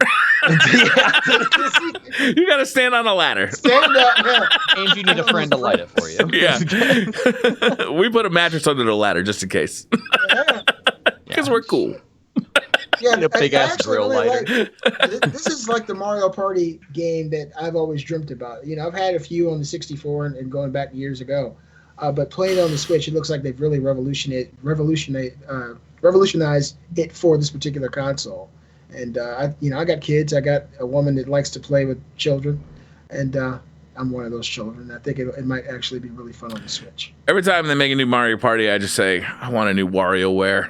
You gotta stand on a ladder. Stand up, yeah. And you need a friend to light it for you. Yeah. We put a mattress under the ladder just in case. Because we're cool. Yeah, a big ass grill lighter. This is like the Mario Party game that I've always dreamt about. You know, I've had a few on the 64 and going back years ago. But playing on the Switch, it looks like they've really revolutionized it for this particular console. And I got kids. I got a woman that likes to play with children, and I'm one of those children. I think it might actually be really fun on the Switch. Every time they make a new Mario Party, I just say, I want a new WarioWare.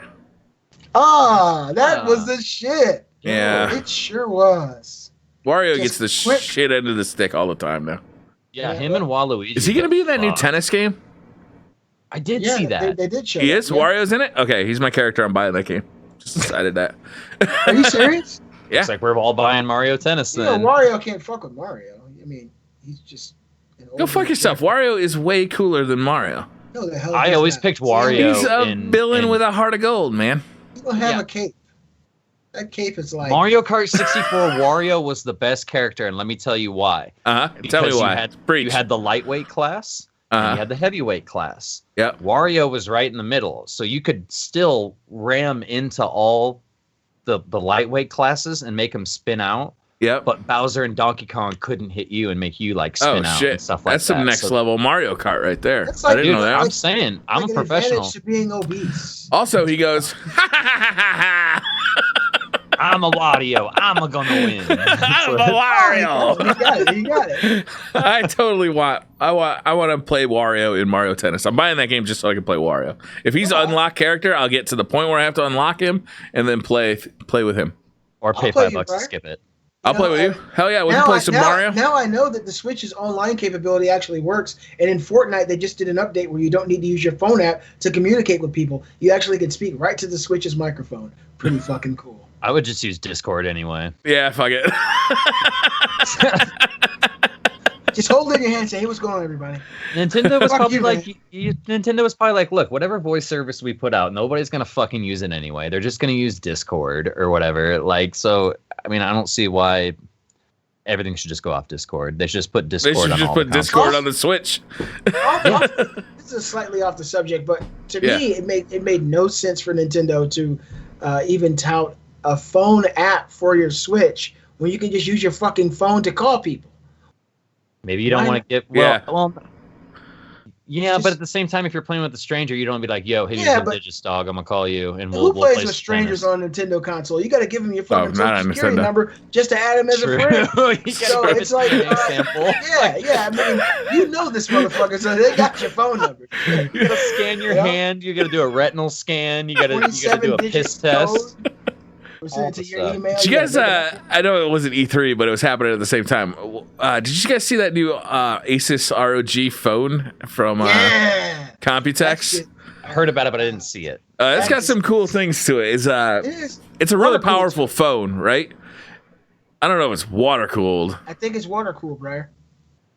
That was the shit. Yeah. It sure was. Wario gets the shit end of the stick all the time now. Yeah, him and Waluigi. Is he going to be in that new tennis game? I did see that. They did show He that, is? Yeah. Wario's in it? Okay, he's my character. I'm buying that game. Just decided that. Are you serious? Yeah. Looks like we're all buying Mario Tennis then. Wario can't fuck with Mario. I mean, he's just... Go fuck yourself. Wario is way cooler than Mario. No, the hell I always picked Wario. He's a villain with a heart of gold, man. He don't have a cape. That cape is like... Mario Kart 64 Wario was the best character, and let me tell you why. Tell me why. You had the lightweight class, and you had the heavyweight class. Yep. Wario was right in the middle, so you could still ram into all the lightweight classes and make them spin out. Yep. But Bowser and Donkey Kong couldn't hit you and make you like spin out and stuff like that. That's some next level Mario Kart right there. Like, I didn't know that. I'm saying, I'm a professional. To being obese. Also, he goes, I'm a Wario. I'm gonna win. I'm a Wario. You got it. I totally want to play Wario in Mario Tennis. I'm buying that game just so I can play Wario. If he's an unlocked character, I'll get to the point where I have to unlock him and then play with him. Or pay $5 to skip it. I'll play with you. Hell yeah, we can play some Mario. Now I know that the Switch's online capability actually works. And in Fortnite, they just did an update where you don't need to use your phone app to communicate with people. You actually can speak right to the Switch's microphone. Pretty fucking cool. I would just use Discord anyway. Yeah, fuck it. Just hold it in your hand and say, hey, what's going on, everybody? Nintendo was probably like, look, whatever voice service we put out, nobody's going to fucking use it anyway. They're just going to use Discord or whatever. Like, so, I mean, I don't see why everything should just go off Discord. They should just put Discord on the Switch. This is slightly off the subject, but to me, it made no sense for Nintendo to even tout a phone app for your Switch when you can just use your fucking phone to call people. Maybe you don't want to get but at the same time, if you're playing with a stranger, you don't be like, "Yo, hey, you're Digis dog. I'm gonna call you." And who plays with strangers on Nintendo console? You got to give them your fucking social security number just to add them as a friend. So it's like, I mean, you know this motherfucker, so they got your phone number. You gotta scan your hand. You gotta do a retinal scan. You gotta do a piss test. Send it to your email. Did you guys? I know it wasn't E3, but it was happening at the same time. Did you guys see that new Asus ROG phone from Computex? I heard about it, but I didn't see it. It's got some cool things to it. It's a really powerful phone, right? I don't know if it's water cooled. I think it's water cooled, Briar.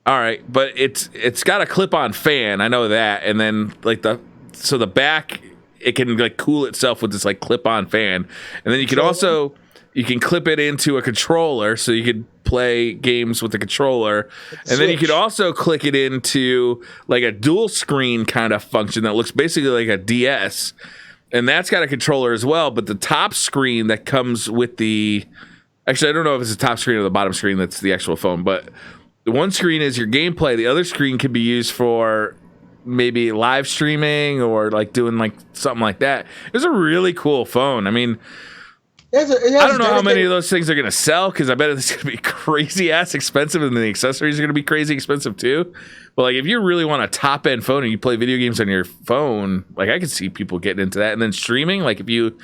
All right, but it's got a clip-on fan. I know that, and then like the back. It can like cool itself with this like clip-on fan, and then you can clip it into a controller, so you could play games with the controller, and then you could also click it into like a dual screen kind of function that looks basically like a DS, and that's got a controller as well. But the top screen that comes with actually I don't know if it's the top screen or the bottom screen that's the actual phone, but the one screen is your gameplay. The other screen can be used for maybe live streaming or like doing like something like that. It's a really cool phone. I mean, I don't know how many of those things are going to sell, because I bet it's going to be crazy ass expensive, and the accessories are going to be crazy expensive too. But like, if you really want a top end phone and you play video games on your phone, like I could see people getting into that. And then streaming, like if you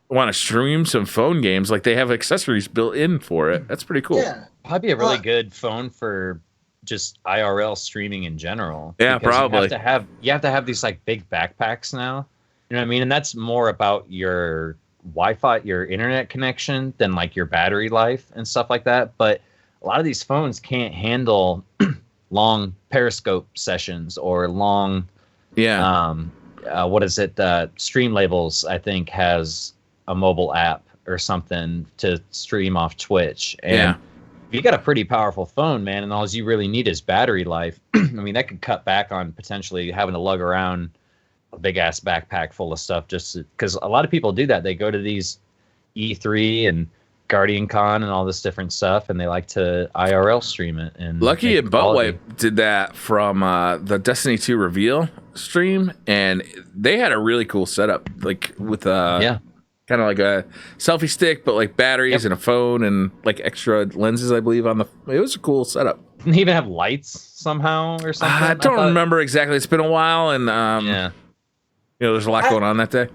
want to stream some phone games, like they have accessories built in for it. That's pretty cool. Yeah, probably be a really good phone for just IRL streaming in general. Yeah, probably. You have to have these like big backpacks now. You know what I mean? And that's more about your Wi-Fi, your internet connection, than like your battery life and stuff like that. But a lot of these phones can't handle long periscope sessions or long what is it, Stream Labels I think has a mobile app or something to stream off Twitch. And if you got a pretty powerful phone, man, and all you really need is battery life, I mean, that could cut back on potentially having to lug around a big ass backpack full of stuff, just because a lot of people do that. They go to these E3 and Guardian Con and all this different stuff, and they like to IRL stream it. And Lucky and Buttwipe did that from the Destiny 2 reveal stream, and they had a really cool setup, like with kind of like a selfie stick, but like batteries and a phone and like extra lenses, I believe. It was a cool setup. Didn't he even have lights somehow or something? I don't remember exactly. It's been a while, and there's a lot going on that day.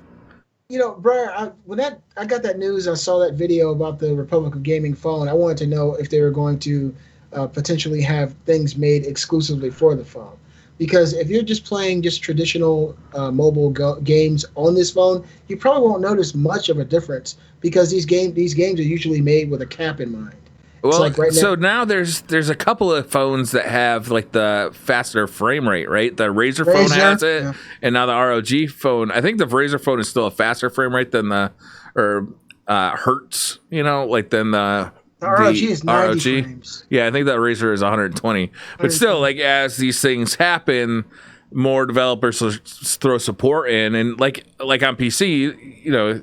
Briar, when I got that news, I saw that video about the Republic of Gaming phone. I wanted to know if they were going to potentially have things made exclusively for the phone. Because if you're just playing traditional mobile games on this phone, you probably won't notice much of a difference, because these games are usually made with a cap in mind. Well, like right now there's a couple of phones that have like the faster frame rate, right? The Razer phone has it, and now the ROG phone. I think the Razer phone is still a faster frame rate than the hertz, than the ROG is 90 frames. Yeah, I think that Razer is 120. But still, like as these things happen, more developers will throw support in, and like on PC,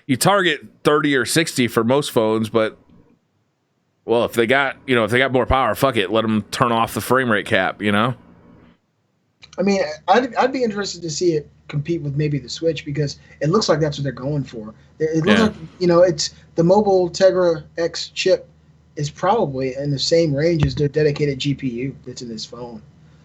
you target 30 or 60 for most phones, but well, if they got more power, fuck it, let them turn off the frame rate cap, I mean, I'd be interested to see it compete with maybe the Switch, because it looks like that's what they're going for. It looks like, it's the mobile Tegra X chip is probably in the same range as their dedicated GPU that's in this phone.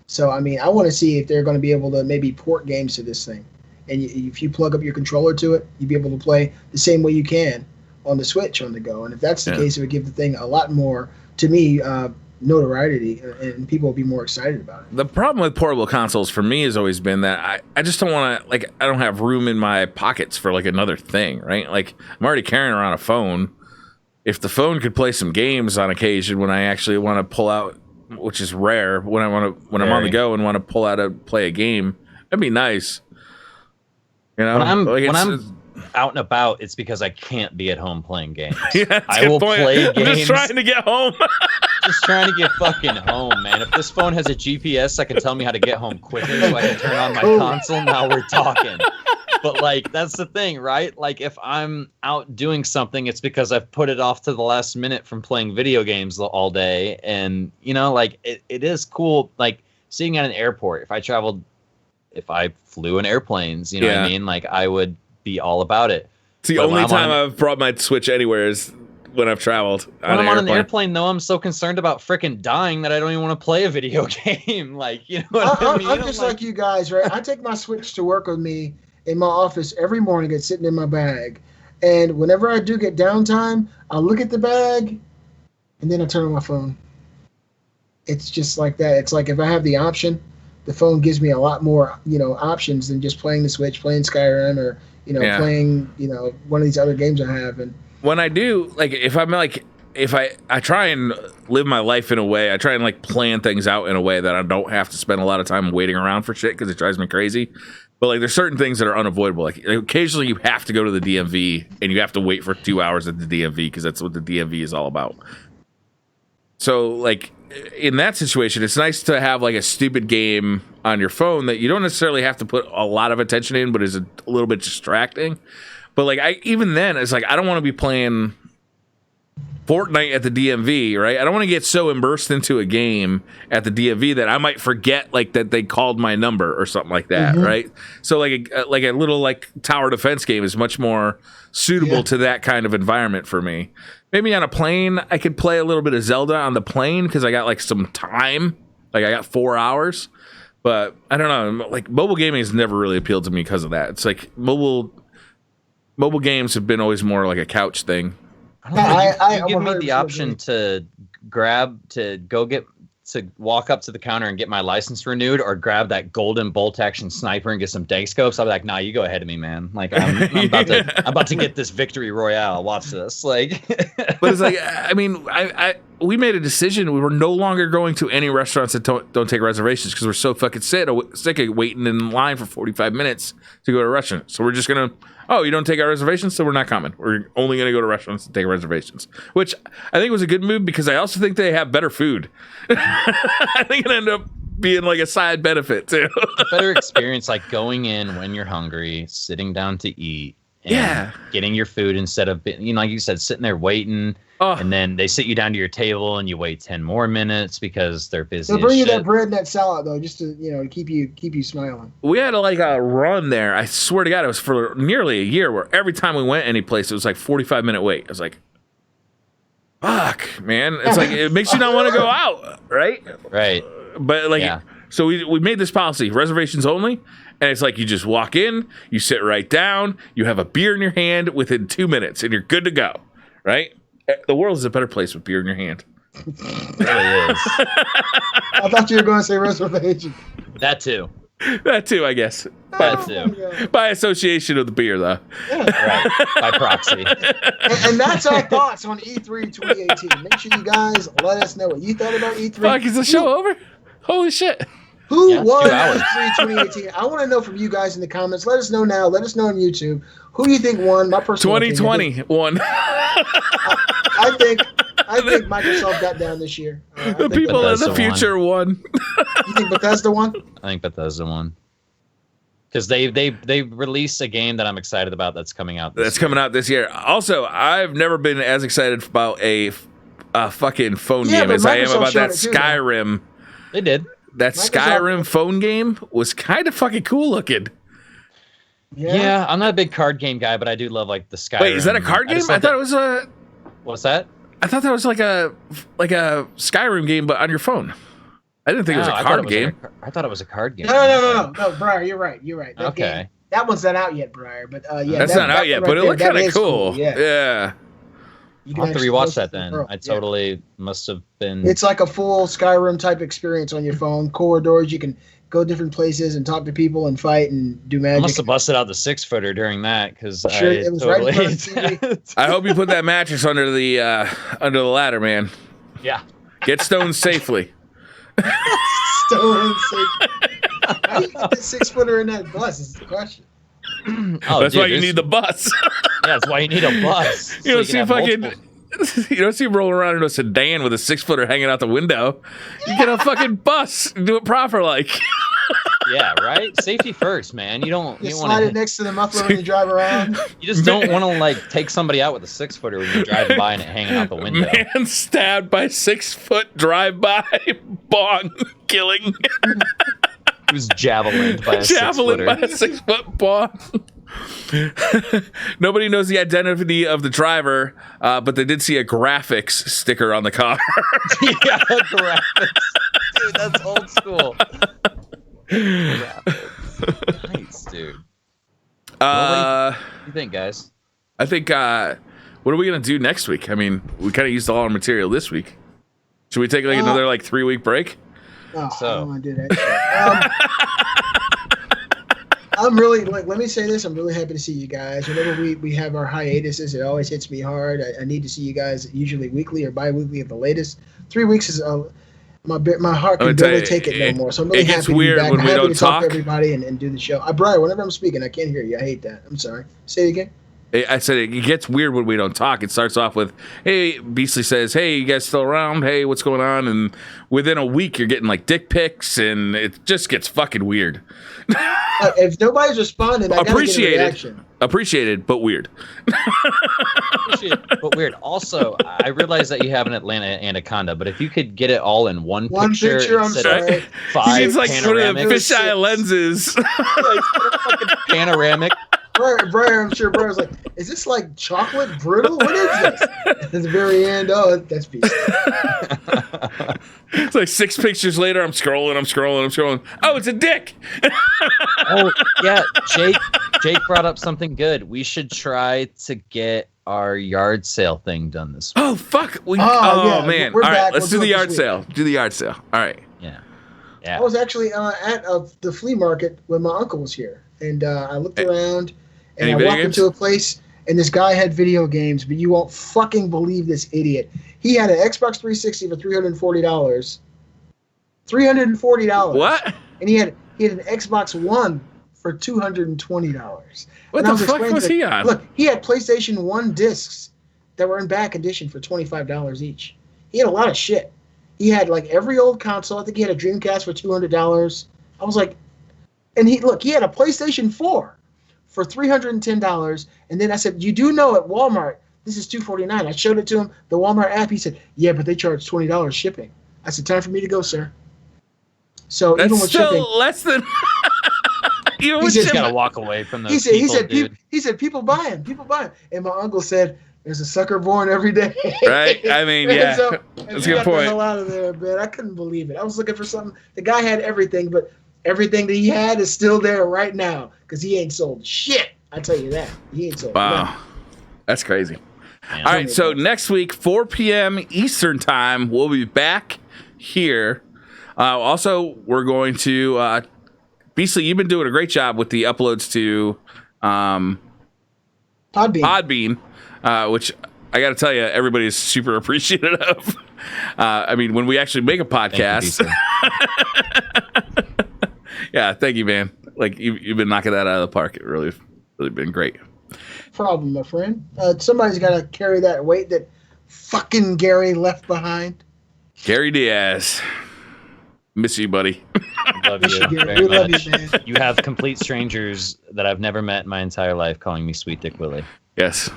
So, I mean, I want to see if they're going to be able to maybe port games to this thing. And if you plug up your controller to it, you'd be able to play the same way you can on the Switch on the go. And if that's the case, it would give the thing a lot more, to me, notoriety, and people will be more excited about it. The problem with portable consoles for me has always been that I just don't want to, like, I don't have room in my pockets for like another thing, right? Like, I'm already carrying around a phone. If the phone could play some games on occasion when I actually want to pull out, which is rare, when I'm on the go and want to pull out play a game, that'd be nice. When I'm out and about, it's because I can't be at home playing games. I will play games. I'm just trying to get home. Just trying to get fucking home, man. If this phone has a GPS, that can tell me how to get home quicker so I can turn on my console. Now we're talking. But like, that's the thing, right? Like, if I'm out doing something, it's because I've put it off to the last minute from playing video games all day. And like, it is cool, like sitting at an airport. If I flew in airplanes, what I mean? Like, I would be all about it. It's the only time I've brought my Switch anywhere is when I've traveled. When I'm on an airplane, though, I'm so concerned about freaking dying that I don't even want to play a video game. Like, you know what I mean? I'm just like you guys, right? I take my Switch to work with me in my office every morning. It's sitting in my bag. And whenever I do get downtime, I look at the bag, and then I turn on my phone. It's just like that. It's like if I have the option, the phone gives me a lot more, options than just playing the Switch, playing Skyrim, or playing, one of these other games I have. And when I do, like, if I try and live my life in a way, I try and like plan things out in a way that I don't have to spend a lot of time waiting around for shit, because it drives me crazy. But like, there's certain things that are unavoidable. Like, occasionally you have to go to the DMV and you have to wait for 2 hours at the DMV, because that's what the DMV is all about. So like, in that situation, it's nice to have like a stupid game on your phone that you don't necessarily have to put a lot of attention in, but is a little bit distracting. But like, even then, it's like, I don't want to be playing Fortnight at the DMV, right? I don't want to get so immersed into a game at the DMV that I might forget like that they called my number or something like that, right? So like a little like tower defense game is much more suitable to that kind of environment for me. Maybe on a plane, I could play a little bit of Zelda on the plane because I got like some time, like I got 4 hours. But I don't know, like mobile gaming has never really appealed to me because of that. It's like mobile games have been always more like a couch thing. You give me the option to walk up to the counter and get my license renewed, or grab that golden bolt action sniper and get some dank scopes. I'll be like, nah, you go ahead of me, man. Like I'm about to get this victory royale. Watch this. Like, but it's like, I mean, we made a decision. We were no longer going to any restaurants that don't take reservations because we're so fucking sick of waiting in line for 45 minutes to go to a restaurant. So we're just gonna. Oh, you don't take our reservations, so we're not coming. We're only going to go to restaurants and take reservations, which I think was a good move because I also think they have better food. I think it ended up being like a side benefit too. A better experience, like going in when you're hungry, sitting down to eat, and getting your food instead of, like you said, sitting there waiting. And then they sit you down to your table and you wait 10 more minutes because they're busy. They'll bring you that bread and that salad though, just to keep you smiling. We had like a run there. I swear to God, it was for nearly a year where every time we went any place, it was like 45-minute wait. I was like, fuck, man. It's like it makes you not want to go out, right? Right. But like, so we made this policy: reservations only. And it's like you just walk in, you sit right down, you have a beer in your hand within 2 minutes, and you're good to go, right? The world is a better place with beer in your hand. It really is. I thought you were going to say reservation. That too. That too, I guess. That too. By association of the beer, though. Yeah. Right. By proxy. And that's our thoughts on E3 2018. Make sure you guys let us know what you thought about E3. Fuck, is the show over? Holy shit. Who won E3 2018? I want to know from you guys in the comments. Let us know now. Let us know on YouTube. Who do you think won? My personal 2020 won. I think Microsoft got down this year. The people in the future won. You think Bethesda won? I think Bethesda won. Because they released a game that I'm excited about that's coming out this year. Also, I've never been as excited about a fucking phone game as I am about that Skyrim. They did. That Skyrim phone game was kind of fucking cool looking. Yeah, I'm not a big card game guy, but I do love like the Skyrim. Wait, is that a card game? I thought it was a. What's that? I thought that was like a Skyrim game, but on your phone. I didn't think it was a card game. I thought it was a card game. No, Briar, you're right. Okay. That one's not out yet, Briar. But that's not out yet. But it looked kind of cool. Yeah. I'll have to rewatch that then. I totally must have been. It's like a full Skyrim type experience on your phone. Corridors, you can go different places and talk to people and fight and do magic. I must have busted out the 6-footer during that because sure, it was totally right in front of the TV. I hope you put that mattress under the ladder, man. Yeah. Get stoned safely. Stoned safely. How do you get the 6-footer in that bus is the question. That's why you need the bus. Yeah, that's why you need a bus. You don't see him rolling around in a sedan with a 6-footer hanging out the window. You get a fucking bus and do it proper like. Yeah, right? Safety first, man. You slide it next to the muffler when you drive around. You just don't want to like take somebody out with a 6-footer when you're driving by and it hanging out the window. Man stabbed by 6-foot drive-by bong killing. He was javelined by a 6-foot bong. Nobody knows the identity of the driver, but they did see a graphics sticker on the car. Yeah, graphics. Dude, that's old school. Nice, dude. What do you think, guys? I think, what are we going to do next week? I mean, we kind of used all our material this week. Should we take like another 3-week break? I don't want to do that. I'm really let me say this. I'm really happy to see you guys. Whenever we have our hiatuses, it always hits me hard. I need to see you guys usually weekly or bi-weekly at the latest. 3 weeks is my heart can barely take it no more. So I'm really happy to be back. I'm happy to talk to everybody and do the show. Brian, whenever I'm speaking, I can't hear you. I hate that. I'm sorry. Say it again. I said it gets weird when we don't talk. It starts off with, hey, Beastly says, hey, you guys still around? Hey, what's going on? And within a week, you're getting like dick pics, and it just gets fucking weird. If nobody's responding, I gotta get a reaction. Appreciated, but weird. Appreciated, but weird. Also, I realize that you have an Atlanta Anaconda, but if you could get it all in one picture I'm sorry. 5 He's like one of the fisheye lenses. Fucking panoramic. Briar, I'm sure Briar's like, is this like chocolate brittle? What is this? At the very end, that's beast. It's like 6 pictures later, I'm scrolling. Oh, it's a dick. Oh, yeah. Jake brought up something good. We should try to get our yard sale thing done this week. Oh, fuck. Man. All right, let's do the yard sale. Do the yard sale. All right. Yeah. I was actually at the flea market when my uncle was here, and I looked around, and I walked into a place, and this guy had video games, but you won't fucking believe this idiot. He had an Xbox 360 for $340. $340. What? And he had an Xbox One for $220. What the fuck was he on? Look, he had PlayStation 1 discs that were in bad condition for $25 each. He had a lot of shit. He had like every old console. I think he had a Dreamcast for $200. I was like, and he had a PlayStation 4 for $310. And then I said, you do know at Walmart, this is $249. I showed it to him, the Walmart app. He said, yeah, but they charge $20 shipping. I said, time for me to go, sir. So that's even with still shipping, less than. You just gotta walk away from those. He said people buy them. And my uncle said, there's a sucker born every day. Right? I mean, yeah. So, that's a good point. The hell out of there, man. I couldn't believe it. I was looking for something. The guy had everything, but everything that he had is still there right now because he ain't sold shit. I tell you that. He ain't sold. Wow. Nothing. That's crazy. Man. All right, so next week, 4 p.m. Eastern time, we'll be back here. Also, we're going to Beastly, you've been doing a great job with the uploads to Podbean, which I got to tell you, everybody is super appreciative of. I mean, when we actually make a podcast. Yeah, thank you, man. Like, you've been knocking that out of the park. It really been great. Problem, my friend. Somebody's got to carry that weight that fucking Gary left behind. Gary Diaz. Miss you, buddy. I love you very much. Man. You have complete strangers that I've never met in my entire life calling me Sweet Dick Willie. Yes.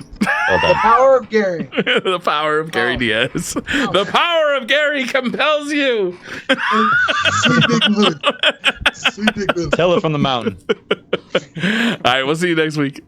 Well done. The power of Gary. The power of Gary Diaz. The power of Gary compels you. Sweet Dick Willie. Sweet Dick Willie. Tell it from the mountain. All right, we'll see you next week.